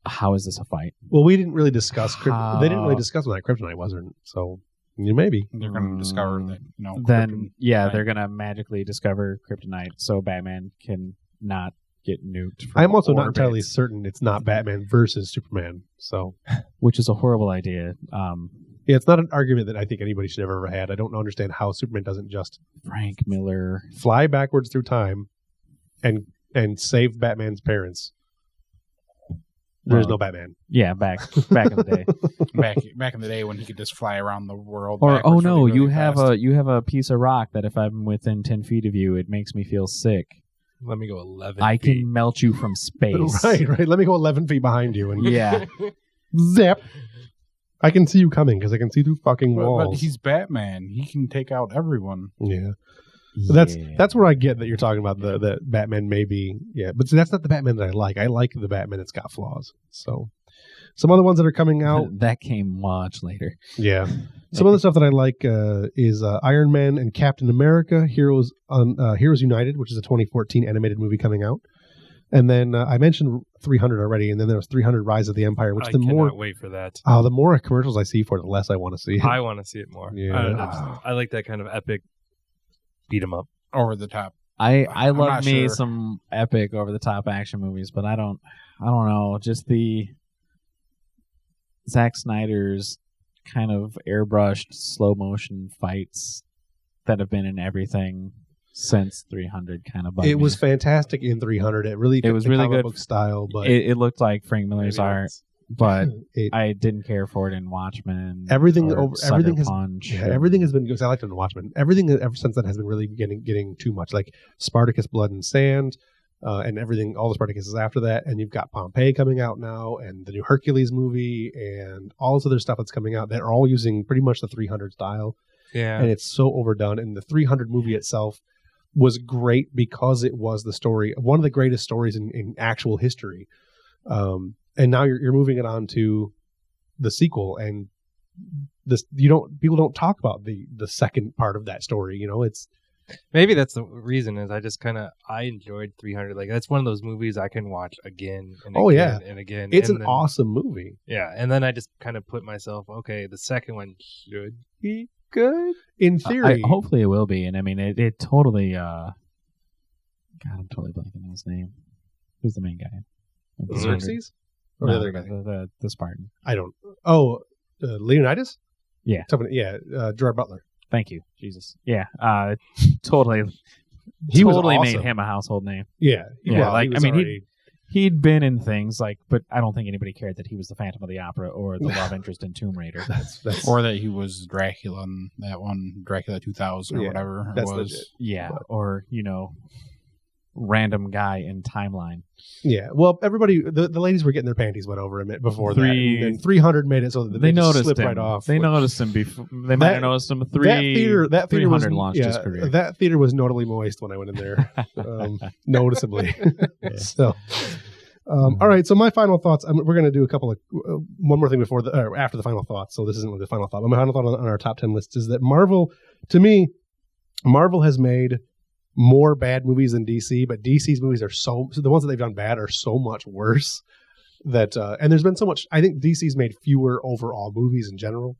How is this a fight?
Well, we didn't really discuss. They didn't really discuss what that kryptonite was, so Maybe.
They're going to discover that,
then they're going to magically discover kryptonite so Batman can not get nuked. From
I'm also not
orbit,
entirely certain it's not Batman versus Superman. So,
which is a horrible idea.
Yeah, it's not an argument that I think anybody should ever have had. I don't understand how Superman doesn't just
Frank Miller
fly backwards through time and save Batman's parents. There's no Batman.
Yeah, back in the day.
back in the day when he could just fly around the world.
Or
backwards really
you
fast.
have a piece of rock that if I'm within 10 feet of you, it makes me feel sick.
Let me go 11
I
feet.
can melt you from space.
Right. Let me go 11 feet behind you and
Yeah.
zap. I can see you coming because I can see through fucking walls.
But he's Batman. He can take out everyone.
Yeah. So that's where I get that you're talking about the Batman maybe. Yeah, but see, that's not the Batman that I like. I like the Batman that's got flaws. So some other ones that are coming out.
That came much later.
Yeah. Some of the stuff that I like is Iron Man and Captain America, Heroes United, which is a 2014 animated movie coming out. And then I mentioned 300 already, and then there was 300 Rise of the Empire, which
I
the more
cannot wait for that.
the more commercials I see for it, the less I want to see it.
I want to see it more.
Yeah.
I like that kind of epic beat 'em up.
Over the top.
I
I'm
love
not
me
sure.
some epic over the top action movies, but I don't know, just the Zack Snyder's kind of airbrushed slow motion fights that have been in everything since 300 kind of bugged
It
me.
was fantastic in 300. It really fit
was
the
really
comic
good.
book style, but
it looked like Frank Miller's
Maybe
art,
that's-
but
it,
I didn't care for it in Watchmen.
Everything
or
over-
Sucker
everything has-
Punch.
everything has been good. I liked it in Watchmen. Everything ever since then has been really getting too much. Like Spartacus, Blood and Sand, and everything. All the Spartacuses after that, and you've got Pompeii coming out now, and the new Hercules movie, and all this other stuff that's coming out. They're all using pretty much the 300 style,
Yeah.
and it's so overdone. And the 300 movie itself was great because it was the story, one of the greatest stories in actual history. And now you're moving it on to the sequel, and people don't talk about the second part of that story. It's
Maybe that's the reason is I enjoyed 300. Like that's one of those movies I can watch again and
Oh,
again
yeah.
and again.
it's
and
an
then-
awesome movie.
Yeah, and then I just kind of put myself, okay, the second one should be good.
In theory,
hopefully it will be, and I mean it totally. God, I'm totally blanking on his name. Who's the main guy?
Xerxes or the
No,
other guy.
the Spartan.
I don't. Oh, Leonidas.
Yeah.
Gerard Butler.
Thank you, Jesus. Yeah, totally.
He was
totally
awesome.
made him a household name.
Yeah,
Yeah,
well,
like,
he was
I mean,
already-
He'd been in things like, but I don't think anybody cared that he was the Phantom of the Opera or the love interest in Tomb Raider.
that's
Or that he was Dracula in that one, Dracula 2000 or
Yeah,
whatever it
that's
was.
legit.
Yeah, or random guy in Timeline.
Yeah, well, everybody, the ladies were getting their panties wet over him before that.
Three-
And 300 made it so that
They
just
noticed
slipped
him.
right off.
They noticed him before. They might have noticed him.
That theater was
300 launched his career.
That theater was notably moist when I went in there, noticeably. So, all right. So my final thoughts. We're going to do a couple of one more thing before or after the final thoughts. So this isn't really the final thought. But my final thought on our top 10 list is that Marvel, to me, Marvel has made more bad movies than DC, but DC's movies the ones that they've done bad are so much worse that and there's been so much. I think DC's made fewer overall movies in general,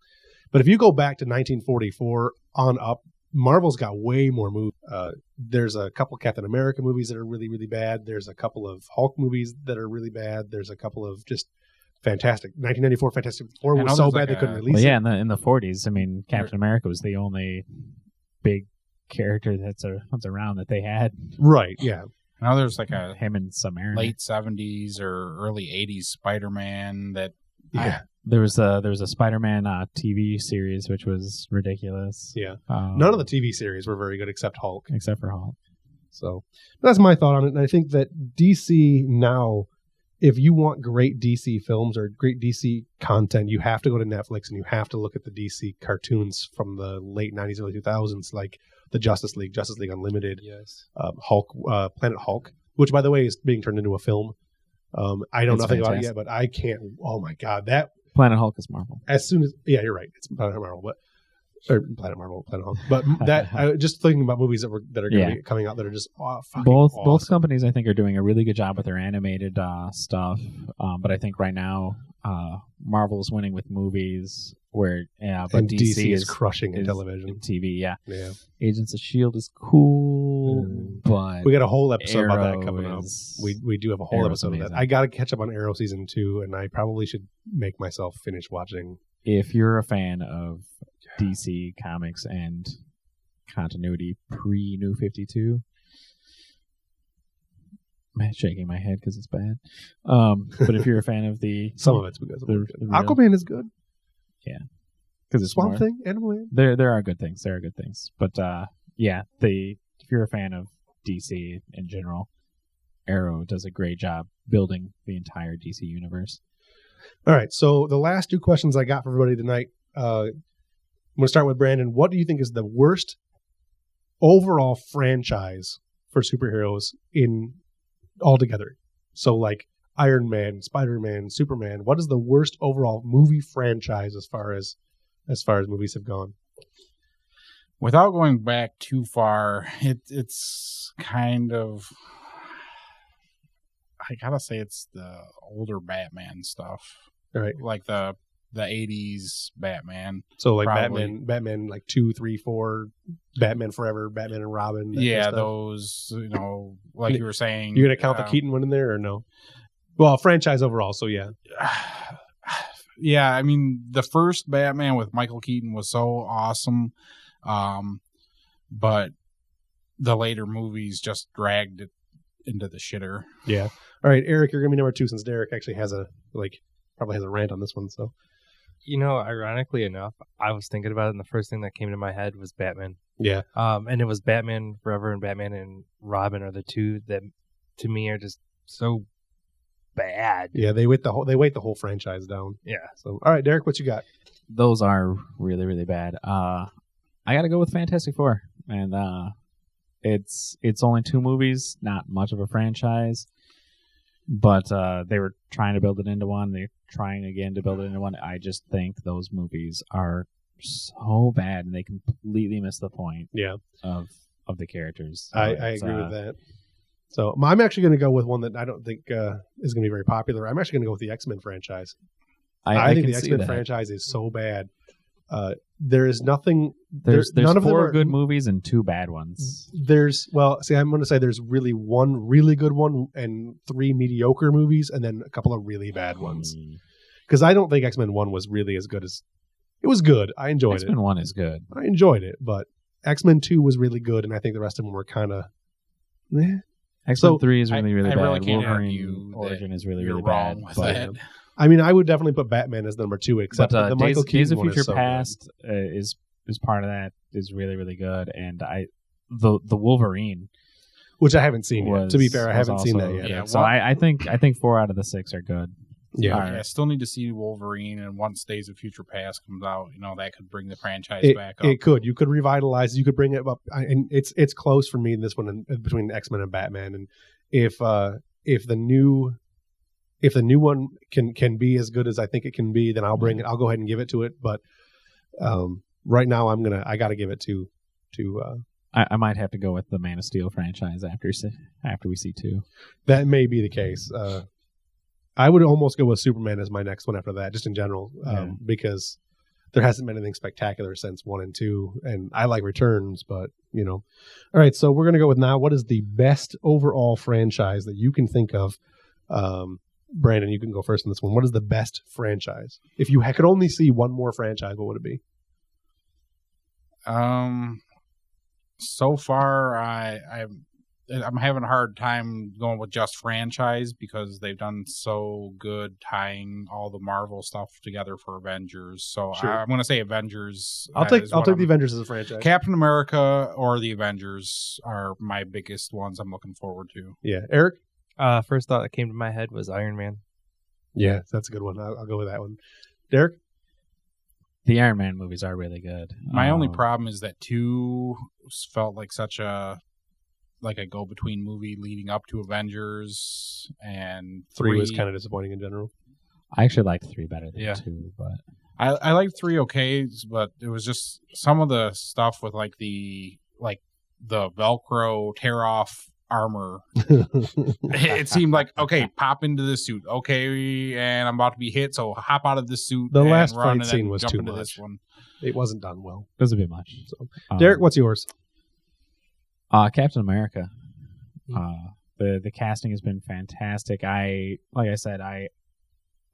but if you go back to 1944 on up, Marvel's got way more movies. There's a couple Captain America movies that are really, really bad. There's a couple of Hulk movies that are really bad. There's a couple of just fantastic. 1994 Fantastic Four
I
was
know
so
there's
bad
like
they couldn't
a-
release
Well,
it.
yeah, in the 40s, I mean, Captain America was the only big character that's around that they had.
Right, yeah.
I know there's like a
Him and Samarin.
late 70s or early 80s Spider-Man that
Yeah.
There was a Spider-Man TV series which was ridiculous.
Yeah. None of the TV series were very good except Hulk.
except for Hulk.
So that's my thought on it. And I think that DC now, if you want great DC films or great DC content, you have to go to Netflix and you have to look at the DC cartoons from the late 90s, early 2000s, like the Justice League Unlimited,
Yes.
Hulk, Planet Hulk, which, by the way, is being turned into a film. I know
It's
nothing about it
fantastic.
yet, but I can't. Oh, my God. That,
Planet Hulk is Marvel.
as soon as, yeah, you're right. It's Planet Marvel, Planet Hulk. But that, I just thinking about movies that are going
Yeah.
to be coming out that are just fucking
Both
awesome.
companies I think are doing a really good job with their animated stuff, but I think right now Marvel's winning with movies but
and
DC
is crushing in television.
TV, yeah.
Yeah.
Agents of S.H.I.E.L.D. is cool, but
we got a whole episode about that
Arrow
coming up.
is-
We do have a whole
Arrow's
episode of that.
amazing.
I got to catch up on Arrow season 2, and I probably should make myself finish watching.
if you're a fan of DC comics and continuity pre-New 52, I'm shaking my head because it's bad. But if you're a fan of the
Some of it's because of
the
it.
real-
Aquaman is good.
because it's
Swamp
more,
Thing, Animal Man.
there are good things. There are good things, but if you're a fan of DC in general, Arrow does a great job building the entire DC universe.
All right, so the last 2 questions I got for everybody tonight. I'm going to start with Brandon. What do you think is the worst overall franchise for superheroes in altogether? So like Iron Man, Spider-Man, Superman. What is the worst overall movie franchise as far as movies have gone?
Without going back too far, it's kind of, I gotta say, it's the older Batman stuff.
All right.
Like the 80s Batman.
So like
Probably.
Batman like 2, 3, 4, Batman Forever, Batman and Robin. that
Yeah,
kind of stuff.
those, like you were saying.
You're going to count the Keaton one in there or no? Well, franchise overall, so yeah.
Yeah, I mean, the first Batman with Michael Keaton was so awesome, but the later movies just dragged it into the shitter.
Yeah. All right, Eric, you're going to be number 2 since Derek actually has probably has a rant on this one. So
Ironically enough, I was thinking about it, and the first thing that came to my head was Batman.
yeah,
And it was Batman Forever and Batman and Robin are the two that, to me, are just so bad.
yeah, they weight the whole franchise down.
Yeah.
So all right, Derek, what you got?
Those are really, really bad. I got to go with Fantastic Four, and it's only 2 movies, not much of a franchise, but they were trying to build it into one. They're trying again to build it into one. I just think those movies are so bad, and they completely miss the point.
Yeah.
of the characters.
I agree with that. So I'm actually going to go with one that I don't think is going to be very popular. I'm actually going to go with the X-Men franchise. I think
can
the
see
X-Men
that.
franchise is so bad. There is nothing.
There's
none of them
4
are
good movies and 2 bad ones.
I'm going to say there's really 1 really good one and 3 mediocre movies, and then a couple of really bad ones. Because I don't think X-Men 1 was really as good as it was. Good. I enjoyed
X-Men
it.
1 is good.
I enjoyed it, but X-Men 2 was really good, and I think the rest of them were kind of.
X-Men
So,
3 is really, really
I
bad.
really can't
Wolverine
argue
Origin
that
is really,
you're
really bad.
wrong with
But,
that.
I mean, I would definitely put Batman as number 2, except
but
the Michael
Days
Keaton
of
one is
Future
so
Past is part of that. Is really, really good, and the Wolverine
which I haven't seen yet. To be fair, I
was
haven't seen that
also
yet.
Yeah,
good. So I think 4 out of the 6 are good.
Yeah.
All right.
I still need to see Wolverine, and once Days of Future Past comes out, that could bring the franchise back up.
It could. You could revitalize. You could bring it up, and it's close for me in this one between X-Men and Batman. And if the new one can be as good as I think it can be, then I'll bring it. I'll go ahead and give it to it. But right now, I got to give it to.
I might have to go with the Man of Steel franchise after we see 2.
That may be the case. I would almost go with Superman as my next one after that, just in general, because there hasn't been anything spectacular since 1 and 2, and I like Returns, but All right, so we're gonna go with now. What is the best overall franchise that you can think of? Brandon, you can go first on this one. What is the best franchise? If you could only see one more franchise, what would it be?
So far, I'm having a hard time going with just franchise because they've done so good tying all the Marvel stuff together for Avengers. So
Sure.
I'm going to say Avengers.
I'll take the Avengers as a franchise.
Captain America or the Avengers are my biggest ones I'm looking forward to.
Yeah, Eric.
First thought that came to my head was Iron Man.
Yeah, that's a good one. I'll go with that one. Derek.
The Iron Man movies are really good.
My only problem is that 2 felt like such a go-between movie leading up to Avengers, and
3 was kind of disappointing in general.
I actually like 3 better than 2, but
I liked 3 okay, but it was just some of the stuff with the Velcro tear off armor. It seemed like, okay, pop into this suit. Okay, and I'm about to be hit, so hop out of this suit.
The
and
last
run
fight
and
scene
then
was
jump
too
into
much.
This one.
It wasn't done well.
It was a bit much.
So, Derek, what's yours?
Captain America. The casting has been fantastic. Like I said, I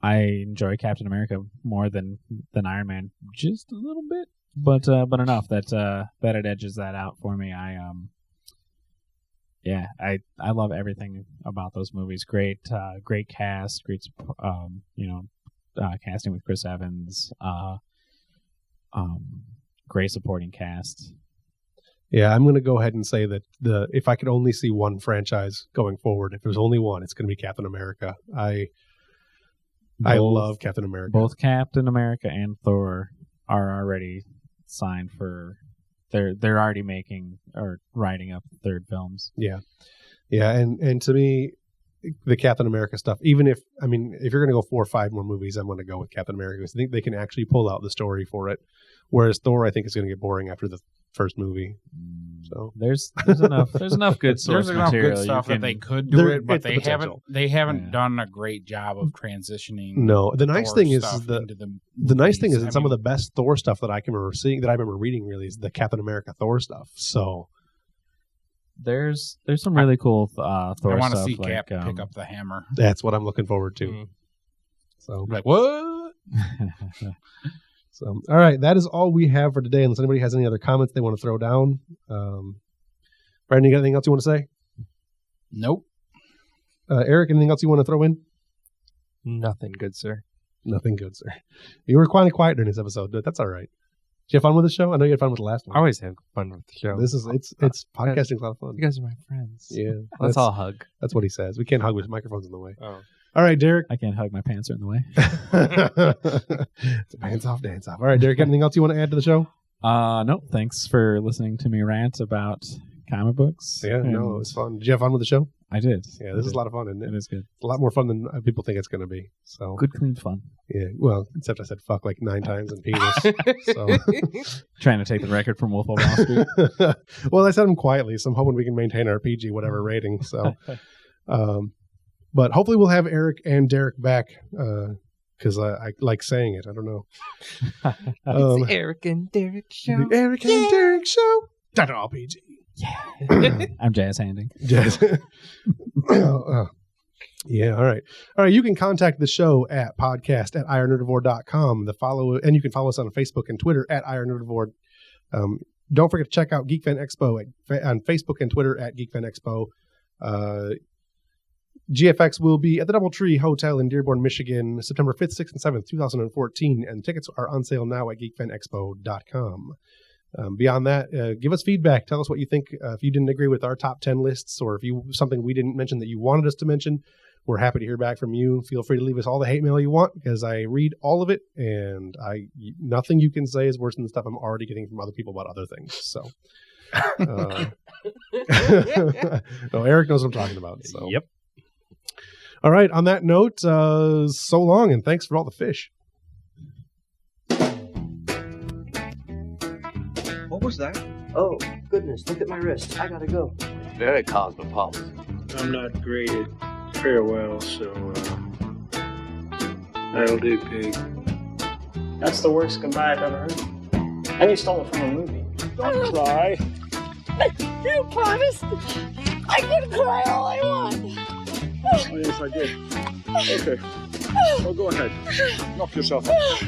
enjoy Captain America more than Iron Man, just a little bit, but enough that it edges that out for me. I love everything about those movies. Great cast, great casting with Chris Evans. Great supporting cast.
Yeah, I'm going to go ahead and say that if I could only see one franchise going forward, if there's only one, it's going to be Captain America. I love Captain America.
Both Captain America and Thor are already signed for. They're already making or writing up third films.
Yeah, and to me, the Captain America stuff. Even if you're going to go 4 or 5 more movies, I'm going to go with Captain America because I think they can actually pull out the story for it. Whereas Thor, I think, is going to get boring after the first movie. So
there's enough good source
There's enough
material.
good stuff that they could do it, but they haven't done a great job of transitioning.
No, the nice thing is
some
some of the best Thor stuff that I can remember seeing, that I remember reading, really is the Captain America Thor stuff. So
there's some really cool Thor stuff.
I want to see Cap pick up the hammer.
That's what I'm looking forward to.
Mm-hmm.
So
like what?
So, all right, that is all we have for today. Unless anybody has any other comments they want to throw down. Brandon, you got anything else you want to say?
Nope.
Eric, anything else you want to throw in?
Nothing good, sir.
Nothing good, sir. You were kind of quiet during this episode, but that's all right. Did you have fun with the show? I know you had fun with the last one.
I always have fun with the show.
It's podcasting's a lot of fun.
You guys are my friends.
Yeah.
Let's all hug.
That's what he says. We can't hug with microphones in the way.
Oh.
All right, Derek.
I can't hug. My pants are in the way.
It's a pants off, dance off. All right, Derek, anything else you want to add to the show?
No. Thanks for listening to me rant about comic books.
Yeah, no, it was fun. Did you have fun with the show?
I did.
Yeah, this is a lot of fun, isn't it?
It is good.
It's a lot more fun than people think it's going to be. So
good, clean fun.
Yeah, well, except I said fuck like 9 times and penis. So
trying to take the record from Wolf of Wall Street.
Well, I said them quietly, so I'm hoping we can maintain our PG whatever rating. So, but hopefully we'll have Eric and Derek back because I like saying it. I don't know.
It's the Eric and Derek show.
The Eric and Derek show. That's all PG.
Yeah. I'm jazz handing.
Jazz. Yeah, all right. All right, you can contact the show at podcast@ironnerdivore.com. And you can follow us on Facebook and Twitter at ironnerdivore. Don't forget to check out Geek Fan Expo on Facebook and Twitter at Geek Fan Expo. GFX will be at the Doubletree Hotel in Dearborn, Michigan, September 5th, 6th, and 7th, 2014, and tickets are on sale now at geekfanexpo.com. Beyond that, give us feedback. Tell us what you think. If you didn't agree with our top 10 lists, or if something we didn't mention that you wanted us to mention, we're happy to hear back from you. Feel free to leave us all the hate mail you want, because I read all of it, and nothing you can say is worse than the stuff I'm already getting from other people about other things. So, no, Eric knows what I'm talking about. So.
Yep.
All right. On that note, so long, and thanks for all the fish.
What was that? Oh, goodness, look at my wrist. I gotta go.
Very cosmopolitan.
I'm not graded farewell, so that'll do, pig.
That's the worst goodbye I've ever heard. And you stole it from a movie.
Don't cry.
You promised I could cry all I want.
Oh, yes, I did. Okay. Well, go ahead. Knock yourself out.